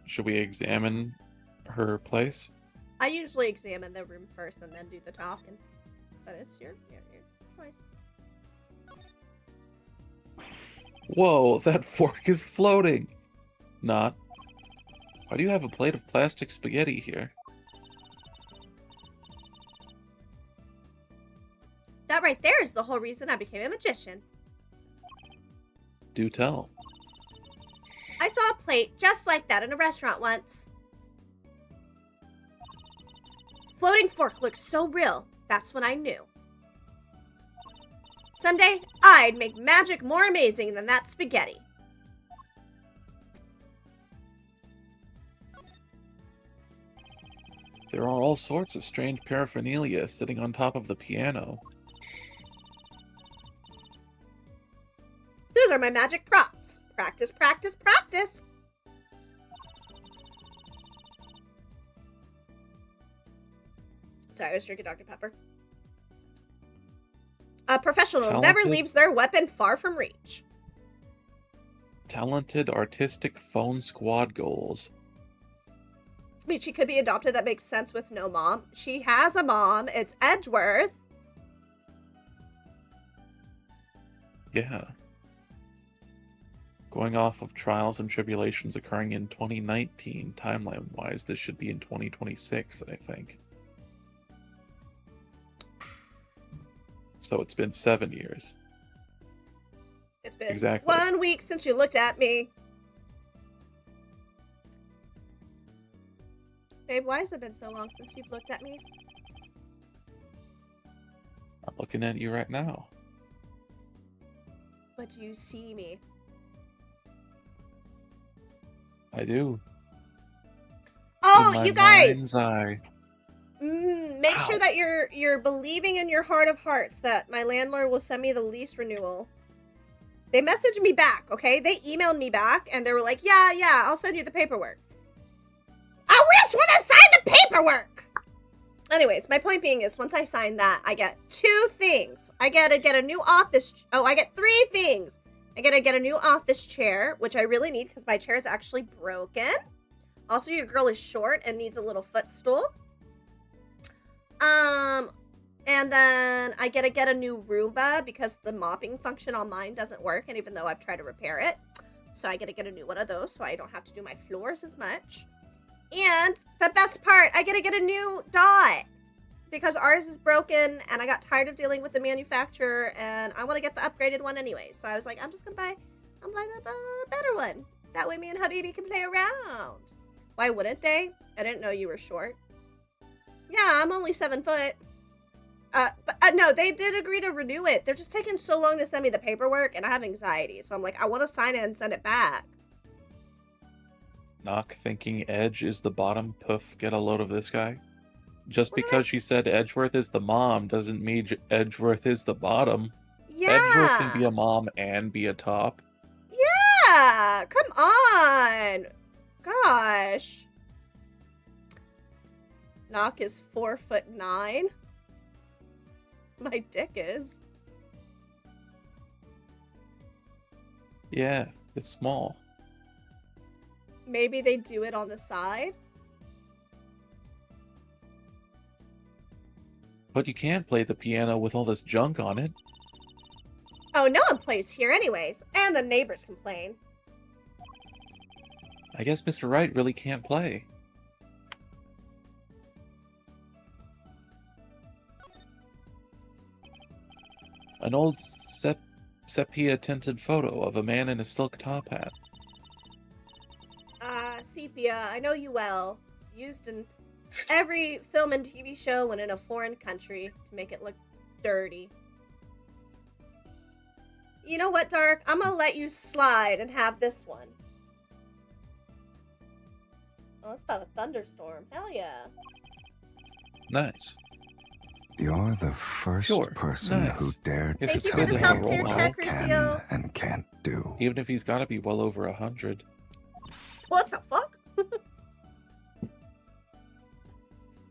Should we examine her place? I usually examine the room first and then do the talking, but it's your choice. Whoa, that fork is floating! Not. Why do you have a plate of plastic spaghetti here? That right there is the whole reason I became a magician. Do tell. I saw a plate just like that in a restaurant once. Floating fork looked so real, that's when I knew. Someday, I'd make magic more amazing than that spaghetti. There are all sorts of strange paraphernalia sitting on top of the piano. Those are my magic props. Practice, practice, practice. Sorry, I was drinking Dr. Pepper. A professional never Talented? leaves their weapon far from reach. Talented artistic phone squad goals. I mean, she could be adopted. That makes sense with no mom. She has a mom. It's Edgeworth. Yeah. Going off of trials and tribulations occurring in 2019, timeline-wise, this should be in 2026, I think. So it's been 7 years. It's been Exactly. 1 week since you looked at me. Babe, why has it been so long since you've looked at me? I'm looking at you right now. But do you see me? I do. Oh, In my you guys! mind's eye. Make Ow. sure that you're believing in your heart of hearts that my landlord will send me the lease renewal. They messaged me back, okay? They emailed me back and they were like, yeah, I'll send you the paperwork. I just want to sign the paperwork! Anyways, my point being is once I sign that, I get 2 things. I get to get a new office. Oh, I get 3 things. I get to get a new office chair, which I really need because my chair is actually broken. Also, your girl is short and needs a little footstool. And then I get to get a new Roomba because the mopping function on mine doesn't work, and even though I've tried to repair it. So I get to get a new one of those so I don't have to do my floors as much. And the best part, I get to get a new dot because ours is broken and I got tired of dealing with the manufacturer and I want to get the upgraded one anyway. So I was like, I'm buying the better one. That way me and Habibi can play around. Why wouldn't they? I didn't know you were short. Yeah, I'm only 7 foot. But no, they did agree to renew it. They're just taking so long to send me the paperwork and I have anxiety. So I'm like, I want to sign it and send it back. Knock thinking Edge is the bottom. Poof, get a load of this guy. Just What did I because she said Edgeworth is the mom doesn't mean Edgeworth is the bottom. Edgeworth can be Yeah. a mom and be a top. Yeah. Come on. Gosh. Knock is 4'9". My dick is. Yeah, it's small. Maybe they do it on the side. But you can't play the piano with all this junk on it. Oh, no one plays here anyways. And the neighbors complain. I guess Mr. Wright really can't play. An old sepia-tinted photo of a man in a silk top hat. Sepia, I know you well. Used in every film and TV show when in a foreign country to make it look dirty. You know what, Dark? I'm gonna let you slide and have this one. Oh, it's about a thunderstorm. Hell yeah. Nice. You're the first person nice. who dared Yes, to Thank you tell for the me self-care what I check, can Crucio. and can't do. Even if he's gotta be well over 100. What the fuck?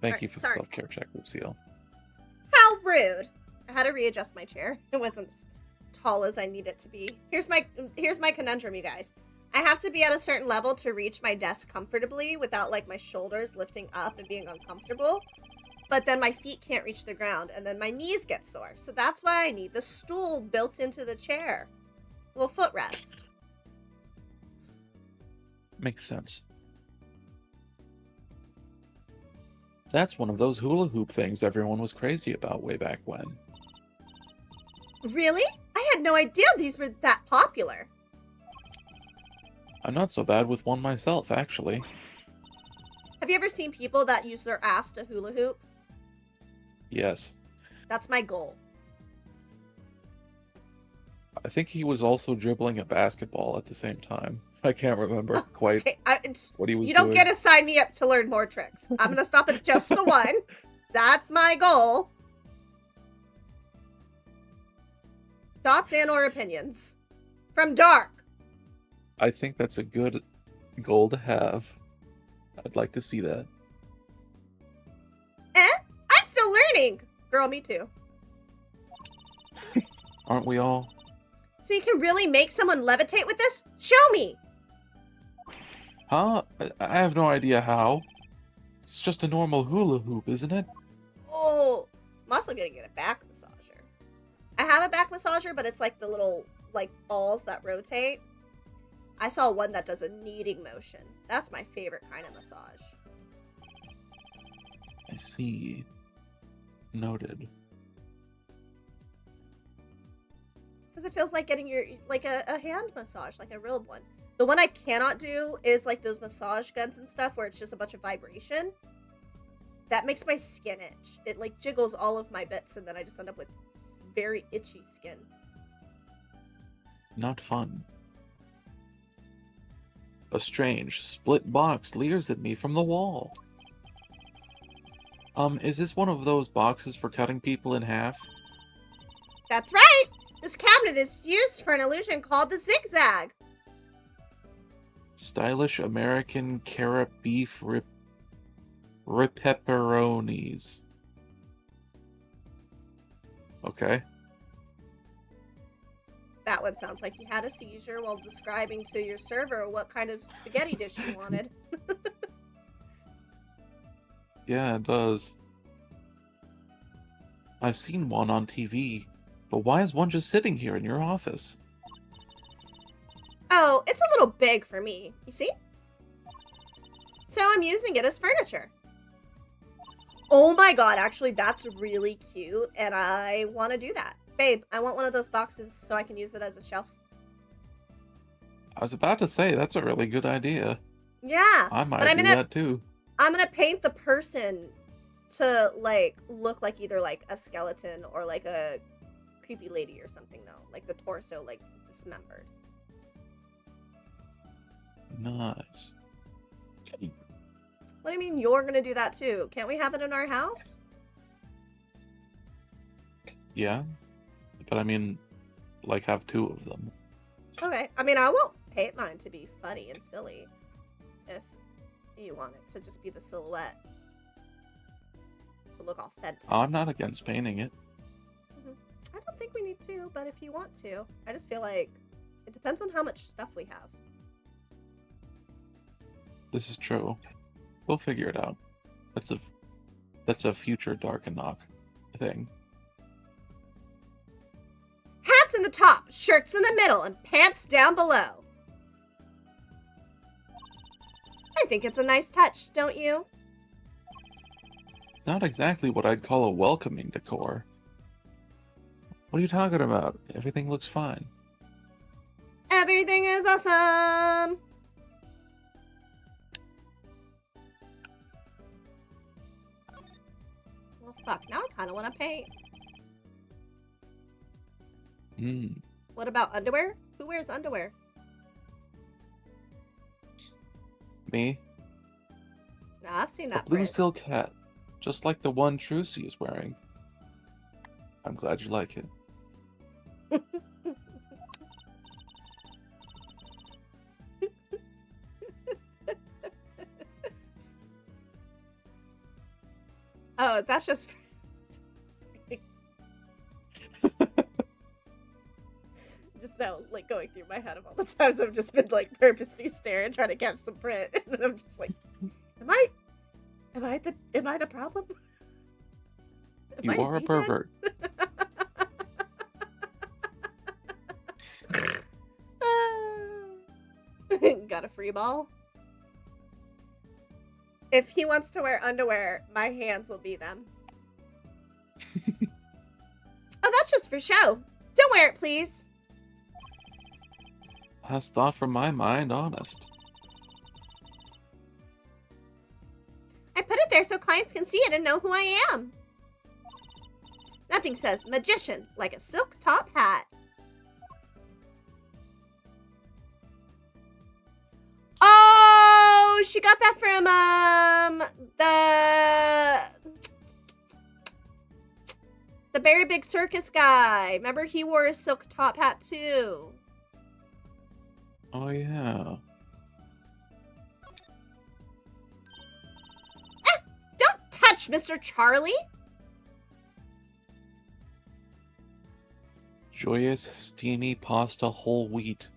Thank you for Sorry. the self-care check, Lucille. How rude. I had to readjust my chair. It wasn't as tall as I need it to be. Here's my conundrum, you guys. I have to be at a certain level to reach my desk comfortably without like my shoulders lifting up and being uncomfortable. But then my feet can't reach the ground and then my knees get sore. So that's why I need the stool built into the chair. A little footrest. Makes sense. That's one of those hula hoop things everyone was crazy about way back when. Really? I had no idea these were that popular. I'm not so bad with one myself, actually. Have you ever seen people that use their ass to hula hoop? Yes. That's my goal. I think he was also dribbling a basketball at the same time. I can't remember quite Okay, what he was doing. you don't get to sign me up to learn more tricks. I'm going to stop at just the one. That's my goal. Thoughts and or opinions? From Dark. I think that's a good goal to have. I'd like to see that. I'm still learning. Girl, me too. Aren't we all? So you can really make someone levitate with this? Show me. Huh? I have no idea how. It's just a normal hula hoop, isn't it? Oh, I'm also going to get a back massager. I have a back massager, but it's like the little like balls that rotate. I saw one that does a kneading motion. That's my favorite kind of massage. I see. Noted. Because it feels like getting your like a hand massage, like a real one. The one I cannot do is like those massage guns and stuff where it's just a bunch of vibration. That makes my skin itch. It like jiggles all of my bits and then I just end up with very itchy skin. Not fun. A strange, split box leers at me from the wall. Is this one of those boxes for cutting people in half? That's right! This cabinet is used for an illusion called the zigzag. Stylish American carrot beef ripepperonis. Okay. That one sounds like you had a seizure while describing to your server what kind of spaghetti dish you wanted. Yeah, it does. I've seen one on TV, but why is one just sitting here in your office? Oh, it's a little big for me, you see? So I'm using it as furniture. Oh my god, actually that's really cute and I want to do that. Babe, I want one of those boxes so I can use it as a shelf. I was about to say, that's a really good idea. Yeah, I might but do that too. I'm gonna paint the person to like look like either like a skeleton or like a creepy lady or something though. Like the torso like dismembered. Nice. What do you mean you're gonna do that too? Can't we have it in our house? Yeah, but I mean, like, have two of them. Okay. I mean, I won't paint mine to be funny and silly if you want it to just be the silhouette to look authentic. I'm not against painting it. I don't think we need to, but if you want to, I just feel like it depends on how much stuff we have. This is true. We'll figure it out. That's a future Dark and Knock thing. Hats in the top, shirts in the middle, and pants down below. I think it's a nice touch, don't you? It's not exactly what I'd call a welcoming decor. What are you talking about? Everything looks fine. Everything is awesome. Well, fuck. Now I kind of want to paint. What about underwear? Who wears underwear? Me? No, I've seen A that blue print. silk hat, just like the one Trucy is wearing. I'm glad you like it. Oh, that's just... just now, like, going through my head of all the times I've just been, like, purposely staring, trying to catch some print, and then I'm just like, am I the problem? Am You I are a D10? pervert. Got a free ball? If he wants to wear underwear, my hands will be them. Oh, that's just for show. Don't wear it, please. Last thought from my mind, honest. I put it there so clients can see it and know who I am. Nothing says magician like a silk top hat. Oh, she got that from the Very Big Circus guy. Remember, he wore a silk top hat too. Oh yeah. Don't touch Mr. Charlie. Joyous, steamy pasta whole wheat.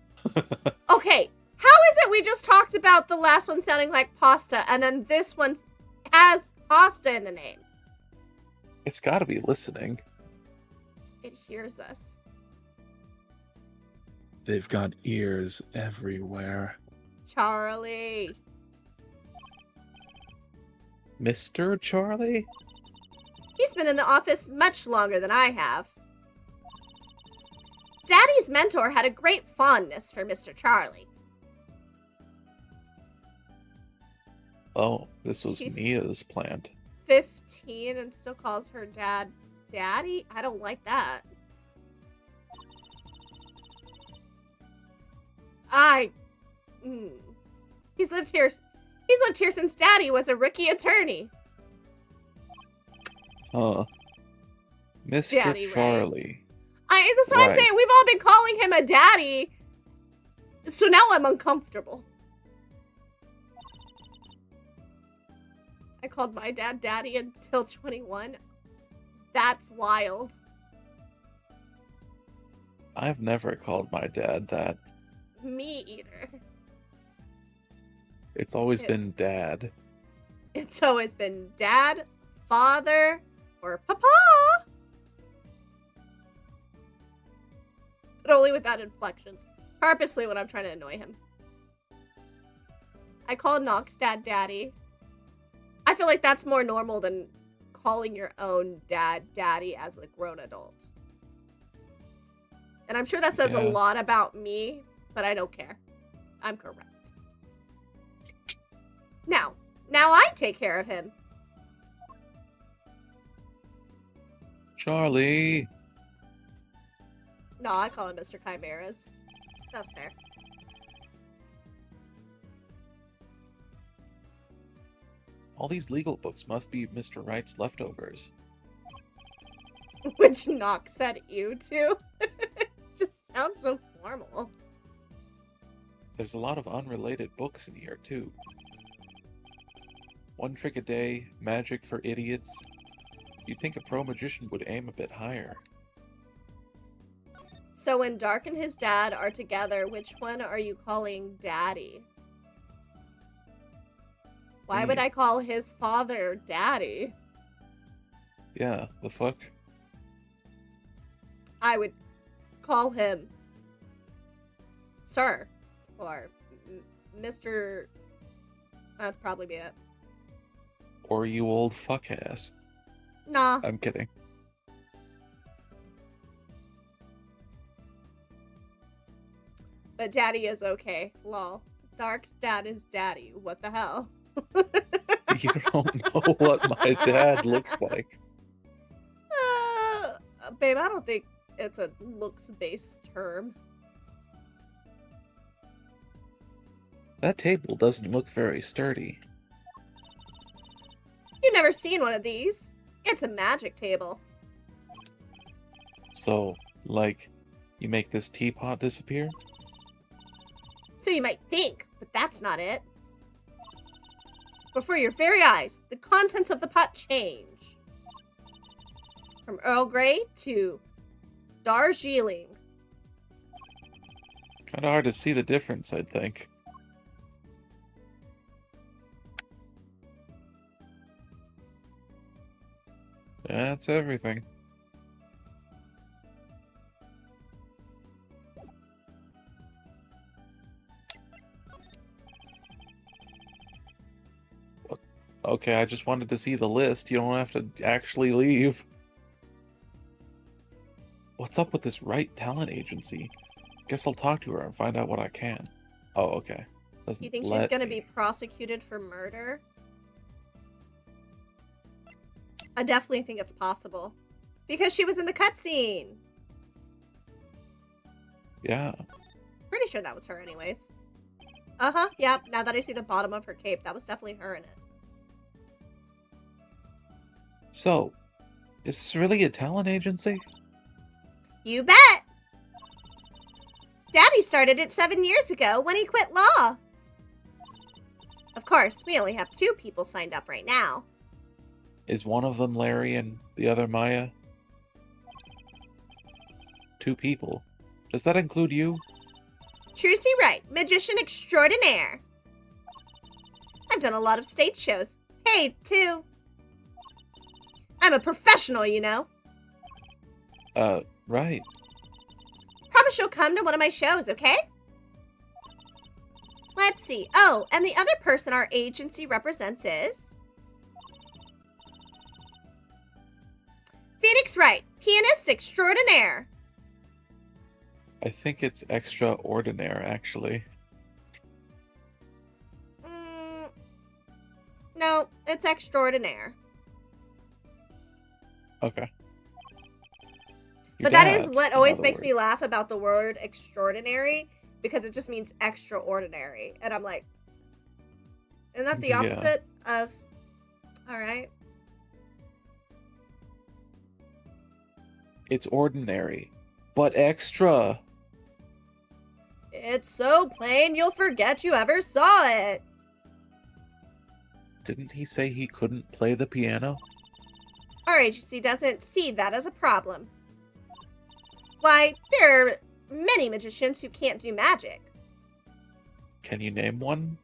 Okay, how is it we just talked about the last one sounding like pasta and then this one has pasta in the name? It's gotta be listening. It hears us. They've got ears everywhere. Charlie. Mr. Charlie? He's been in the office much longer than I have. Daddy's mentor had a great fondness for Mr. Charlie. Oh, this was She's- Mia's plant. 15 and still calls her dad Daddy? I don't like that. He's lived here since Daddy was a rookie attorney. Huh. Mr. Daddy Ray. Charlie. That's what I'm Right. saying. We've all been calling him a daddy. So now I'm uncomfortable. I called my dad daddy until 21. That's wild. I've never called my dad that. Me either. It's always Ew. been dad. It's always been dad, father, or papa. But only with that inflection. Purposely when I'm trying to annoy him. I call Knox dad daddy. I feel like that's more normal than calling your own dad daddy as a grown adult. And I'm sure that says a Yeah. lot about me, but I don't care. I'm correct. Now I take care of him. Charlie. No, I call him Mr. Chimeras. That's fair. All these legal books must be Mr. Wright's leftovers. Which knocks at you, too. Just sounds so formal. There's a lot of unrelated books in here, too. One Trick a Day, Magic for Idiots. You'd think a pro magician would aim a bit higher. So when Dark and his dad are together, which one are you calling Daddy? Why would I call his father Daddy? Yeah, the fuck? I would call him Sir. Or Mr. That's probably be it. Or you old fuck ass. Nah. I'm kidding. But Daddy is okay. Lol. Dark's dad is Daddy. What the hell? You don't know what my dad looks like. Babe, I don't think it's a looks-based term. That table doesn't look very sturdy. You've never seen one of these. It's a magic table. So, like, you make this teapot disappear? So you might think, but that's not it. Before your very eyes, the contents of the pot change. From Earl Grey to Darjeeling. Kinda hard to see the difference, I'd think. That's everything. Okay, I just wanted to see the list. You don't have to actually leave. What's up with this Wright talent agency? Guess I'll talk to her and find out what I can. Oh, okay. Doesn't You think she's let gonna me. be prosecuted for murder? I definitely think it's possible. Because she was in the cutscene. Yeah. Pretty sure that was her anyways. Uh-huh, yep. Now that I see the bottom of her cape, that was definitely her in it. So, is this really a talent agency? You bet! Daddy started it 7 years ago when he quit law. Of course, we only have 2 people signed up right now. Is one of them Larry and the other Maya? 2 people. Does that include you? Trucy Wright, magician extraordinaire. I've done a lot of stage shows. Paid, too. I'm a professional, you know. Right. Promise you'll come to one of my shows, okay? Let's see. Oh, and the other person our agency represents is... Phoenix Wright, pianist extraordinaire. I think it's extraordinary, actually. No, it's extraordinaire. Okay. But that is what always makes me laugh about the word extraordinary, because it just means extraordinary. And I'm like, isn't that the Yeah. opposite of, all right? It's ordinary, but extra. It's so plain you'll forget you ever saw it. Didn't he say he couldn't play the piano? Our agency doesn't see that as a problem. Why, there are many magicians who can't do magic. Can you name one?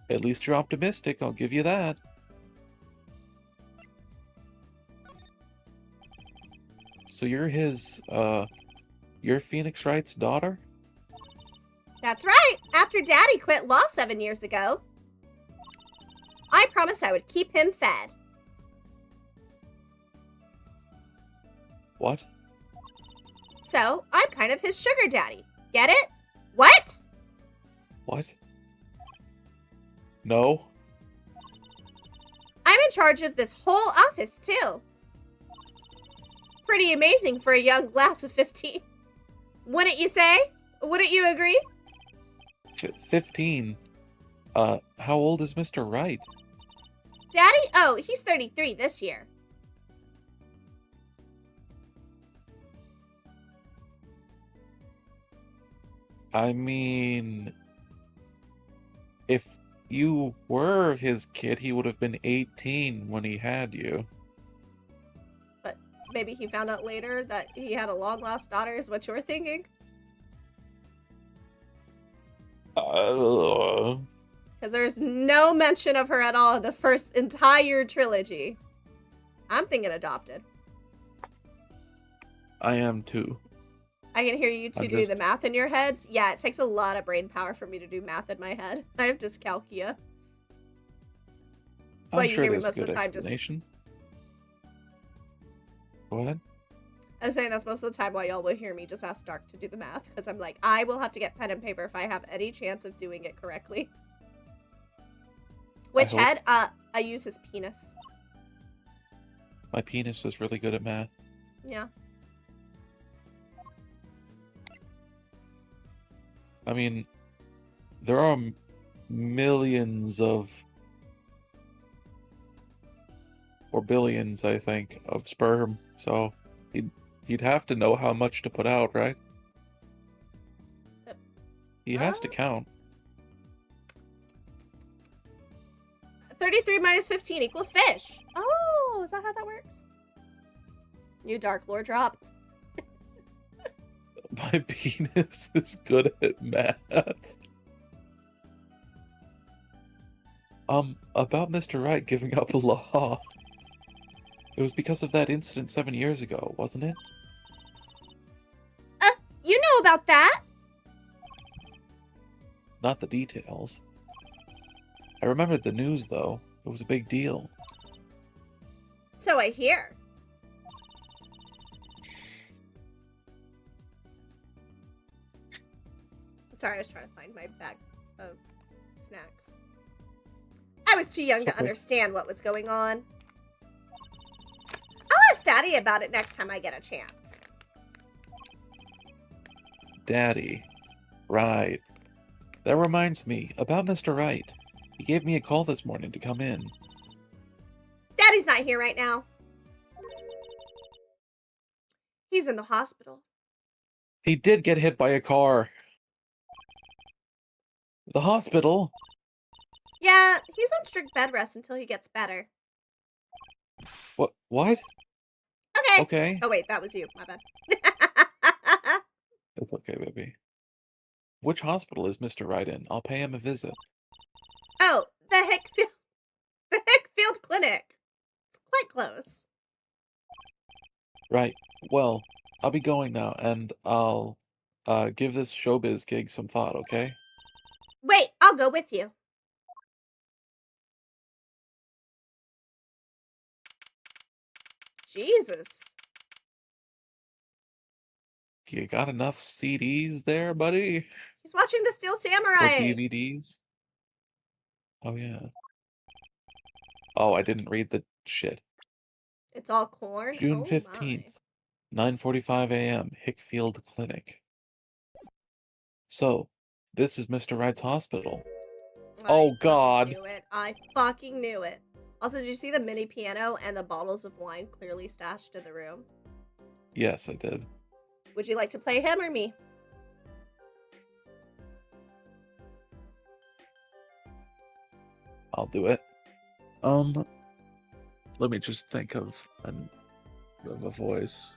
At least you're optimistic, I'll give you that. So you're you're Phoenix Wright's daughter? That's right. After Daddy quit law 7 years ago, I promised I would keep him fed. What? So, I'm kind of his sugar daddy. Get it? What? What? No? I'm in charge of this whole office, too. Pretty amazing for a young lass of 15. Wouldn't you say? Wouldn't you agree? 15? How old is Mr. Wright? Daddy? Oh, he's 33 this year. I mean, if you were his kid, he would have been 18 when he had you. But maybe he found out later that he had a long-lost daughter is what you're thinking? Because there's no mention of her at all in the first entire trilogy. I'm thinking adopted. I am too. I can hear you two do the math in your heads. Yeah, it takes a lot of brain power for me to do math in my head. I have dyscalculia. That's why I'm you sure hear me there's most good of the time explanation. Go ahead. I was saying that's most of the time why y'all will hear me just ask Stark to do the math. Because I'm like, I will have to get pen and paper if I have any chance of doing it correctly. Which head? I use his penis. My penis is really good at math. Yeah. I mean, there are millions of, or billions, I think, of sperm. So he'd have to know how much to put out, right? He has to count. 33 minus 15 equals fish. Oh, is that how that works? New Dark Lore drop. My penis is good at math. About Mr. Wright giving up law. It was because of that incident 7 years ago, wasn't it? You know about that? Not the details. I remembered the news, though. It was a big deal. So I hear. Sorry, I was trying to find my bag of snacks. I was too young to understand what was going on. I'll ask Daddy about it next time I get a chance. Daddy. Right. That reminds me, about Mr. Wright. He gave me a call this morning to come in. Daddy's not here right now. He's in the hospital. He did get hit by a car. The hospital? Yeah, he's on strict bed rest until he gets better. What? Okay. Okay. Oh, wait, that was you. My bad. It's okay, baby. Which hospital is Mr. Wright in? I'll pay him a visit. Oh, the Hickfield Clinic. It's quite close. Right. Well, I'll be going now, and I'll give this showbiz gig some thought, okay? Wait, I'll go with you. Jesus. You got enough CDs there, buddy? He's watching The Steel Or Samurai. DVDs? Oh, yeah. Oh, I didn't read the shit. It's all corn? June Oh 15th, my. 9:45 a.m., Hickfield Clinic. So, this is Mr. Wright's hospital. Oh, God. I knew it. I fucking knew it. Also, did you see the mini piano and the bottles of wine clearly stashed in the room? Yes, I did. Would you like to play him or me? I'll do it. Let me just think of a voice.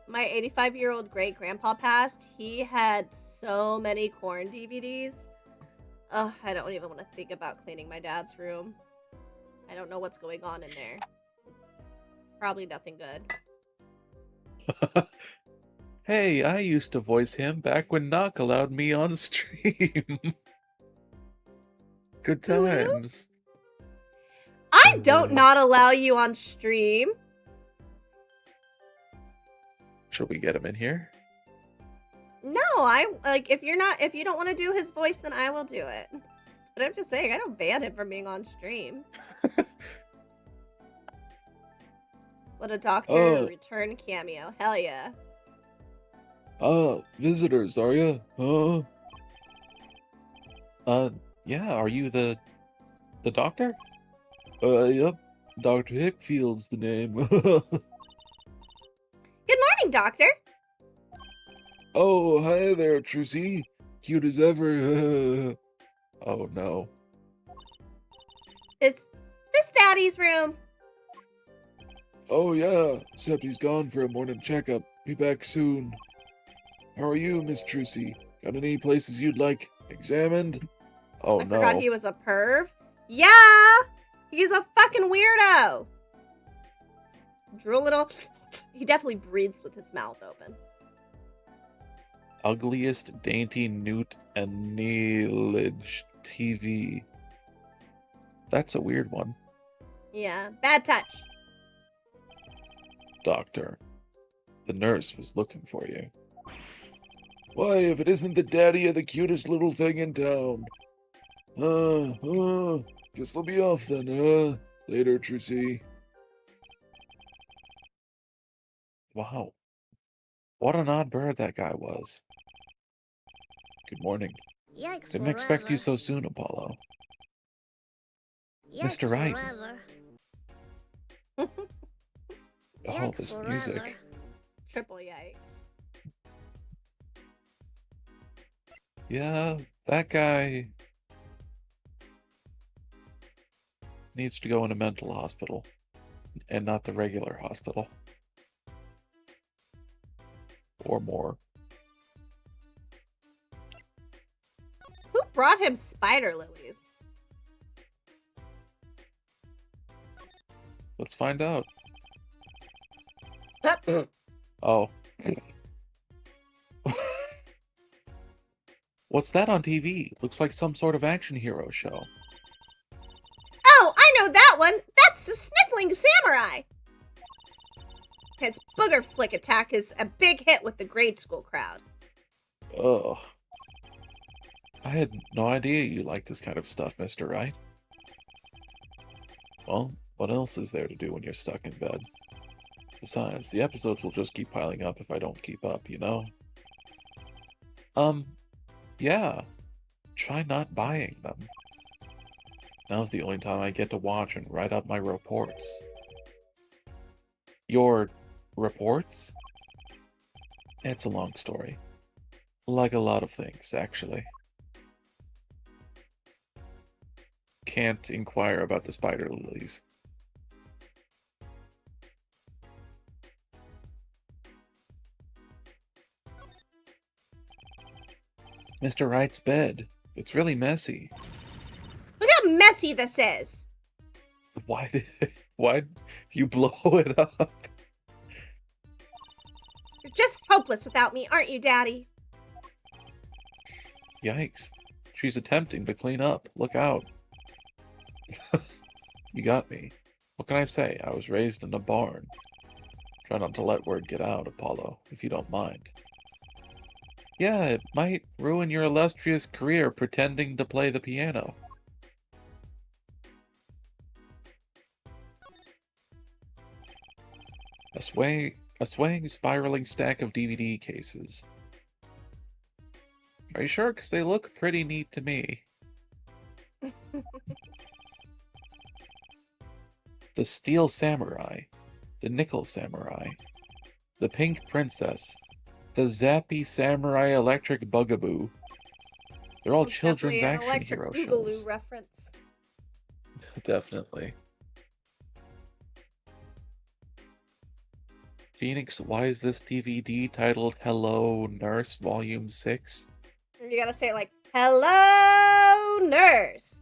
My 85-year-old great-grandpa passed. He had so many corn DVDs. Ugh, I don't even want to think about cleaning my dad's room. I don't know what's going on in there. Probably nothing good. Hey, I used to voice him back when Knock allowed me on stream. Good times. I don't not allow you on stream. Should we get him in here? No, if you don't want to do his voice, then I will do it. But I'm just saying, I don't ban him from being on stream. What a doctor Oh, return cameo. Hell yeah. visitors, are you? Huh? Yeah, are you the doctor? Yep. Dr. Hickfield's the name. Good morning, doctor. Oh, hi there, Trucy. Cute as ever. Oh, no. Is this Daddy's room? Oh, yeah, except he's gone for a morning checkup. Be back soon. How are you, Miss Trucy? Got any places you'd like examined? Oh, I forgot no. he was a perv. Yeah! He's a fucking weirdo! Drew a little. He definitely breathes with his mouth open. Ugliest dainty newt and neelage TV. That's a weird one. Yeah, bad touch. Doctor, the nurse was looking for you. Why, if it isn't the daddy of the cutest little thing in town. Guess they'll be off then, Later, Trucy. Wow. What an odd bird that guy was. Good morning. Yikes Didn't expect you forever. so soon, Apollo. Yikes Mr. Wright. forever. Oh, Yikes this forever. music. Triple yikes. Yeah, that guy needs to go in a mental hospital and not the regular hospital. Or more. Who brought him spider lilies? Let's find out. Oh. What's that on TV? Looks like some sort of action hero show. Oh, I know that one! That's the Sniffling Samurai! His booger flick attack is a big hit with the grade school crowd. Ugh. I had no idea you liked this kind of stuff, Mr. Wright. Well, what else is there to do when you're stuck in bed? Besides, the episodes will just keep piling up if I don't keep up, you know? Yeah. Try not buying them. Now's the only time I get to watch and write up my reports. Your reports? It's a long story. Like a lot of things, actually. Can't inquire about the spider lilies. Mr. Wright's bed. It's really messy. Look how messy this is! Why'd you blow it up? You're just hopeless without me, aren't you, Daddy? Yikes. She's attempting to clean up. Look out. You got me. What can I say? I was raised in a barn. Try not to let word get out, Apollo, if you don't mind. Yeah, it might ruin your illustrious career pretending to play the piano. A swaying, spiraling stack of DVD cases. Are you sure? Because they look pretty neat to me. The Steel Samurai, the Nickel Samurai, the Pink Princess, the Zappy Samurai Electric Bugaboo. They're all It's children's definitely an action Electric hero Boogaloo shows. reference. Definitely. Phoenix, why is this DVD titled Hello Nurse Volume 6? You gotta say it like, hello, nurse!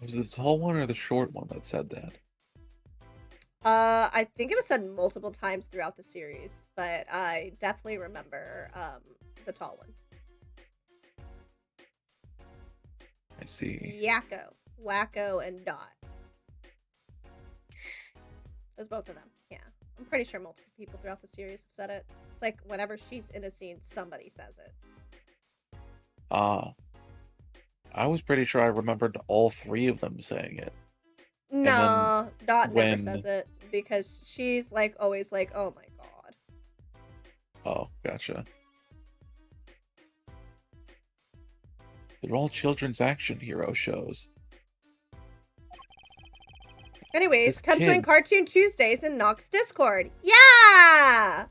Was it the tall one or the short one that said that? I think it was said multiple times throughout the series, but I definitely remember the tall one. I see. Yakko, Wacko, and Dot. It was both of them, yeah. I'm pretty sure multiple people throughout the series have said it. It's like whenever she's in a scene, somebody says it. Ah. I was pretty sure I remembered all three of them saying it. And then No, Dot never when... says it because she's like always like, oh my god. Oh, gotcha. They're all children's action hero shows. Anyways, This come join kid- Cartoon Tuesdays in Nox Discord. Yeah!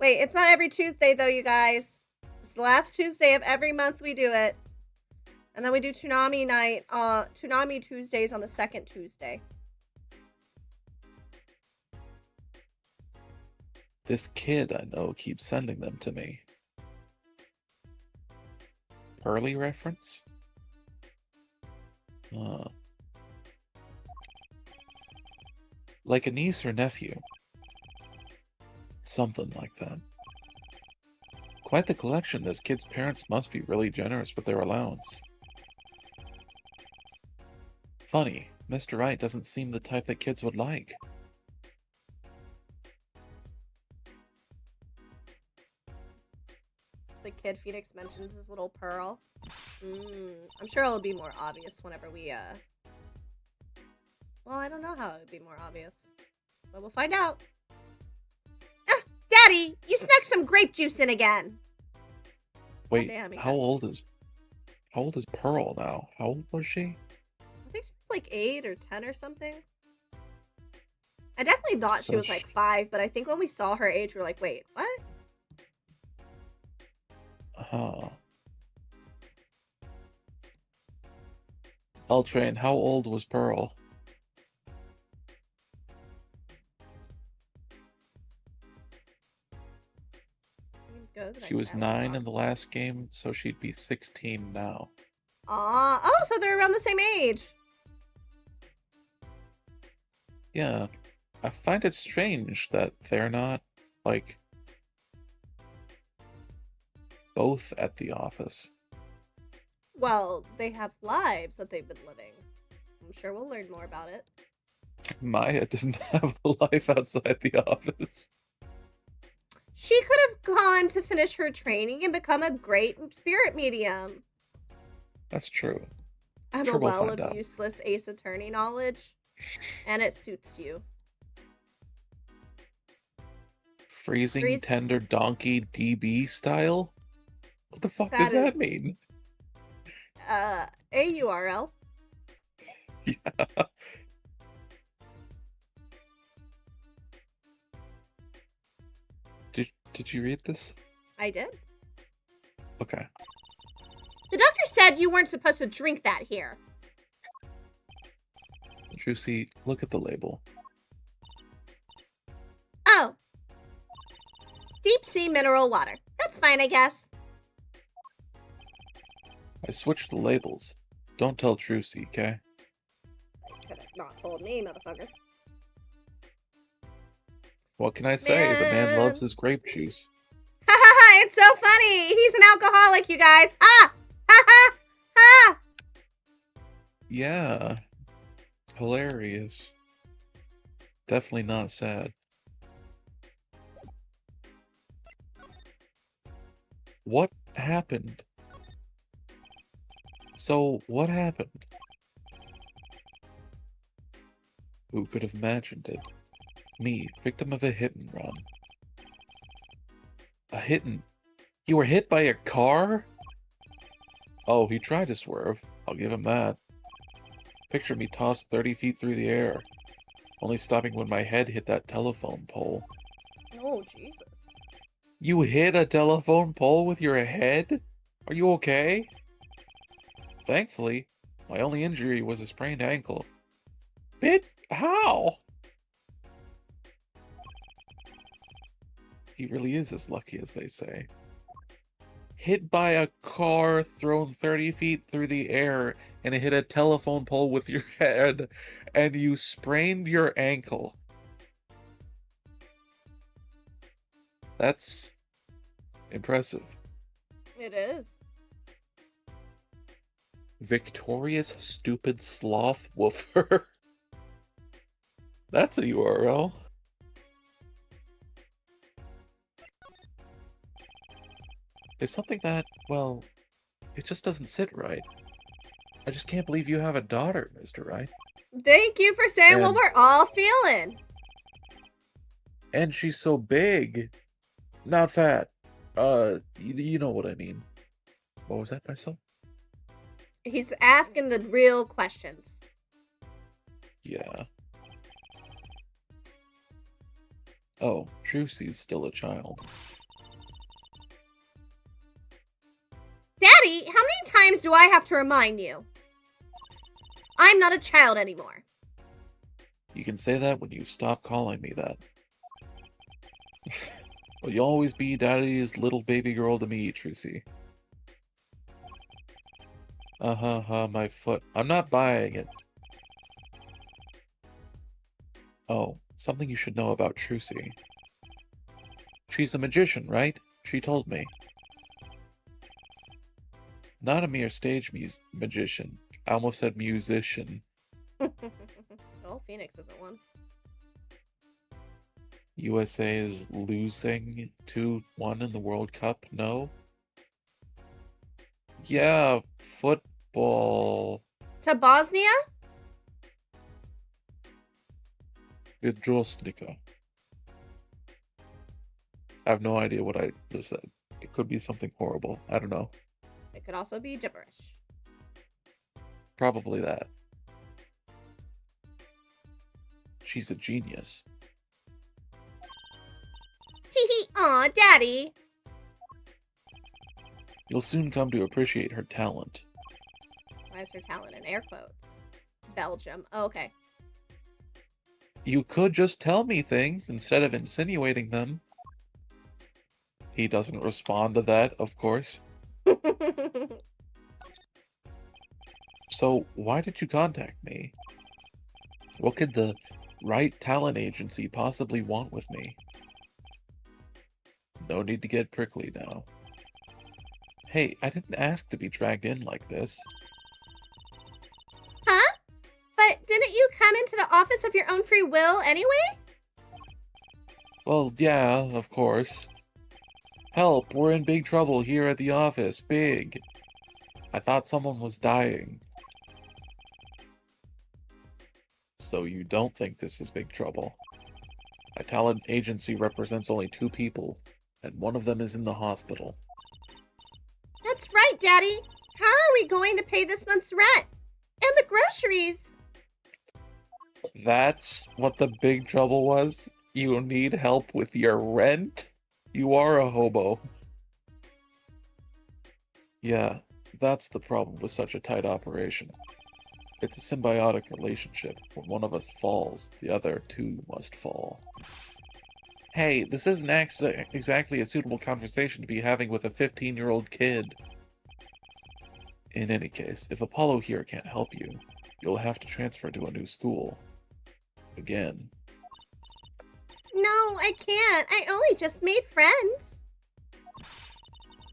Wait, it's not every Tuesday though, you guys. It's the last Tuesday of every month we do it. And then we do Toonami night, Toonami Tuesdays on the second Tuesday. This kid I know keeps sending them to me. Pearly reference? Like a niece or nephew. Something like that. Quite the collection. This kid's parents must be really generous with their allowance. Funny, Mr. Wright doesn't seem the type that kids would like. The kid Phoenix mentions his little pearl. I'm sure it'll be more obvious whenever we, Well, I don't know how it would be more obvious. But we'll find out. Ah! Daddy! You snuck some grape juice in again! Wait, damn, how old is Pearl now? How old was she? I think she was like 8 or 10 or something. I definitely thought she So was like 5, but I think when we saw her age, we were like, wait, what? L-Train, how old was Pearl? She was 9 in the last game, so she'd be 16 now. Oh, so they're around the same age. Yeah, I find it strange that they're not, like, both at the office. Well, they have lives that they've been living. I'm sure we'll learn more about it. Maya didn't have a life outside the office. She could have gone to finish her training and become a great spirit medium. That's true. I'm Sure a we'll well find of out. useless Ace Attorney knowledge, and it suits you. Freezing tender donkey DB style? What the fuck That does that is- mean? A URL. Yeah. Did you read this? I did. Okay. The doctor said you weren't supposed to drink that here. Juicy, look at the label. Oh. Deep sea mineral water. That's fine, I guess. I switched the labels. Don't tell Trucy, okay? Could have not told me, motherfucker. What can I say? The man Man. loves his grape juice. Ha ha ha! It's so funny! He's an alcoholic, you guys! Ha! Ha ha! Ha! Yeah. Hilarious. Definitely not sad. What happened? So, what happened? Who could have imagined it? Me, victim of a hit and run. A hit and... You were hit by a car? Oh, he tried to swerve. I'll give him that. Picture me tossed 30 feet through the air, only stopping when my head hit that telephone pole. Oh, Jesus. You hit a telephone pole with your head? Are you okay? Thankfully, my only injury was a sprained ankle. Bitch, how? He really is as lucky as they say. Hit by a car thrown 30 feet through the air and hit a telephone pole with your head, and you sprained your ankle. That's impressive. It is. Victorious Stupid Sloth Woofer. That's a URL. It's something that, well, It just doesn't sit right. I just can't believe you have a daughter, Mr. Wright. Thank you for saying what And- we're all feeling. And she's so big. Not fat. You know what I mean. What was that, my son? He's asking the real questions. Yeah. Oh, Trucy's still a child. Daddy, how many times do I have to remind you? I'm not a child anymore. You can say that when you stop calling me that. But you'll always be Daddy's little baby girl to me, Trucy. My foot. I'm not buying it. Oh, something you should know about Trucy. She's a magician, right? She told me. Not a mere stage magician. I almost said musician. Well, Phoenix isn't one. USA is losing 2-1 in the World Cup, no? Yeah, football. To Bosnia? Vidrosnika. I have no idea what I just said. It could be something horrible. I don't know. It could also be gibberish. Probably that. She's a genius. Tee aw, Daddy. You'll soon come to appreciate her talent. Why is her talent in air quotes? Belgium. Oh, okay. You could just tell me things instead of insinuating them. He doesn't respond to that, of course. So, why did you contact me? What could the right talent agency possibly want with me? No need to get prickly now. Hey, I didn't ask to be dragged in like this. Huh? But didn't you come into the office of your own free will anyway? Well, yeah, of course. Help, we're in big trouble here at the office. Big. I thought someone was dying. So you don't think this is big trouble? My talent agency represents only 2 people, and one of them is in the hospital. That's right, Daddy. How are we going to pay this month's rent? And the groceries? That's what the big trouble was? You need help with your rent? You are a hobo. Yeah, that's the problem with such a tight operation. It's a symbiotic relationship. When one of us falls, the other 2 must fall. Hey, this isn't exactly a suitable conversation to be having with a 15-year-old kid. In any case, if Apollo here can't help you, you'll have to transfer to a new school. Again. No, I can't. I only just made friends.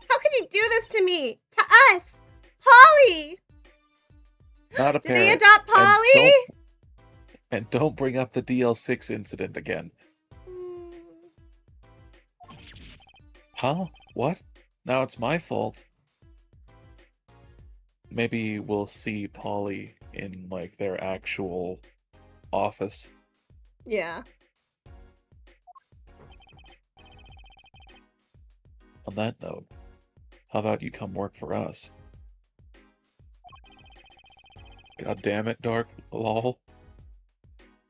How could you do this to me? To us? Polly! Not a Did they parent. adopt Polly? And don't bring up the DL6 incident again. Huh? What? Now it's my fault. Maybe we'll see Polly in, like, their actual office. Yeah. On that note, how about you come work for us? God damn it, Dark. Lol.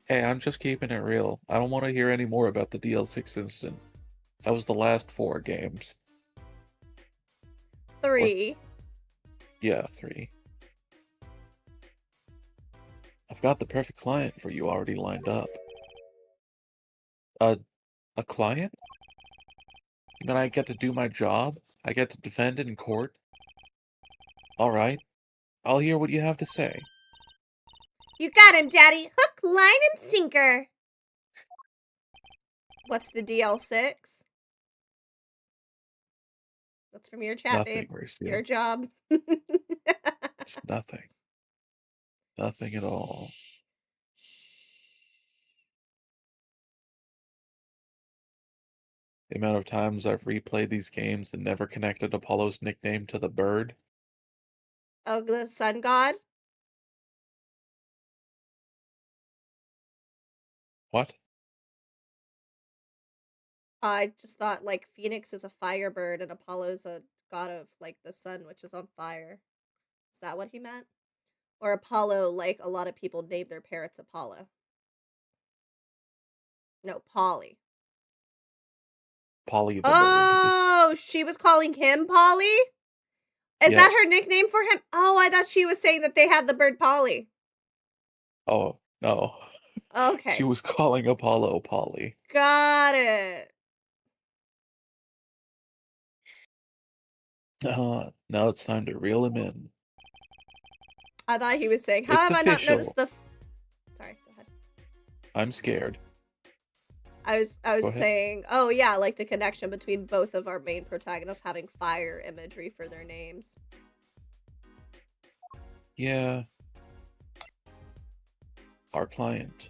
Hey, I'm just keeping it real. I don't want to hear any more about the DL6 incident. That was the last 4 games. 3. Yeah, 3. I've got the perfect client for you already lined up. A client? Then I get to do my job? I get to defend it in court? Alright. I'll hear what you have to say. You got him, Daddy. Hook, line, and sinker. What's the DL6? That's from your chat, Nothing, babe. Marcia. Your job. It's nothing. Nothing at all. The amount of times I've replayed these games and never connected Apollo's nickname to the bird. Oh, the sun god? What? I just thought, like, Phoenix is a firebird and Apollo's a god of, like, the sun, which is on fire. Is that what he meant? Or Apollo, like, a lot of people name their parrots Apollo. No, Polly. Polly the bird is. Oh, she was calling him Polly? Is that her Yes. nickname for him? Oh, I thought she was saying that they had the bird Polly. Oh, no. She Okay, was calling Apollo Polly. got it. Now it's time to reel him in. I thought he was saying, how It's have I not noticed official. the... Sorry, go ahead. I'm scared. I was Go ahead. saying, oh yeah, like the connection between both of our main protagonists having fire imagery for their names. Yeah. Our client.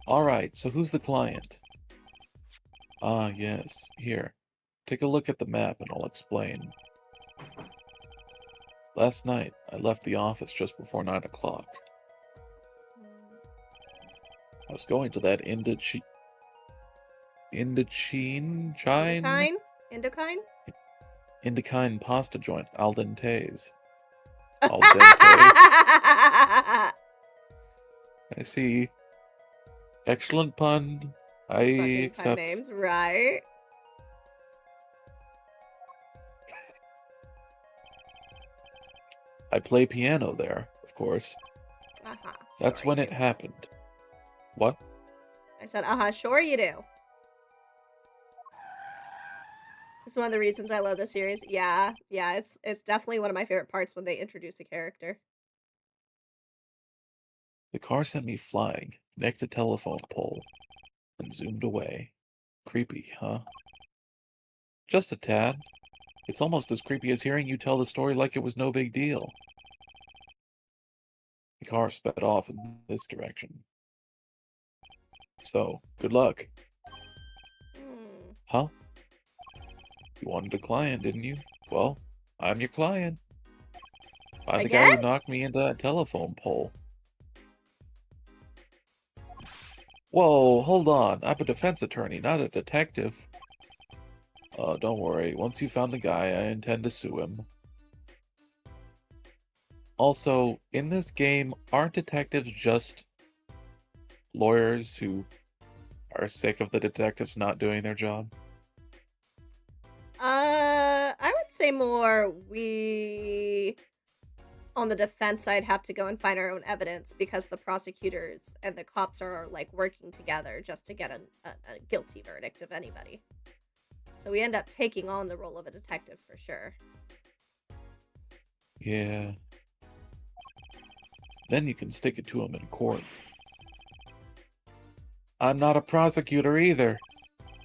Alright, so who's the client? Ah, yes. Here. Take a look at the map and I'll explain. Last night, I left the office just before 9 o'clock. I was going to that Indokine? Indokine pasta joint, al dente's. Al dente. I see. Excellent pun. I Fucking pun accept. names, right? I play piano there, of course. That's Sure when you it do. happened. What? I said, sure you do. It's one of the reasons I love this series. Yeah, it's definitely one of my favorite parts when they introduce a character. The car sent me flying, next a telephone pole, and zoomed away. Creepy, huh? Just a tad. It's almost as creepy as hearing you tell the story like it was no big deal. The car sped off in this direction. So, good luck. Huh? You wanted a client, didn't you? Well, I'm your client. I'm the guy who Again? knocked me into that telephone pole. Whoa, hold on. I'm a defense attorney, not a detective. Don't worry. Once you found the guy, I intend to sue him. Also, in this game, aren't detectives just lawyers who are sick of the detectives not doing their job? I would say more we on the defense side have to go and find our own evidence because the prosecutors and the cops are like working together just to get a guilty verdict of anybody. So we end up taking on the role of a detective for sure. Yeah. Then you can stick it to him in court. I'm not a prosecutor either.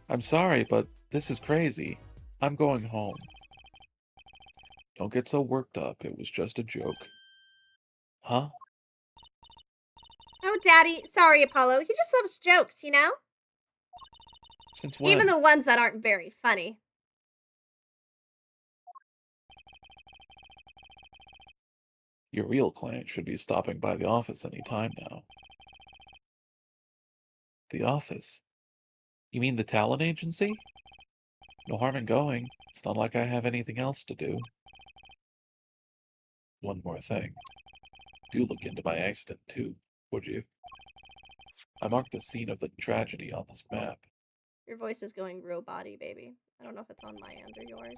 I'm sorry, but this is crazy. I'm going home. Don't get so worked up. It was just a joke. Huh? Oh, Daddy. Sorry, Apollo. He just loves jokes, you know? Since when? Even the ones that aren't very funny. Your real client should be stopping by the office any time now. The office? You mean the talent agency? No harm in going. It's not like I have anything else to do. One more thing. Do look into my accident, too, would you? I marked the scene of the tragedy on this map. Your voice is going real body, baby. I don't know if it's on my end or yours.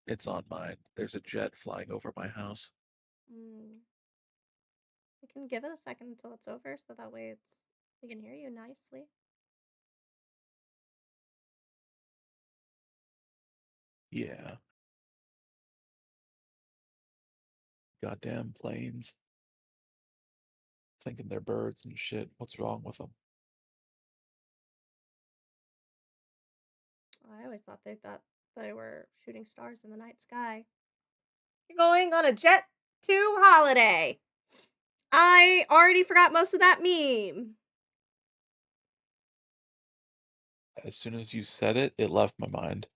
It's on mine. There's a jet flying over my house. We can give it a second until it's over, so that way we can hear you nicely. Yeah. Goddamn planes. Thinking they're birds and shit. What's wrong with them? I always thought they were shooting stars in the night sky. You're going on a jet to holiday. I already forgot most of that meme. As soon as you said it, it left my mind.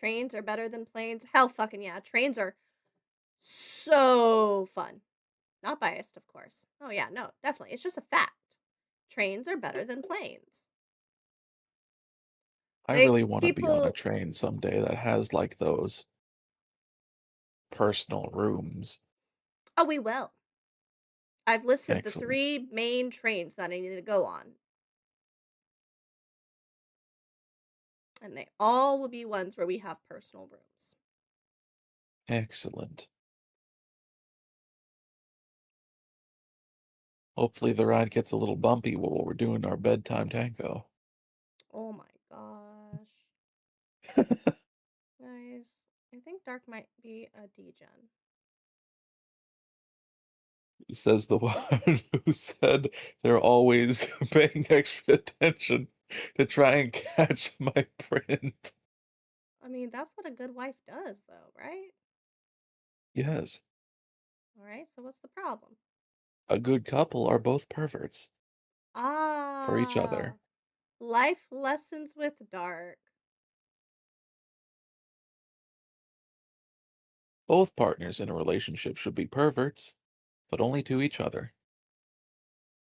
Trains are better than planes. Hell fucking yeah. Trains are so fun. Not biased, of course. Oh yeah, no, definitely. It's just a fact. Trains are better than planes. I Like really want to be on a people train someday that has like those personal rooms. Oh, we will. I've listed the Excellent. 3 main trains that I need to go on. And they all will be ones where we have personal rooms. Excellent. Hopefully the ride gets a little bumpy while we're doing our bedtime tango. Oh my gosh. Guys, I think Dark might be a degen. Says the one who said they're always paying extra attention to try and catch my print. I mean, that's what a good wife does, though, right? Yes, All right, so what's the problem? a good couple are both perverts for each Ah, other. life lessons with Dark. Both partners in a relationship should be perverts, but only to each other.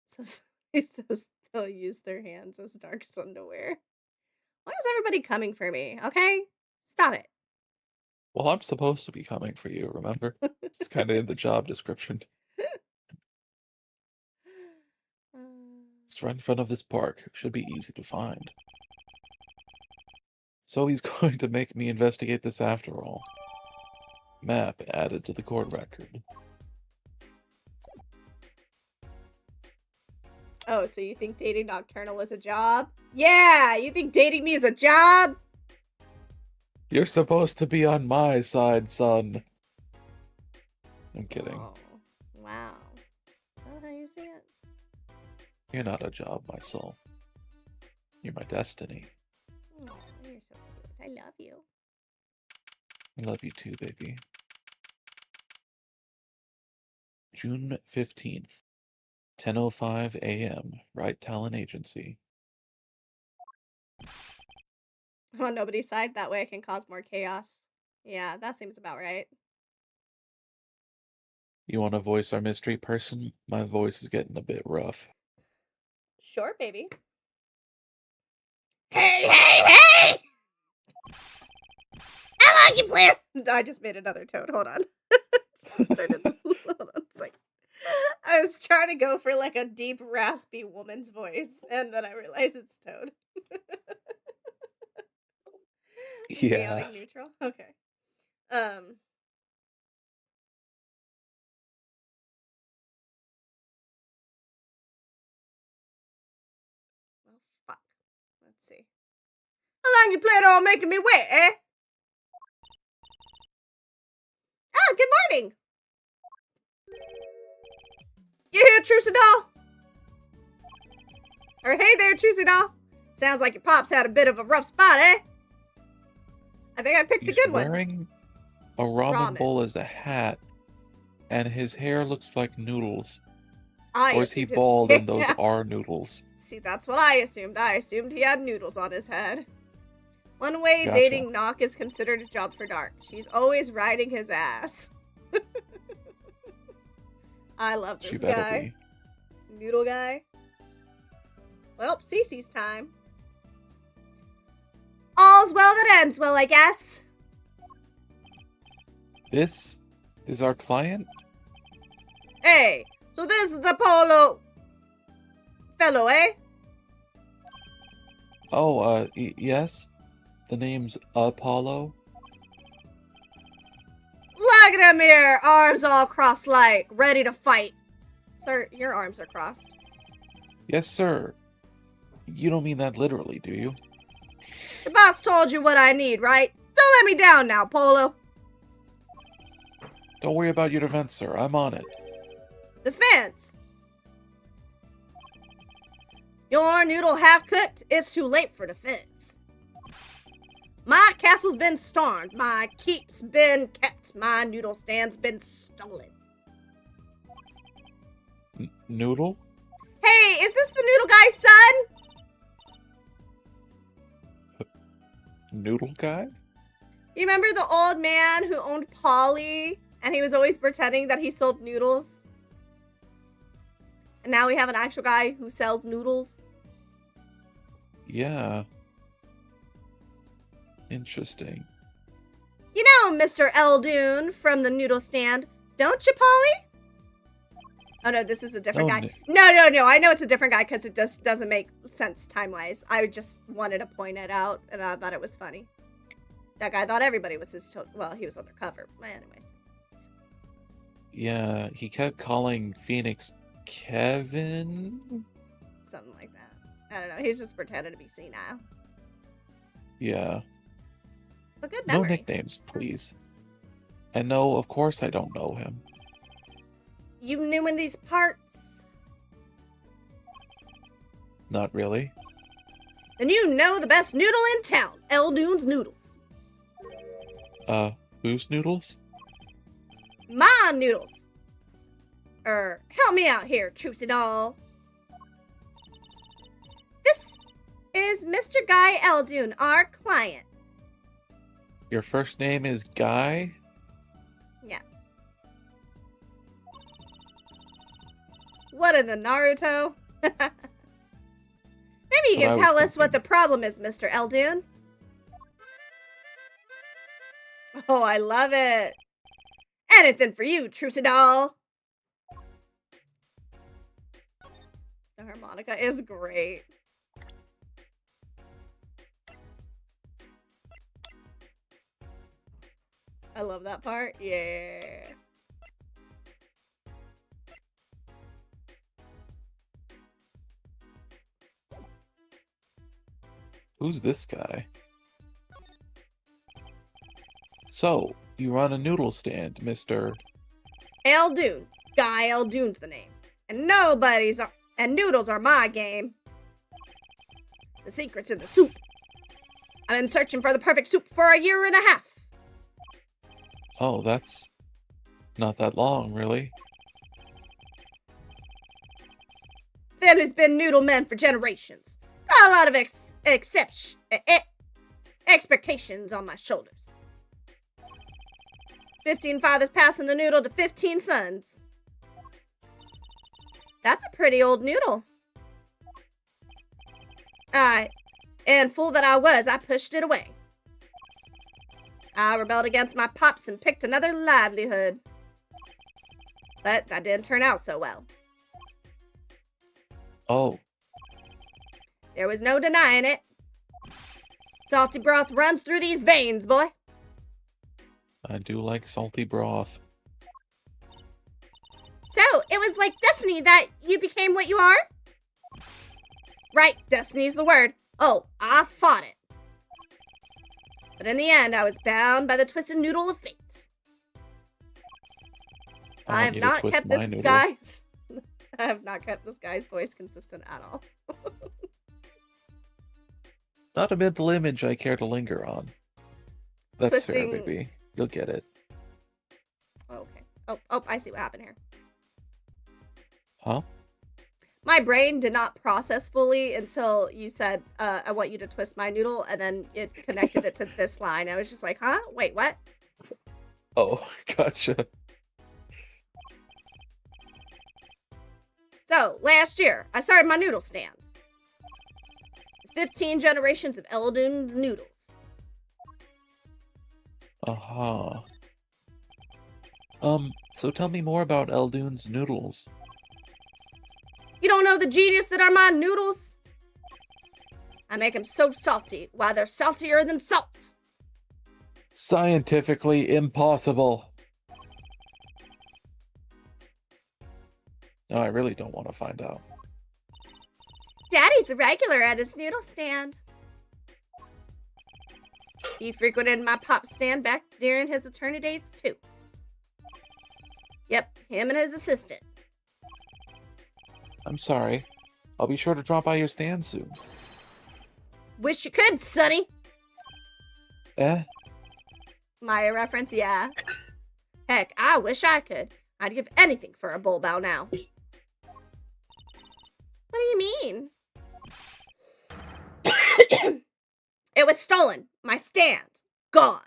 Says he says they'll use their hands as Dark's underwear. Why is everybody coming for me? Okay, stop it. Well, I'm supposed to be coming for you, remember? It's kind of in the job description. Uh, It's right in front of this park. Should be easy to find. So he's going to make me investigate this after all. Map added to the court record. oh, so you think dating Nocturnal is a job? Yeah, you think dating me is a job? You're supposed to be on my side, son. I'm kidding. Oh, wow. Is that how you see it? You're not a job, my soul. You're my destiny. Oh, you're so cute. I love you. I love you too, baby. June 15th, 10:05 a.m. Right Talent Agency. I'm on nobody's side. That way I can cause more chaos. Yeah, that seems about right. You want to voice our mystery person? My voice is getting a bit rough. Sure, baby. Hey, hey, hey! How long you play? I just made another toad. Hold on. Started. Hold on. It's like I was trying to go for like a deep, raspy woman's voice, and then I realized it's Toad. Yeah. Chaotic neutral. Okay. Um. Well, fuck. Let's see. How long you plan on making me wait, eh? Ah, good morning. You here, Trucy doll? Or hey there, Trucy doll. Sounds like your pops had a bit of a rough spot, eh? I think I picked He's a good one. wearing a ramen Ramen. bowl as a hat, and his hair looks like noodles. I Or is he assumed his bald and those hair- are noodles? See, that's what I assumed. I assumed he had noodles on his head. One way Gotcha. dating Knock is considered a job for Dark. She's always riding his ass. I love this She better guy. be. Noodle guy. Well, Cece's time. All's well that ends well, I guess. This is our client? Hey, so this is the Polo fellow, eh? Oh, yes. The name's Apollo. Look at him here, arms all crossed-like, ready to fight. Sir, your arms are crossed. Yes, sir. You don't mean that literally, do you? The boss told you what I need, right? Don't let me down now, Polo. Don't worry about your defense, sir. I'm on it. Defense. Your noodle half-cooked? It's too late for defense. My castle's been stormed. My keep's been kept. My noodle stand's been stolen. Noodle? Hey, is this the noodle guy's son? Noodle guy? You remember the old man who owned Polly and he was always pretending that he sold noodles? And now we have an actual guy who sells noodles. Yeah. Interesting. You know Mr. Eldoon from the noodle stand, don't you, Polly? Oh no, this is a different Oh, guy. No. I know it's a different guy because it just doesn't make sense time-wise. I just wanted to point it out, and I thought it was funny. That guy thought everybody was his children. Well, he was undercover. But anyways. Yeah, he kept calling Phoenix Kevin. Something like that. I don't know. He's just pretending to be senile. Yeah. But good No memory. nicknames, please. And no, of course I don't know him. You new in these parts? Not really. Then you know the best noodle in town. Eldoon's Noodles. Whose noodles? My noodles. Help me out here, Trucy Doll. This is Mr. Guy Eldoon, our client. Your first name is Guy? Yes. What in the Naruto? Maybe you That's what can I tell was us what the thinking. problem is, Mr. Eldoon. Oh, I love it. Anything for you, Trucy Doll. The harmonica is great. I love that part. Yeah. Who's this guy? So, you run a noodle stand, Mr. Eldoon. Guy Eldoon's the name. And noodles are my game. The secret's in the soup. I've been searching for the perfect soup for a year and a half. Oh, that's not that long, really. Family's been noodle men for generations. Got a lot of expectations on my shoulders. 15 fathers passing the noodle to 15 sons. That's a pretty old noodle. And fool that I was, I pushed it away. I rebelled against my pops and picked another livelihood. But that didn't turn out so well. Oh, There was no denying it. Salty broth runs through these veins, boy. I do like salty broth. So, it was like destiny that you became what you are? Right, destiny's the word. Oh, I fought it. But in the end, I was bound by the twisted noodle of fate. I want have you to not twist kept my this noodle. guy's... I have not kept this guy's voice consistent at all. Not a mental image I care to linger on. That's fair, Twisting- baby. You'll get it. Okay. Oh, I see what happened here. Huh? My brain did not process fully until you said, I want you to twist my noodle, and then it connected it to this line. I was just like, huh? Wait, what? Oh, gotcha. So, last year, I started my noodle stand. 15 generations of Eldoon's noodles. Uh-huh. So tell me more about Eldoon's noodles. You don't know the genius that are my noodles? I make them so salty, why they're saltier than salt. Scientifically impossible. No, I really don't want to find out. Daddy's a regular at his noodle stand. He frequented my pop stand back during his attorney days, too. Yep, him and his assistant. I'm sorry. I'll be sure to drop by your stand soon. Wish you could, Sonny. Eh? Maya reference, yeah. Heck, I wish I could. I'd give anything for a bull bow now. What do you mean? It was stolen. My stand. Gone.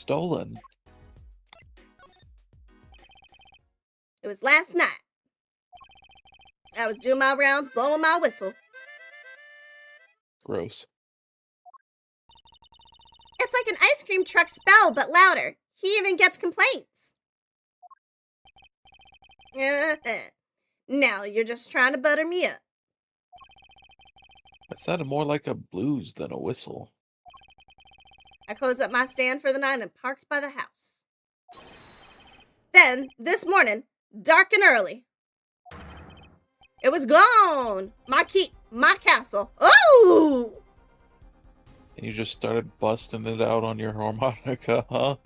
stolen? It was last night. I was doing my rounds, blowing my whistle. Gross. It's like an ice cream truck's bell, but louder. He even gets complaints. Now you're just trying to butter me up. That sounded more like a blues than a whistle. I closed up my stand for the night and parked by the house. Then, this morning, dark and early, it was gone. My key, my castle. Oh! And you just started busting it out on your harmonica, huh?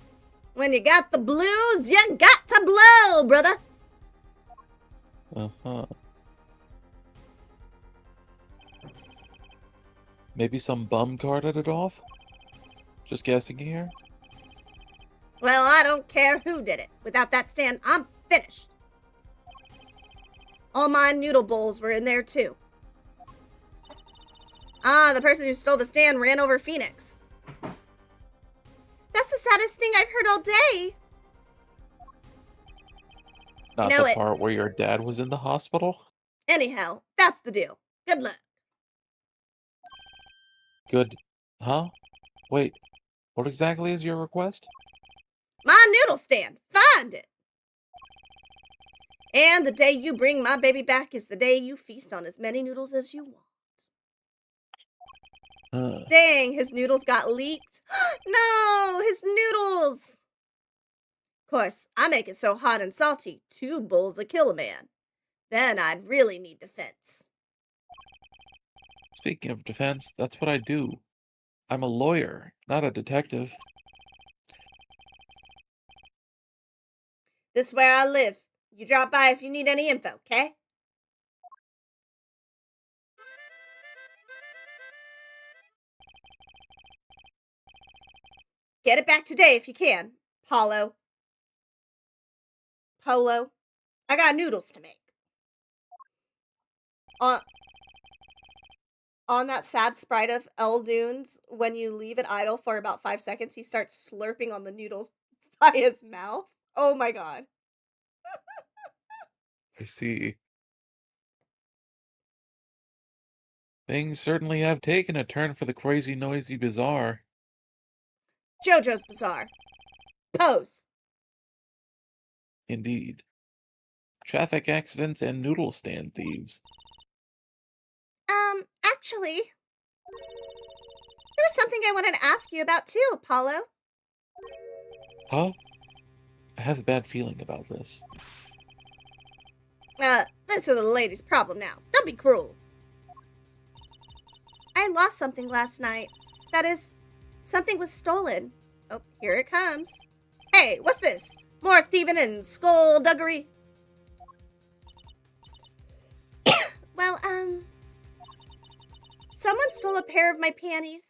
When you got the blues, you got to blow, brother. Uh-huh. Maybe some bum carted it off? Just guessing here? Well, I don't care who did it. Without that stand, I'm finished. All my noodle bowls were in there, too. The person who stole the stand ran over Phoenix. That's the saddest thing I've heard all day. Not know the it. part where your dad was in the hospital? Anyhow, that's the deal. Good luck. Good. Huh? Wait, what exactly is your request? My noodle stand. Find it. And the day you bring my baby back is the day you feast on as many noodles as you want. Dang, his noodles got leaked. No, his noodles. Of course, I make it so hot and salty, 2 bowls would kill a man. Then I'd really need defense. Speaking of defense, that's what I do. I'm a lawyer, not a detective. This is where I live. You drop by if you need any info, okay? Get it back today if you can, Polo. Polo. I got noodles to make. On that sad sprite of L Dunes, when you leave it idle for about 5 seconds, he starts slurping on the noodles by his mouth. Oh my god. I see. Things certainly have taken a turn for the crazy, noisy bazaar. JoJo's Bizarre. Pose. Indeed. Traffic accidents and noodle stand thieves. Actually, there was something I wanted to ask you about too, Apollo. Huh? I have a bad feeling about this. This is the lady's problem now. Don't be cruel. I lost something last night. That is, something was stolen. Oh, here it comes. Hey, what's this? More thieving and skullduggery? Well, someone stole a pair of my panties.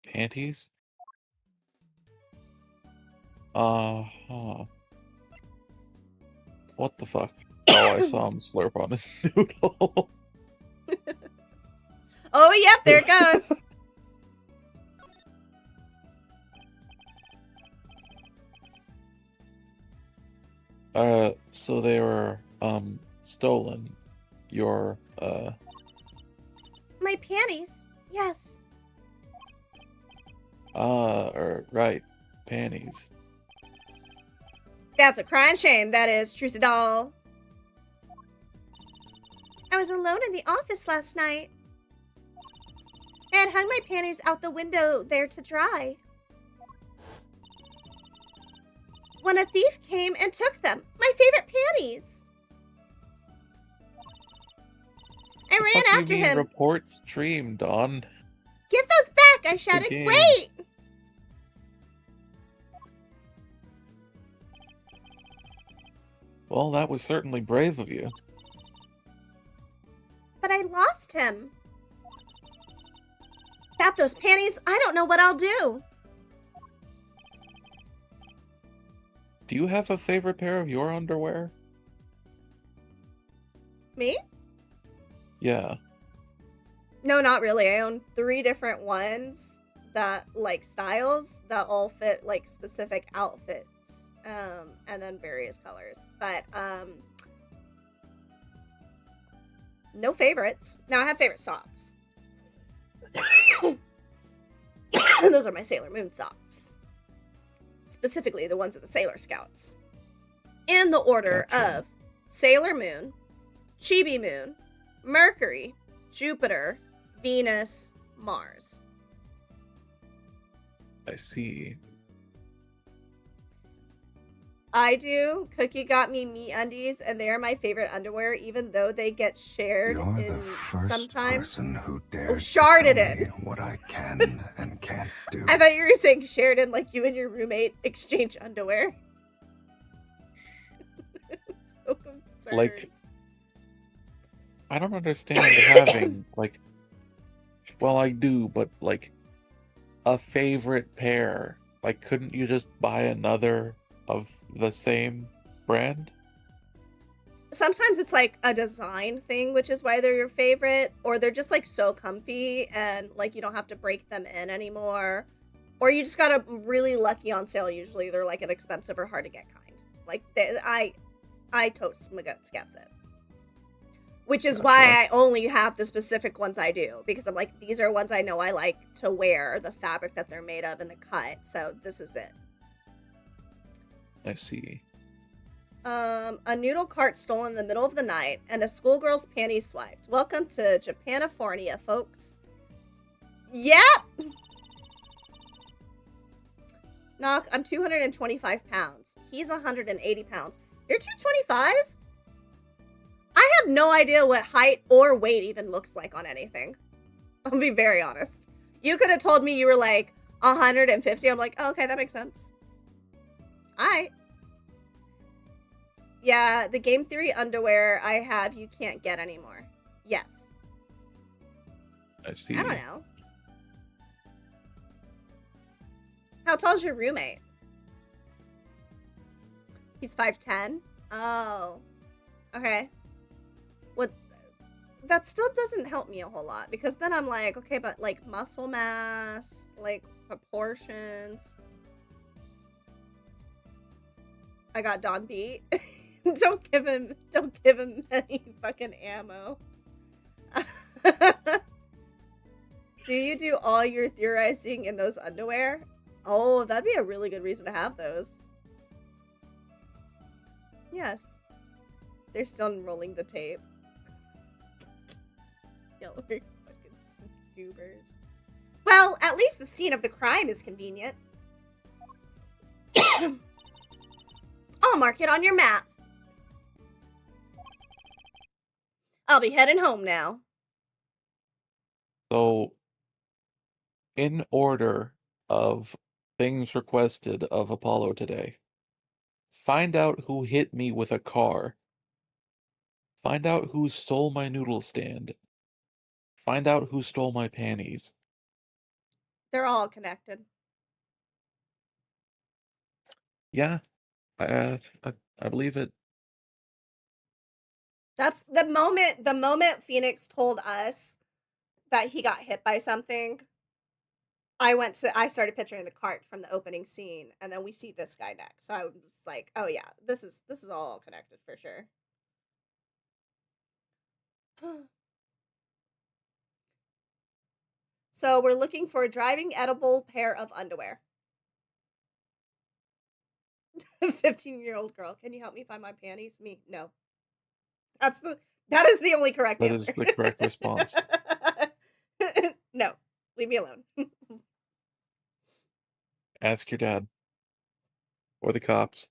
Panties? Uh-huh. What the fuck? Oh, I saw him slurp on his noodle. Oh, yep, there it goes. So they were, stolen. Your, My panties? Yes. right. Panties. That's a crying shame, that is, Trucy doll. I was alone in the office last night. I had hung my panties out the window there to dry. When a thief came and took them, my favorite panties. I ran Fuck after you mean him. report stream, Dawn. Give those back, I shouted. game. Wait! Well, that was certainly brave of you. But I lost him. Without those panties, I don't know what I'll do. Do you have a favorite pair of your underwear? Me? Yeah. No, not really. I own 3 different ones that like styles that all fit like specific outfits, and then various colors. But no favorites. Now I have favorite socks. Those are my Sailor Moon socks. Specifically the ones of the Sailor Scouts. In the order Gotcha. of Sailor Moon, Chibi Moon, Mercury, Jupiter, Venus, Mars. I see. I do. Cookie got me MeUndies, and they are my favorite underwear, even though they get shared You're the in first sometimes. person who dared to sharded tell me it. what I can and can't do. I thought you were saying shared in like you and your roommate exchange underwear. So concerned. Like, I don't understand having, like, well, I do, but, like, a favorite pair. Like, couldn't you just buy another of the same brand? Sometimes it's like a design thing, which is why they're your favorite, or they're just like so comfy and like you don't have to break them in anymore, or you just got a really lucky on sale. Usually they're like an expensive or hard to get kind. Like I toast my guts gets it, which is why Gotcha. I only have the specific ones I do, because I'm like, these are ones I know I like to wear, the fabric that they're made of and the cut. So this is it. I see. A noodle cart stolen in the middle of the night, and a schoolgirl's panties swiped. Welcome to Japanifornia, folks. Yep! Knock, I'm 225 pounds. He's 180 pounds. You're 225? I have no idea what height or weight even looks like on anything. I'll be very honest. You could have told me you were like 150. I'm like, oh, okay, that makes sense. Alright. Yeah, the Game Theory underwear I have, you can't get anymore. Yes. I see. I don't know. How tall's your roommate? He's 5'10"? Oh. Okay. What? That still doesn't help me a whole lot, because then I'm like, okay, but like muscle mass, like proportions. I got dog beat. Don't give him any fucking ammo. Do you do all your theorizing in those underwear? Oh, that'd be a really good reason to have those. Yes. They're still unrolling the tape. Y'all are fucking goobers. Well, at least the scene of the crime is convenient. I'll mark it on your map. I'll be heading home now. So, in order of things requested of Apollo today, find out who hit me with a car. Find out who stole my noodle stand. Find out who stole my panties. They're all connected. Yeah, I believe it. That's the moment Phoenix told us that he got hit by something. I started picturing the cart from the opening scene, and then we see this guy next. So I was like, oh yeah, this is all connected for sure. So we're looking for a driving edible pair of underwear. 15-year-old girl, can you help me find my panties? Me, no. That is the only correct That answer. is the correct response. No, leave me alone. Ask your dad. Or the cops.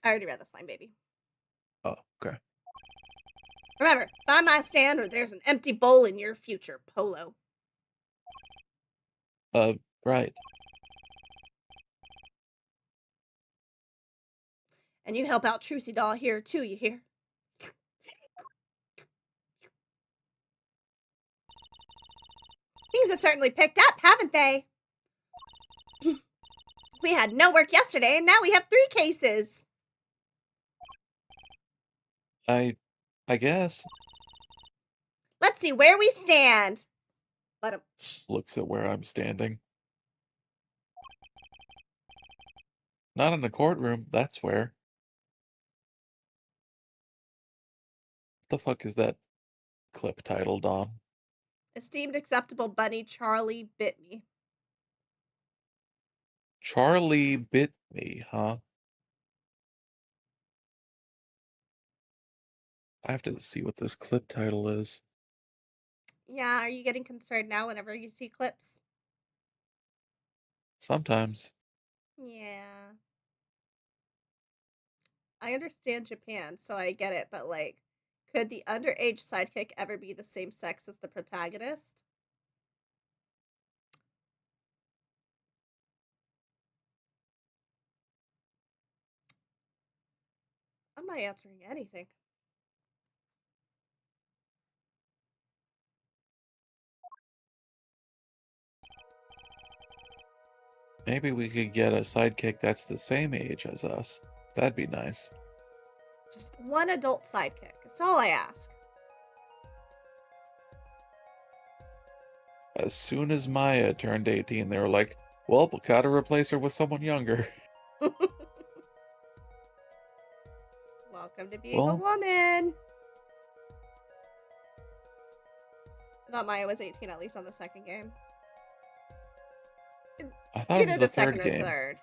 I already read this line, baby. Oh, okay. Remember, find my stand or there's an empty bowl in your future, Polo. Right. And you help out Trucy Doll here too, you hear? Things have certainly picked up, haven't they? We had no work yesterday, and now we have 3 cases. I I guess. Let's see where we stand. But Looks at where I'm standing. Not in the courtroom, that's where. What the fuck is that clip titled on? esteemed acceptable bunny Charlie bit me. Charlie bit me, huh? I have to see what this clip title is. Yeah, are you getting concerned now whenever you see clips? Sometimes. Yeah. I understand Japan, so I get it, but like, could the underage sidekick ever be the same sex as the protagonist? I'm not answering anything. Maybe we could get a sidekick that's the same age as us. That'd be nice. Just one adult sidekick. That's all I ask. As soon as Maya turned 18, they were like, well, we gotta replace her with someone younger. Welcome to being a Well, woman. I thought Maya was 18 at least on the second game. I thought it Either was the the third second or game. third.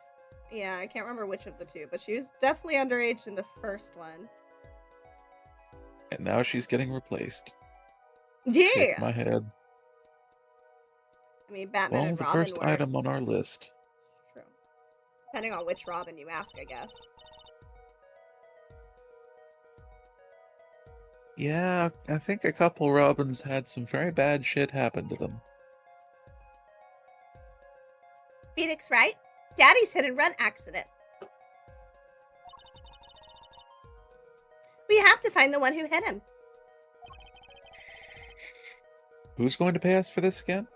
Yeah, I can't remember which of the two, but she was definitely underage in the first one. And now she's getting replaced. Yeah. Shake my head. I mean, Batman Well, and the Robin first were. item on our list. True. Depending on which Robin you ask, I guess. Yeah, I think a couple Robins had some very bad shit happen to them. Phoenix, right? Daddy's hit and run accident. We have to find the one who hit him. Who's going to pay us for this again?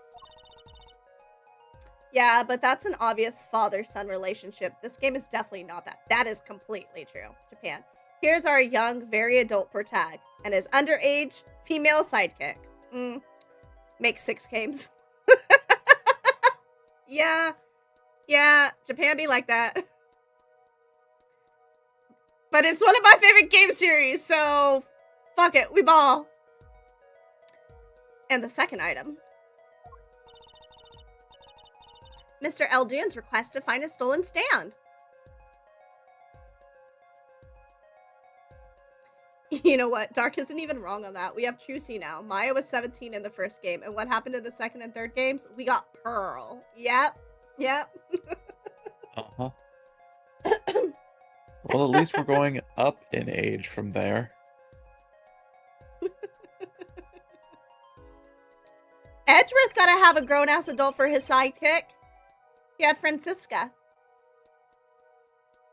Yeah, but that's an obvious father-son relationship. This game is definitely not that. That is completely true. Japan. Here's our young, very adult protag and his underage female sidekick. Make 6 games. Yeah. Yeah, Japan be like that. But it's one of my favorite game series, so fuck it, we ball. And the second item. Mr. Eldune's request to find a stolen stand. You know what? Dark isn't even wrong on that. We have Trucy now. Maya was 17 in the first game. And what happened in the second and third games? We got Pearl. Yep. Uh-huh. Well, at least we're going up in age from there. Edgeworth gotta have a grown-ass adult for his sidekick. He had Francisca.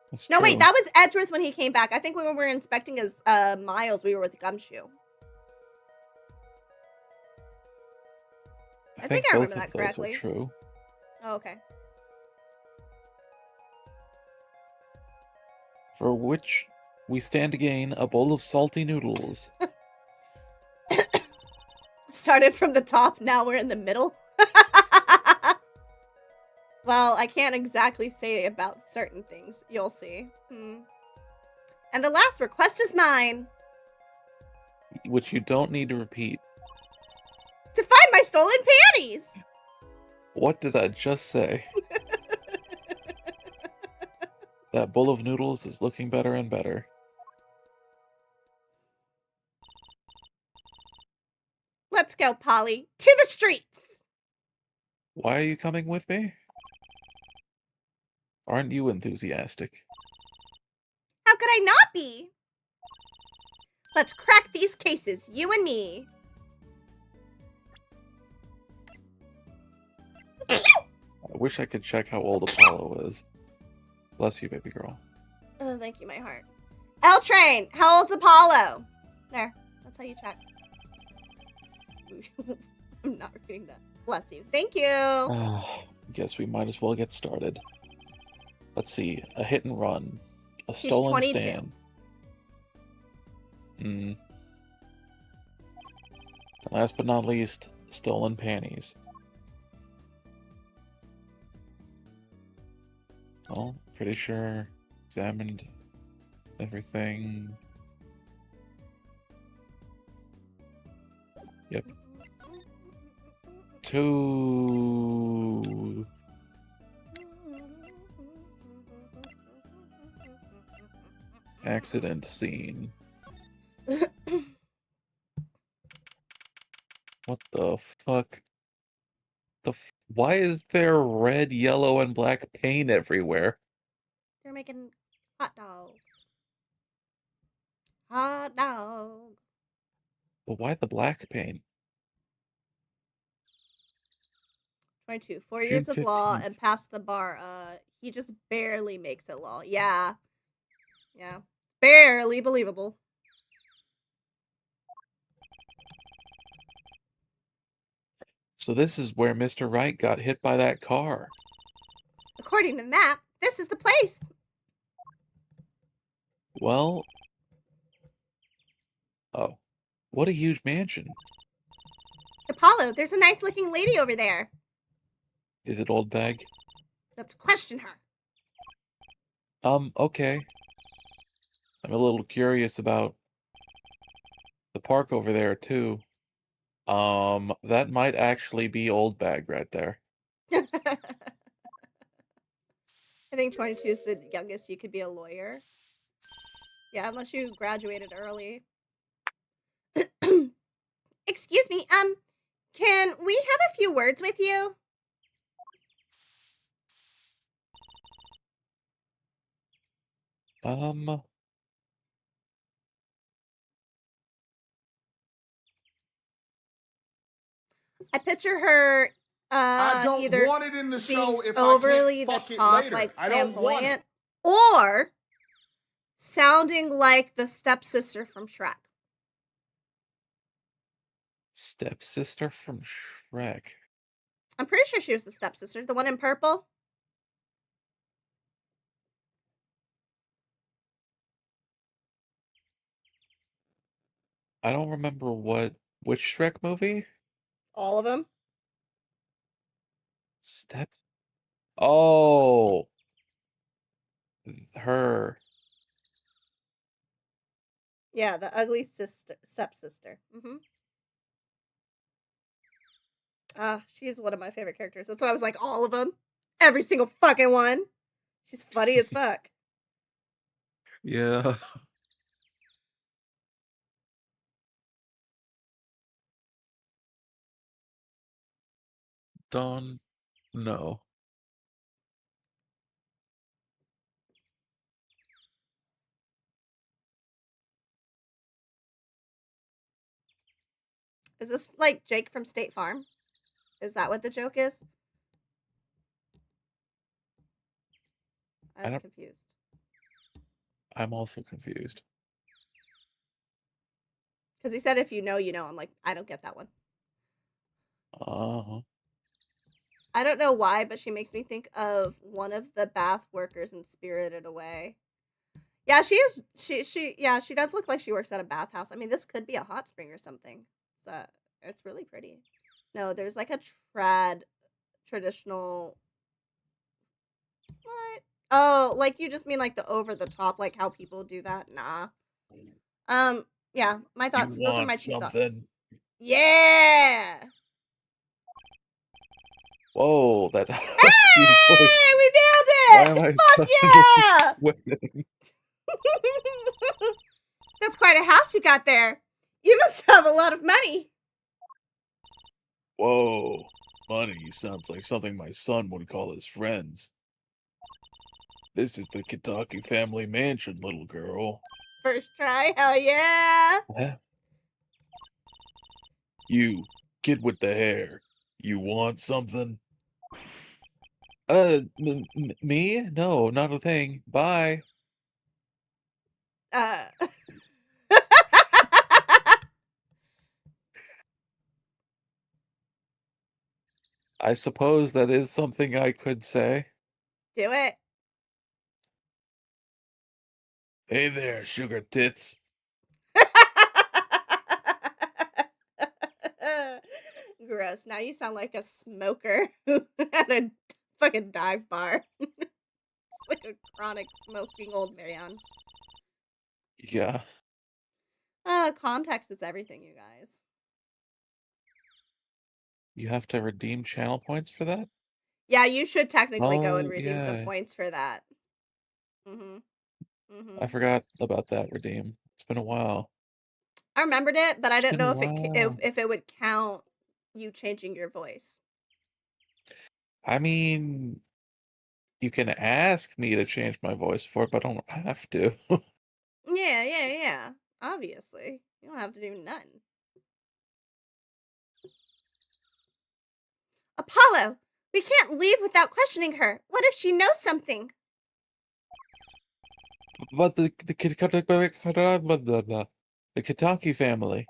That's No, true. wait, that was Edgeworth when he came back. I think when we were inspecting his Miles, we were with Gumshoe. I think I both remember of that those correctly. are true. Oh, okay. For which we stand to gain a bowl of salty noodles. Started from the top, now we're in the middle. Well, I can't exactly say about certain things. You'll see. And the last request is mine. Which you don't need to repeat. To find my stolen panties! What did I just say? That bowl of noodles is looking better and better. Let's go, Polly. To the streets! Why are you coming with me? Aren't you enthusiastic? How could I not be? Let's crack these cases, you and me. I wish I could check how old Apollo is. Bless you, baby girl. Oh, thank you, my heart. L-Train, how old's Apollo? There, that's how you check. I'm not reading that. Bless you. Thank you. Guess we might as well get started. Let's see. A hit and run. A He's stolen 22. stand. Last but not least, stolen panties. Well, pretty sure examined everything. Yep. 2. Accident scene. What the fuck? Why is there red, yellow, and black paint everywhere? They're making hot dogs. Hot dog. But why the black paint? 22. 4 June years of law 15th. and passed the bar. He just barely makes it law. Yeah. Yeah. Barely believable. So this is where Mr. Wright got hit by that car. According to the map, this is the place. Well... Oh. What a huge mansion. Apollo, there's a nice looking lady over there. Is it Old Bag? Let's question her. Okay. I'm a little curious about the park over there, too. That might actually be Old Bag right there. I think 22 is the youngest you could be a lawyer. Yeah, unless you graduated early. Excuse me, can we have a few words with you? I picture her I don't either want it in the being show if overly I the can't fuck top, it later. like I don't want it. flamboyant, or sounding like the stepsister from Shrek. Stepsister from Shrek. I'm pretty sure she was the stepsister, the one in purple. I don't remember which Shrek movie? All of them. Step... Oh! Her. Yeah, the ugly stepsister. She's one of my favorite characters. That's why I was like, all of them. Every single fucking one. She's funny as fuck. Yeah. Don't know. Is this like Jake from State Farm? Is that what the joke is? I'm confused. I'm also confused. Because he said, if you know, you know. I'm like, I don't get that one. Uh-huh. I don't know why, but she makes me think of one of the bath workers in Spirited Away. Yeah, she is. She does look like she works at a bathhouse. I mean, this could be a hot spring or something. So it's really pretty. No, there's like a traditional. What? Oh, like you just mean like the over the top, like how people do that? Nah. Yeah, my thoughts. Those are my two thoughts. Yeah. Whoa, that Hey, husky voice. we nailed Why it! am I Fuck yeah! sweating? That's quite a house you got there. You must have a lot of money. Whoa, money sounds like something my son would call his friends. This is the Kentucky family mansion, little girl. First try, hell yeah! Huh? You, kid with the hair, you want something? Me? No, not a thing. Bye. I suppose that is something I could say. Do it. Hey there, sugar tits. Gross. Now you sound like a smoker who at a fucking dive bar. Like a chronic smoking old man. Yeah. Context is everything, you guys. You have to redeem channel points for that? Yeah, you should technically go and Oh, redeem some yeah. points for that. Mhm. I Mhm. forgot about that redeem. It's been a while. I remembered it, but I It's didn't been a know while. if it would count you changing your voice. I mean, you can ask me to change my voice for it, but I don't have to. Yeah. Obviously. You don't have to do nothing. Apollo, we can't leave without questioning her. What if she knows something? But the Kitaki family.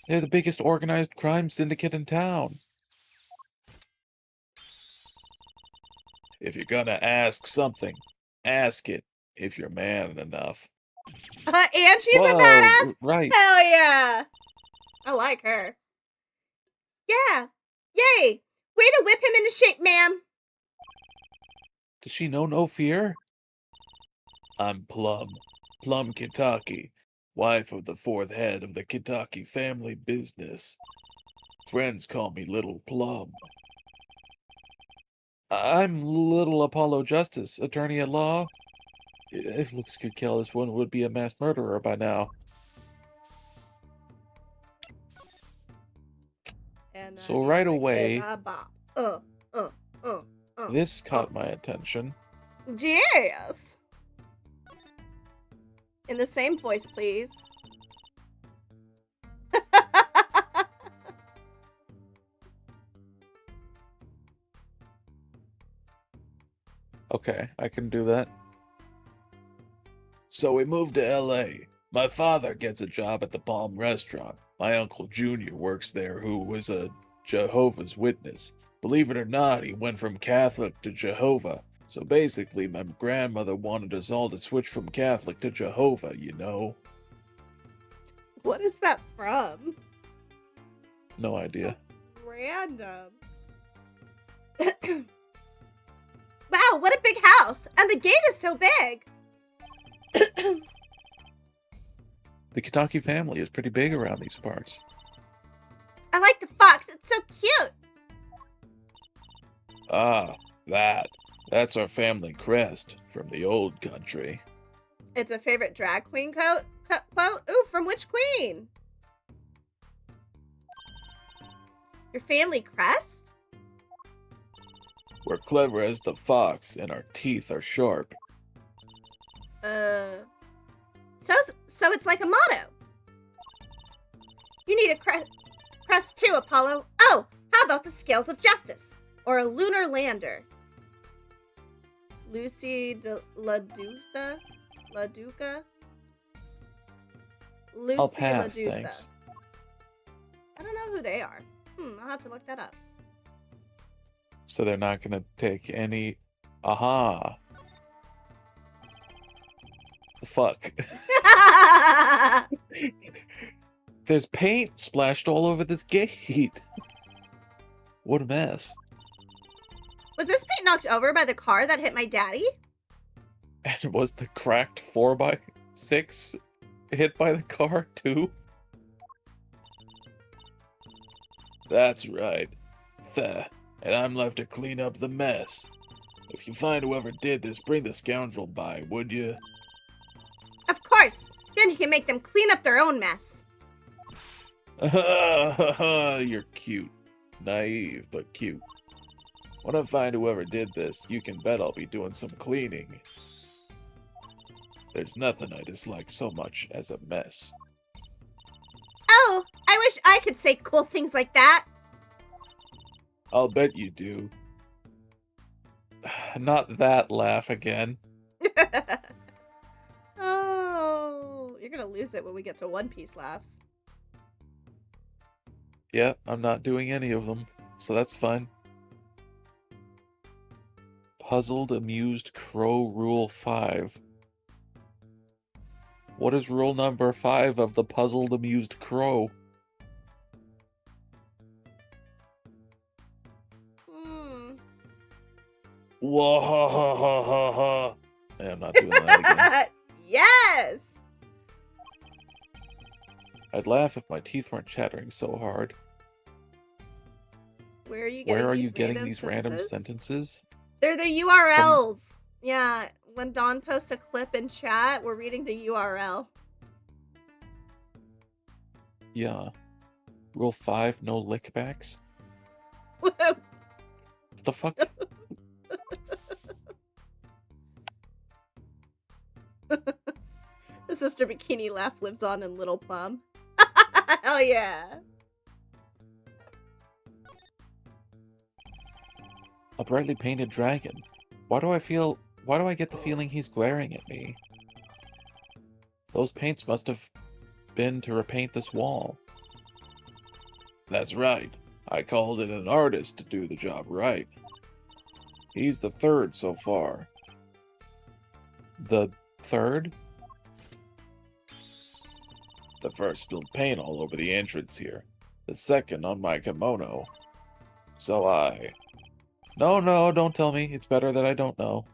They're the biggest organized crime syndicate in town. If you're gonna ask something, ask it if you're man enough. And she's a Whoa, badass? right. Hell yeah. I like her. Yeah. Yay. Way to whip him into shape, ma'am. Does she know no fear? I'm Plum Kitaki, wife of the fourth head of the Kitaki family business. Friends call me Little Plum. I'm Little Apollo Justice, attorney at law. If looks could kill, this one would be a mass murderer by now. And So right music is away, a bop. this caught my attention. Yes. In the same voice, please. Okay, I can do that. So we moved to LA. My father gets a job at the Palm restaurant. My uncle Junior works there, who was a Jehovah's Witness. Believe it or not, he went from Catholic to Jehovah. So basically, my grandmother wanted us all to switch from Catholic to Jehovah, you know? What is that from? No idea. Random. Wow, what a big house! And the gate is so big! The Kitaki family is pretty big around these parts. I like the fox, it's so cute! Ah, that's our family crest from the old country. It's a favorite drag queen quote? Ooh, from which queen? Your family crest? We're clever as the fox, and our teeth are sharp. So it's like a motto. You need a crest too, Apollo. Oh, how about the scales of justice? Or a lunar lander? Lucy de La Duca? Lucy I'll pass, LaDuca. thanks. I don't know who they are. I'll have to look that up. So they're not gonna take any... Aha. Fuck. There's paint splashed all over this gate. What a mess. Was this paint knocked over by the car that hit my daddy? And was the cracked 4x6 hit by the car too? That's right. And I'm left to clean up the mess. If you find whoever did this, bring the scoundrel by, would you? Of course! Then you can make them clean up their own mess. You're cute. Naive, but cute. When I find whoever did this, you can bet I'll be doing some cleaning. There's nothing I dislike so much as a mess. Oh, I wish I could say cool things like that. I'll bet you do. Not that laugh again. Oh, you're gonna lose it when we get to One Piece laughs. Yeah, I'm not doing any of them, so that's fine. Puzzled, amused crow rule 5. What is rule number 5 of the puzzled, amused crow? Whoa, ha, ha, ha, ha, ha. Yeah, I'm not doing that again. Yes! I'd laugh if my teeth weren't chattering so hard. Where are you Where getting are these you getting random these random sentences? sentences? They're the URLs. Yeah, when Dawn posts a clip in chat, we're reading the URL. Yeah. Rule 5, no lickbacks? What the fuck? The Sister Bikini laugh lives on in Little Plum. Hell yeah. A brightly painted dragon. Why do I get the feeling he's glaring at me? Those paints must have been to repaint this wall. That's right. I called in an artist to do the job right. He's the third so far. The third? The first spilled paint all over the entrance here. The second on my kimono. So I... No, don't tell me. It's better that I don't know.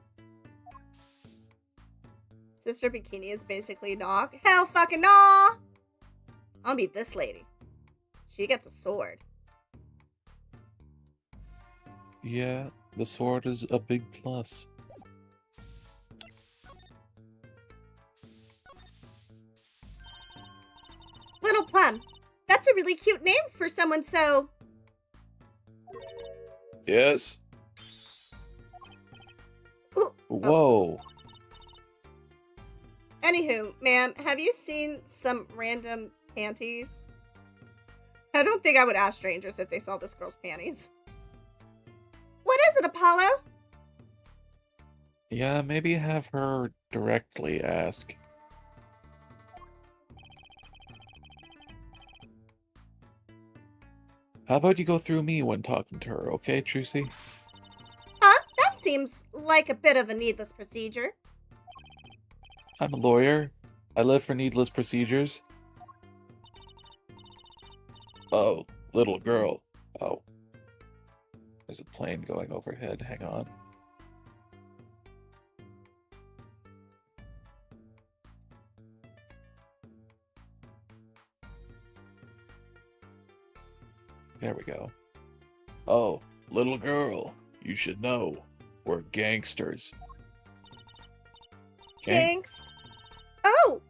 Sister Bikini is basically Nog. Hell fucking no! I'll beat this lady. She gets a sword. Yeah, the sword is a big plus. Little Plum. That's a really cute name for someone so... Yes. Ooh. Whoa. Anywho, ma'am, have you seen some random panties? I don't think I would ask strangers if they saw this girl's panties. What is it, Apollo? Yeah, maybe have her directly ask. How about you go through me when talking to her, okay, Trucy? Huh? That seems like a bit of a needless procedure. I'm a lawyer. I live for needless procedures. Oh, little girl. Oh. There's a plane going overhead. Hang on. There we go. Oh, little girl. You should know. We're gangsters. Gangst. Oh,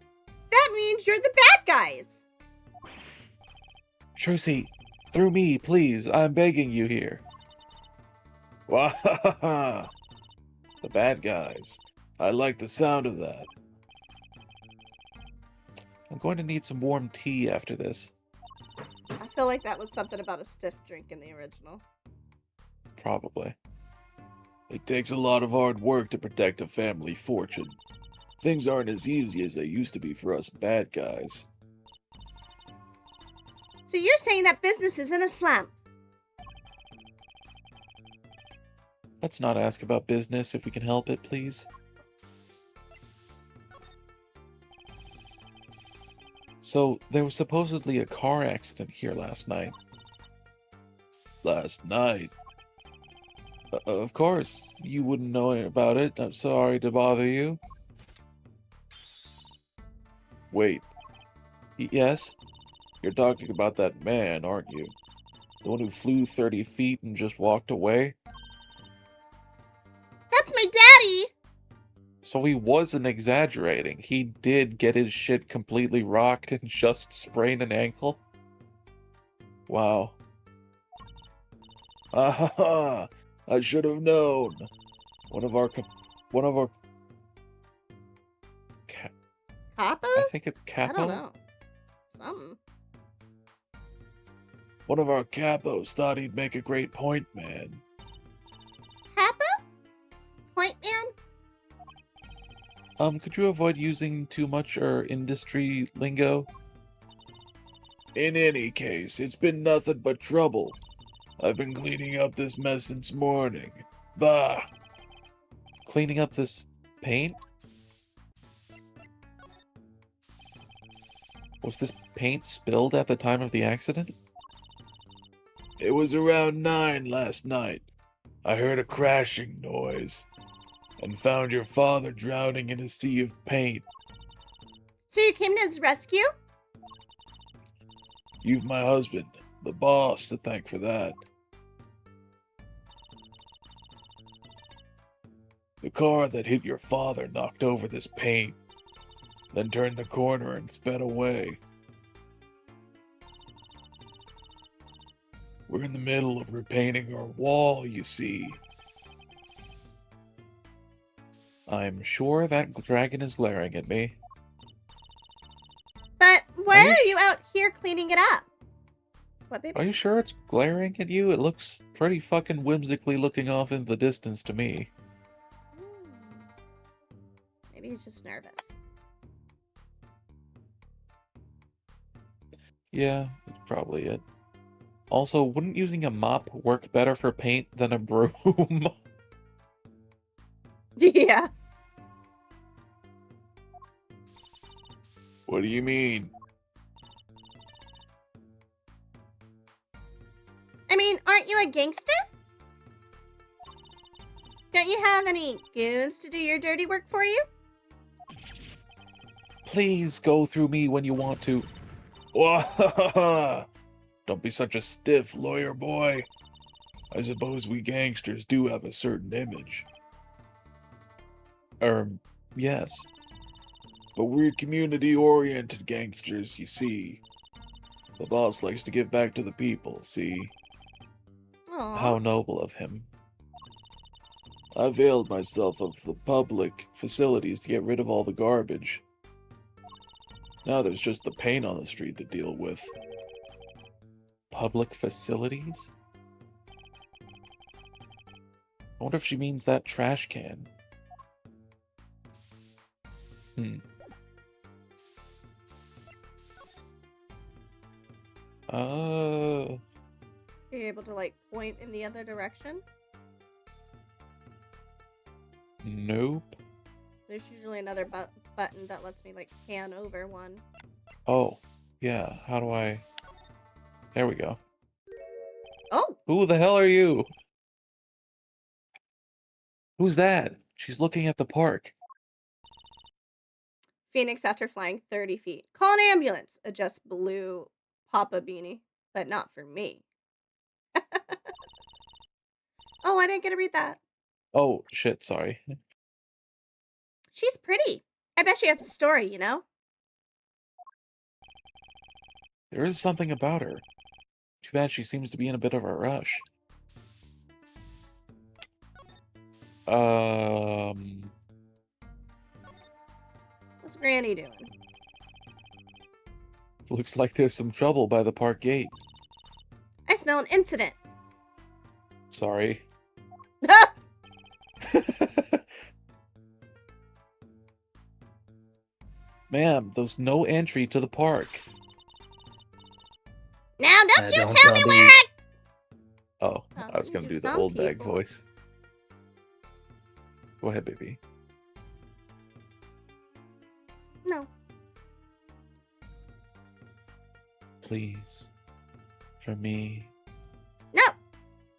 that means you're the bad guys. Trucy, through me, please. I'm begging you here. Wahahaha! The bad guys. I like the sound of that. I'm going to need some warm tea after this. I feel like that was something about a stiff drink in the original. Probably. It takes a lot of hard work to protect a family fortune. Things aren't as easy as they used to be for us bad guys. So you're saying that business is in a slump? Let's not ask about business if we can help it, please. So, there was supposedly a car accident here last night. Last night? Of course, you wouldn't know about it. I'm sorry to bother you. Wait. Yes? You're talking about that man, aren't you? The one who flew 30 feet and just walked away? That's my daddy! So he wasn't exaggerating. He did get his shit completely rocked and just sprain an ankle? Wow. Ah, I should have known. One of our Capos? I think it's I capo. don't know. Something. One of our capos thought he'd make a great point man. Capo? Point man? Could you avoid using too much industry lingo? In any case, it's been nothing but trouble. I've been cleaning up this mess since morning. Bah! Cleaning up this paint? Was this paint spilled at the time of the accident? It was around 9 last night. I heard a crashing noise and found your father drowning in a sea of paint. So you came to his rescue? You've my husband, the boss, to thank for that. The car that hit your father knocked over this paint, then turned the corner and sped away. We're in the middle of repainting our wall, you see. I'm sure that dragon is glaring at me. But why Are you are you out here cleaning it up? What, baby? Are you sure it's glaring at you? It looks pretty fucking whimsically looking off into the distance to me. Maybe he's just nervous. Yeah, that's probably it. Also, wouldn't using a mop work better for paint than a broom? Yeah. What do you mean? I mean, aren't you a gangster? Don't you have any goons to do your dirty work for you? Please go through me when you want to. Don't be such a stiff, lawyer boy. I suppose we gangsters do have a certain image. Yes. But we're community-oriented gangsters, you see. The boss likes to give back to the people, see? Aww. How noble of him. I availed myself of the public facilities to get rid of all the garbage. Now there's just the paint on the street to deal with. Public facilities? I wonder if she means that trash can. Are you able to, like, point in the other direction? Nope. There's usually another button that lets me, like, pan over one. Oh, yeah. How do I... There we go. Oh! Who the hell are you? Who's that? She's looking at the park. Phoenix after flying 30 feet. Call an ambulance. Adjust blue Papa beanie. But not for me. Oh, I didn't get to read that. Oh, shit, sorry. She's pretty. I bet she has a story, you know? There is something about her. Too bad she seems to be in a bit of a rush. What's Granny doing? Looks like there's some trouble by the park gate. I smell an incident. Sorry. Ma'am, there's no entry to the park. Now, don't you tell me where I... Oh, I was gonna do the old bag voice. Go ahead, baby. No. Please. For me. No!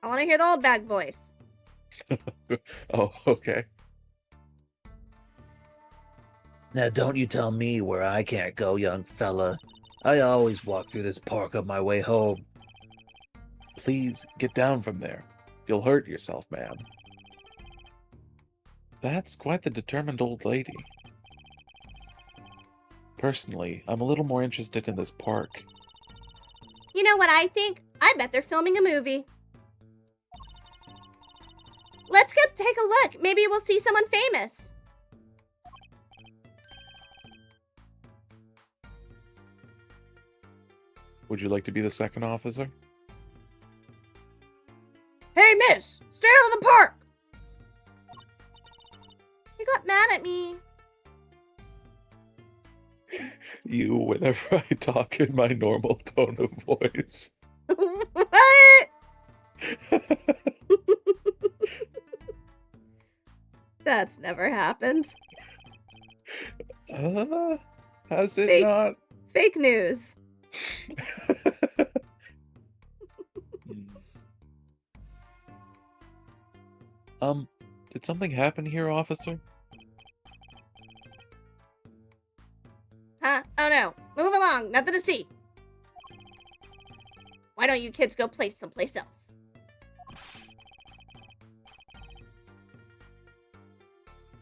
I want to hear the old bag voice. Oh, okay. Now don't you tell me where I can't go, young fella. I always walk through this park on my way home. Please get down from there. You'll hurt yourself, ma'am. That's quite the determined old lady. Personally, I'm a little more interested in this park. You know what I think? I bet they're filming a movie. Let's go take a look. Maybe we'll see someone famous. Would you like to be the second officer? Hey, miss! Stay out of the park! You got mad at me. You, whenever I talk in my normal tone of voice. What? That's never happened. Has it not? Fake news. Did something happen here, officer? Huh? Oh no. Move along. Nothing to see. Why don't you kids go play someplace else?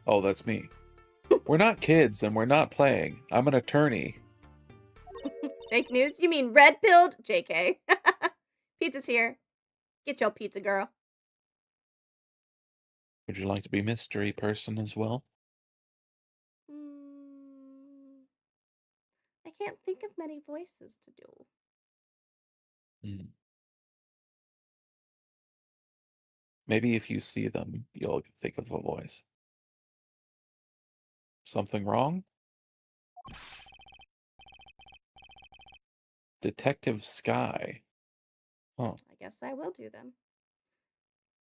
Oh, that's me. We're not kids, and we're not playing. I'm an attorney. Fake news? You mean red-pilled? JK. Pizza's here. Get your pizza, girl. Would you like to be mystery person as well? I can't think of many voices to do. Hmm. Maybe if you see them, you'll think of a voice. Something wrong? Detective Sky. Huh. I guess I will do them.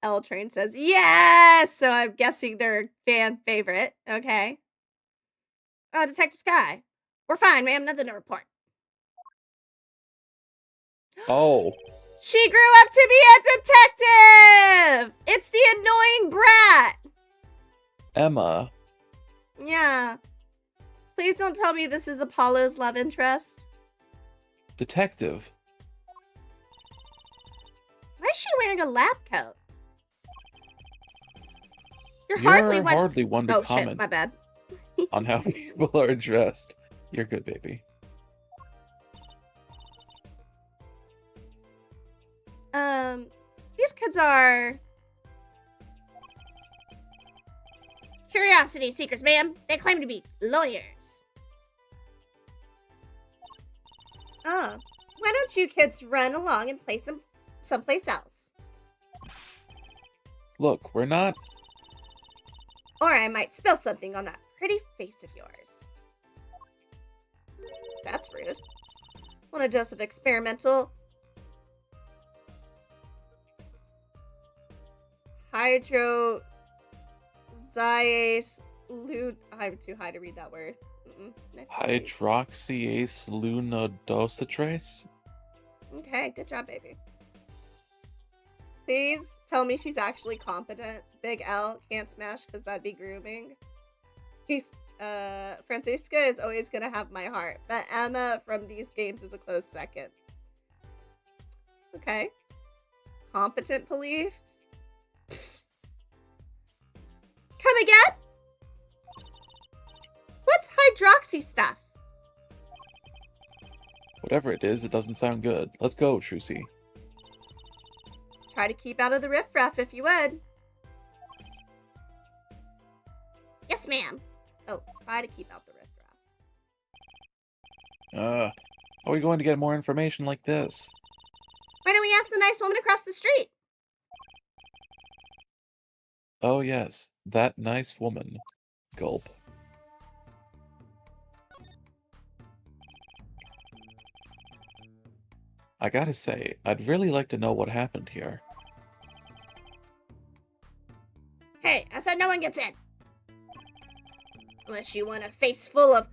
L Train says, yes! So I'm guessing they're fan favorite. Okay. Oh, Detective Sky. We're fine, ma'am. Nothing to report. Oh. She grew up to be a detective! It's the annoying brat! Emma. Yeah. Please don't tell me this is Apollo's love interest. Detective. Why is she wearing a lab coat? You're You're one hardly one to oh, shit, comment my bad. on how people are dressed. You're good, baby. These kids are curiosity seekers, ma'am. They claim to be lawyers. Oh, why don't you kids run along and play someplace else? Look, we're not... Or I might spill something on that pretty face of yours. That's rude. Want a dose of experimental hydroxyase I'm too high to read that word. Hydroxyase lunodositrace? Okay, good job, baby. Please tell me she's actually competent. Big L can't smash because that'd be grooming. Francisca is always gonna have my heart, but Emma from these games is a close second. Okay. Competent police? Come again? What's hydroxy stuff? Whatever it is, it doesn't sound good. Let's go, Trucy. Try to keep out of the riffraff if you would. Yes, ma'am. Oh, try to keep out the riffraff. How are we going to get more information like this? Why don't we ask the nice woman across the street? Oh yes, that nice woman. Gulp. I gotta say, I'd really like to know what happened here. Hey, I said no one gets in. Unless you want a face full of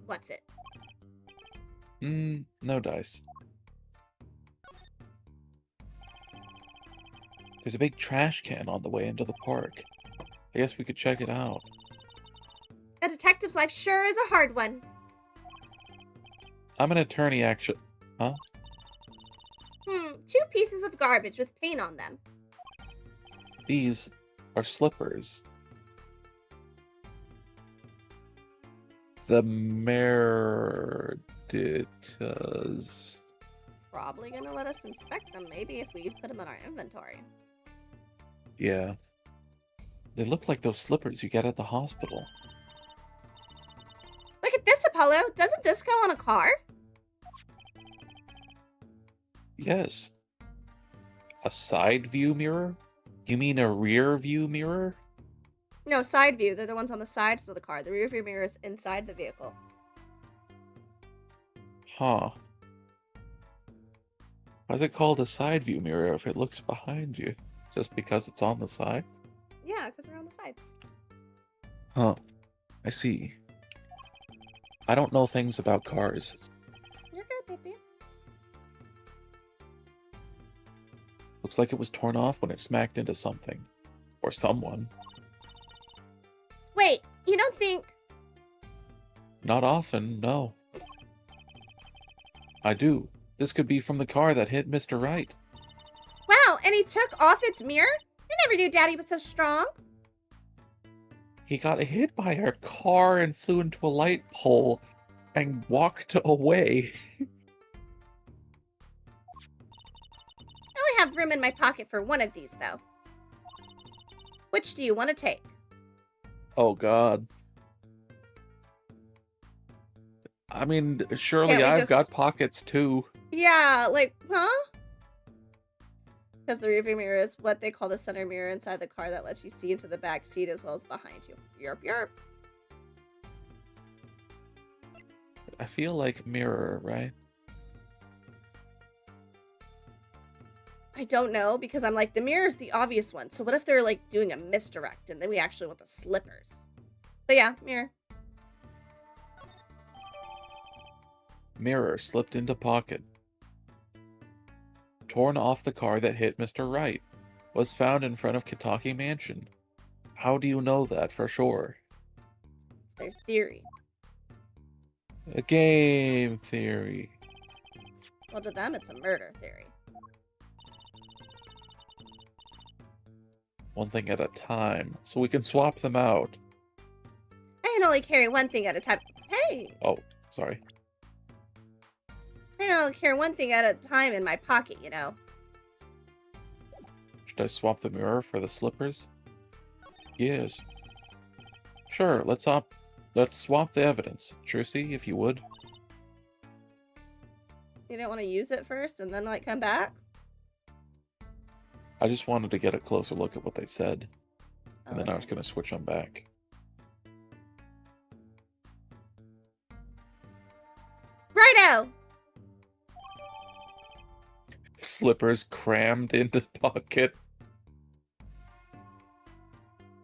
what's it? No dice. There's a big trash can on the way into the park. I guess we could check it out. A detective's life sure is a hard one. I'm an attorney, actually. Huh? 2 pieces of garbage with paint on them. These are slippers. The Meredithas. Probably gonna let us inspect them, maybe, if we put them in our inventory. Yeah. They look like those slippers you get at the hospital. Look at this, Apollo. Doesn't this go on a car? Yes. A side view mirror? You mean a rear view mirror? No, side view. They're the ones on the sides of the car. The rear view mirror is inside the vehicle. Huh. Why is it called a side view mirror if it looks behind you? Just because it's on the side? Yeah, because they're on the sides. Huh. I see. I don't know things about cars. You're good, baby. Looks like it was torn off when it smacked into something. Or someone. Wait, you don't think... Not often, no. I do. This could be from the car that hit Mr. Wright. Wow, and he took off its mirror? I never knew Daddy was so strong. He got hit by a car and flew into a light pole and walked away. I only have room in my pocket for one of these, though. Which do you want to take? Oh, God. I mean, surely Can't we I've just- got pockets, too. Yeah, like, huh? Because the rearview mirror is what they call the center mirror inside the car that lets you see into the back seat as well as behind you. Yerp, yerp. I feel like mirror, right? I don't know, because I'm like, the mirror's the obvious one. So what if they're, like, doing a misdirect, and then we actually want the slippers? But yeah, mirror. Mirror slipped into pocket. Torn off the car that hit Mr. Wright. Was found in front of Kitaki Mansion. How do you know that for sure? It's their theory. A game theory. Well, to them, it's a murder theory. One thing at a time, so we can swap them out. I can only carry one thing at a time. Hey! Oh, sorry. I can only carry one thing at a time in my pocket, you know. Should I swap the mirror for the slippers? Yes. Sure, let's swap the evidence. Trucy, if you would. You don't want to use it first and then, like, come back? I just wanted to get a closer look at what they said. And then I Okay. was going to switch them back. Righto! Slippers crammed into pocket.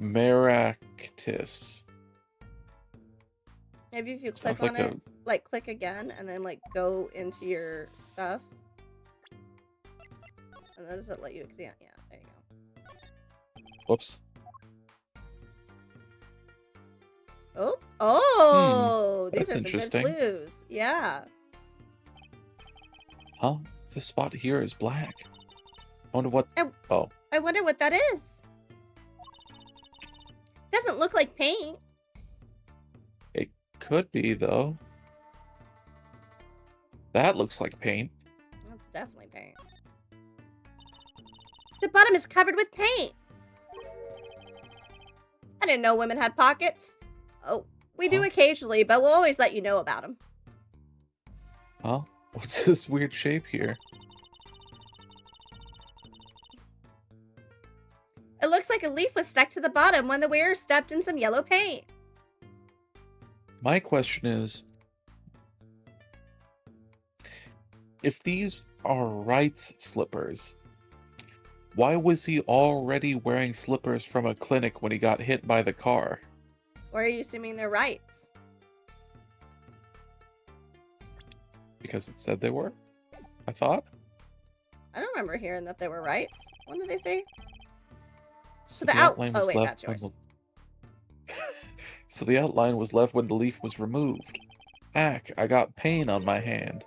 Maractus. Maybe if you click Sounds on like it, like, click again, and then, like, go into your stuff. And then does it let you examine? Yeah, there you go. Whoops. Oh! Oh! These that's are some interesting. good clues. Yeah. Huh? This spot here is black. I wonder what... I- Oh. I wonder what that is. Doesn't look like paint. It could be, though. That looks like paint. That's definitely paint. The bottom is covered with paint. I didn't know women had pockets. Oh, we do Huh? occasionally, but we'll always let you know about them. Huh? What's this weird shape here? It looks like a leaf was stuck to the bottom when the wearer stepped in some yellow paint. My question is... if these are Wright's slippers, why was he already wearing slippers from a clinic when he got hit by the car? Or are you assuming they're Wrights? Because it said they were? I thought? I don't remember hearing that they were Wrights. When did they say? So the outline oh, was wait, left that's yours. when so the outline was left when the leaf was removed. Ack, I got pain on my hand.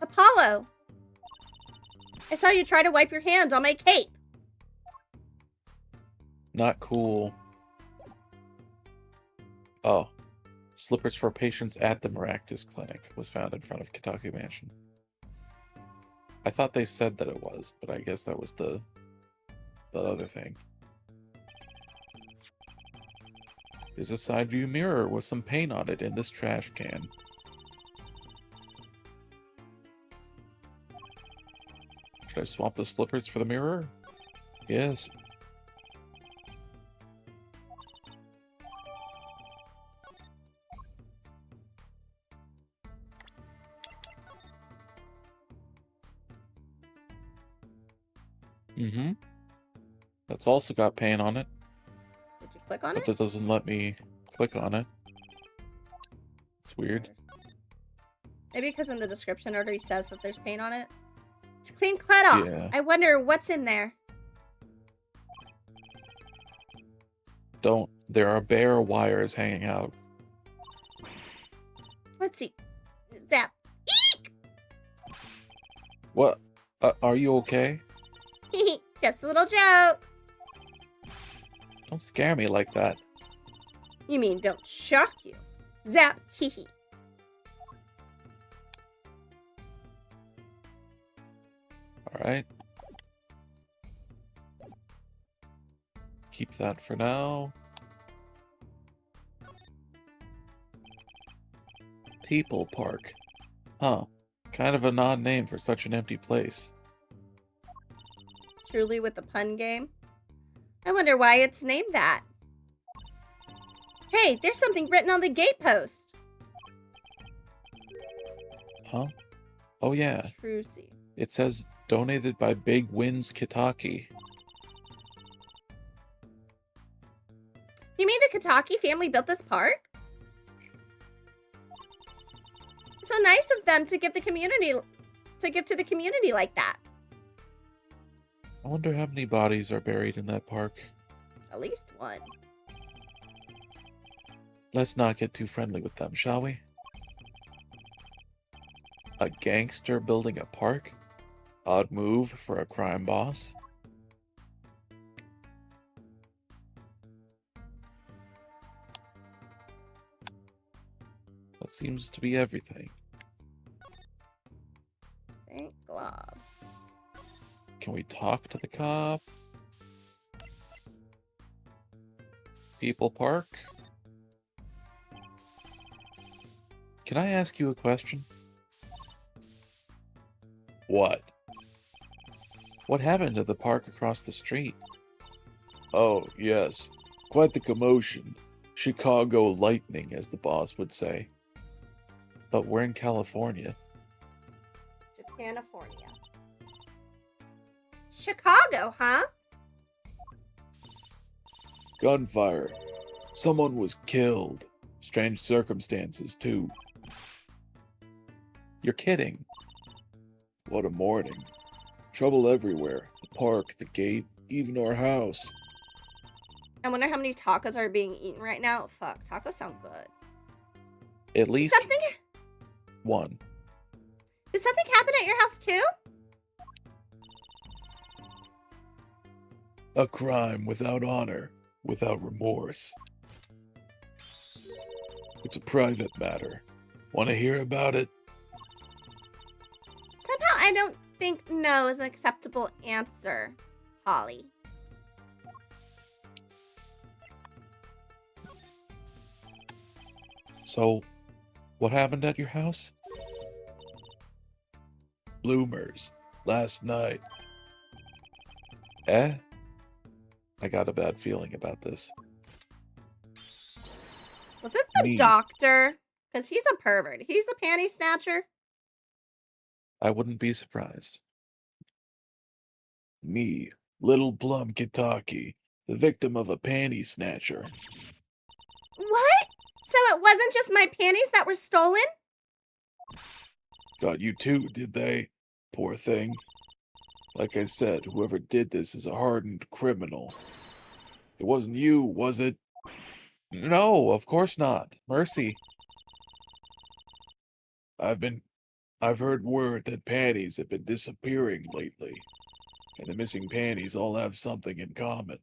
Apollo! I saw you try to wipe your hand on my cape. Not cool. Oh. Slippers for patients at the Maractus Clinic was found in front of Kitaki Mansion. I thought they said that it was, but I guess that was the other thing. There's a side view mirror with some paint on it in this trash can. Should I swap the slippers for the mirror? Yes. Mm-hmm. That's also got paint on it, Did you click on but it? that doesn't let me click on it. It's weird. Maybe because in the description order he says that there's paint on it. It's clean cut off. Yeah. I wonder what's in there. There are bare wires hanging out. Let's see. Zap. What? Are you okay? Just a little joke. Don't scare me like that. You mean don't shock you? Zap. Hee hee. Alright. Keep that for now. People Park. Huh. Kind of an odd name for such an empty place. Truly with the pun game. I wonder why it's named that. Hey, there's something written on the gatepost. Huh? Oh yeah. Trucy. It says donated by Big Winds Kitaki. You mean the Kitaki family built this park? It's so nice of them to give to the community like that. I wonder how many bodies are buried in that park. At least one. Let's not get too friendly with them, shall we? A gangster building a park? Odd move for a crime boss. That seems to be everything. Thank Glob. Can we talk to the cop? People Park? Can I ask you a question? What? What happened to the park across the street? Oh, yes. Quite the commotion. Chicago lightning, as the boss would say. But we're in California. Japanifornia. Chicago, huh? Gunfire. Someone was killed. Strange circumstances, too. You're kidding. What a morning. Trouble everywhere. The park, the gate, even our house. I wonder how many tacos are being eaten right now. Fuck, tacos sound good. At least Something? one. Did something happen at your house too? A crime without honor, without remorse. It's a private matter. Want to hear about it? Somehow I don't think no is an acceptable answer, Holly. So, what happened at your house? Bloomers. Last night. Eh? I got a bad feeling about this. Was it the Me. doctor? Because he's a pervert. He's a panty snatcher. I wouldn't be surprised. Me, Little Plum Kitaki, the victim of a panty snatcher. What? So it wasn't just my panties that were stolen? Got you too, did they? Poor thing. Like I said, whoever did this is a hardened criminal. It wasn't you, was it? No, of course not. Mercy. I've heard word that panties have been disappearing lately. And the missing panties all have something in common.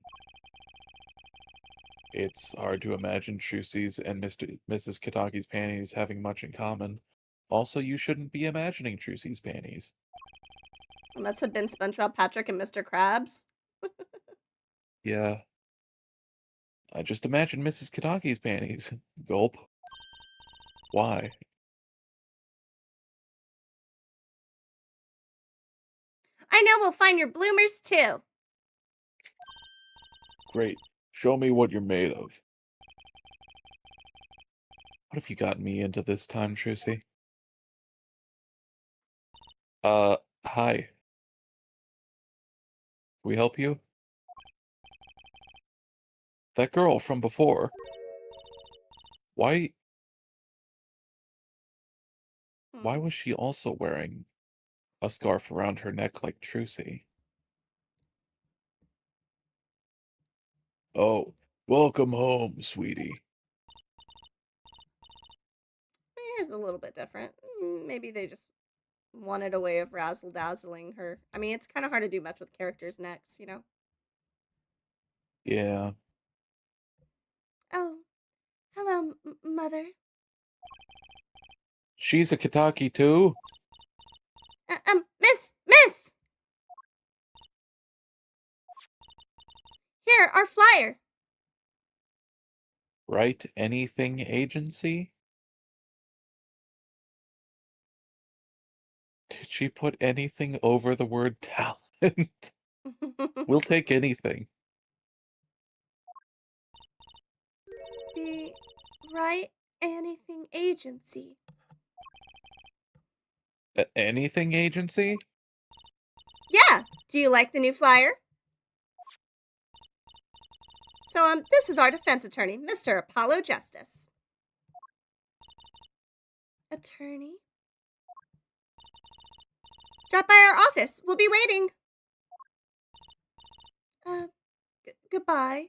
It's hard to imagine Trucy's and Mrs. Kitaki's panties having much in common. Also, you shouldn't be imagining Trucy's panties. It must have been SpongeBob, Patrick, and Mr. Krabs. Yeah. I just imagine Mrs. Kitaki's panties. Gulp. Why? I know we'll find your bloomers too. Great. Show me what you're made of. What have you gotten me into this time, Trucy? Hi. Can we help you? That girl from before. Why was she also wearing a scarf around her neck like Trucy. Oh, welcome home, sweetie. Here's a little bit different. Maybe they just wanted a way of razzle dazzling her. I mean, it's kind of hard to do much with characters' necks, you know? Yeah. Oh, hello, Mother. She's a Kitaki too? Miss! Here, our flyer. Write Anything Agency? Did she put anything over the word talent? We'll take anything. The Right Anything Agency. Anything Agency? Yeah. Do you like the new flyer? So, this is our defense attorney, Mr. Apollo Justice. Attorney? Drop by our office. We'll be waiting. Goodbye.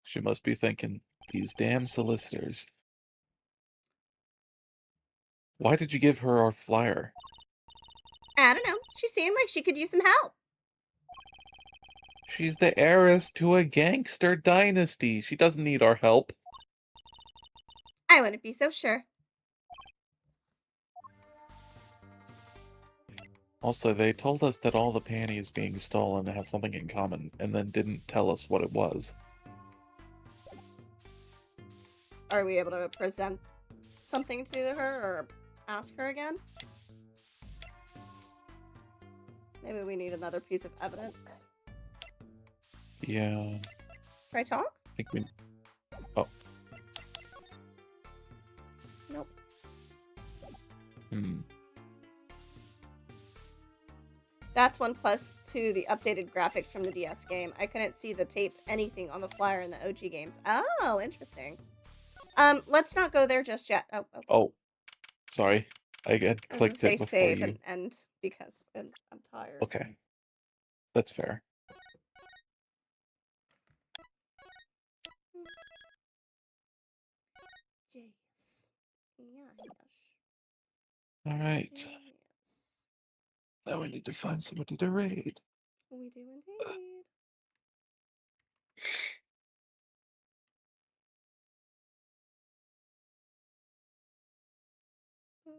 She must be thinking, these damn solicitors. Why did you give her our flyer? I don't know. She seemed like she could use some help. She's the heiress to a gangster dynasty. She doesn't need our help. I wouldn't be so sure. Also, they told us that all the panties being stolen have something in common, and then didn't tell us what it was. Are we able to present something to her or ask her again? Maybe we need another piece of evidence. Yeah. Can I talk? I think we... Oh. Nope. That's one plus to the updated graphics from the DS game. I couldn't see the taped anything on the flyer in the OG games. Oh, interesting. Let's not go there just yet. Oh. Sorry. I had I was clicked gonna it say before save you... and end because I'm tired. Okay. That's fair. Yes. Yes. Alright. Yes. Now we need to find somebody to raid. We do indeed. Boop.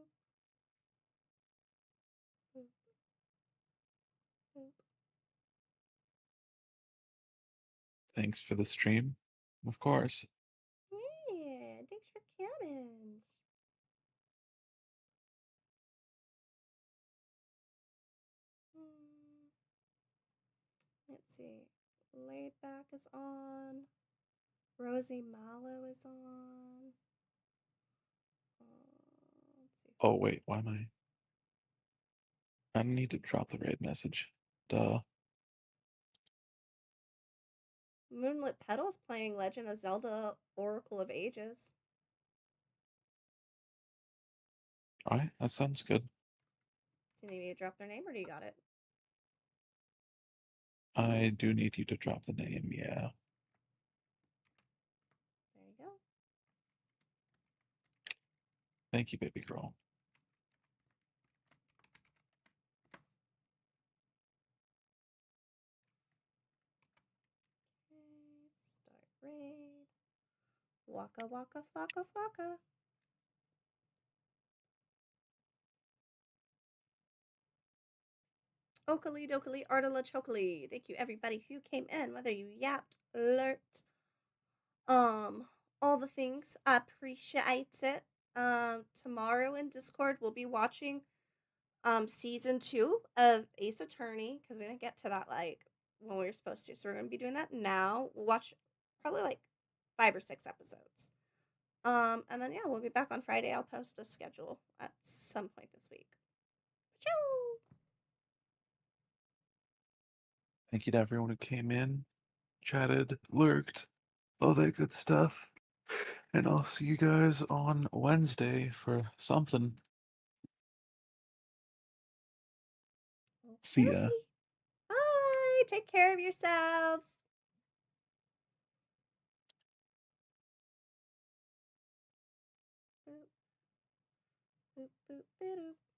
Boop. Boop. Thanks for the stream. Of course. Yeah, thanks for coming. Let's see. Laid Back is on. Rosie Mallow is on. Let's see. Oh, wait. Why am I... I need to drop the raid message. Duh. Moonlit Petals playing Legend of Zelda Oracle of Ages. Alright, that sounds good. Do you need me to drop their name or do you got it? I do need you to drop the name, yeah. There you go. Thank you, baby girl. Okay, start raid. Waka waka flocka flocka. Okali dokali artala chokali. Thank you everybody who came in, whether you yapped, lurked, all the things. I appreciate it. Tomorrow in Discord we'll be watching season 2 of Ace Attorney because we didn't get to that like when we were supposed to. So we're gonna be doing that now. We'll watch probably like 5 or 6 episodes. And then yeah, we'll be back on Friday. I'll post a schedule at some point this week. Choo! Thank you to everyone who came in, chatted, lurked, all that good stuff. And I'll see you guys on Wednesday for something. See ya. Bye. Take care of yourselves. Boop, boop, boop, boop.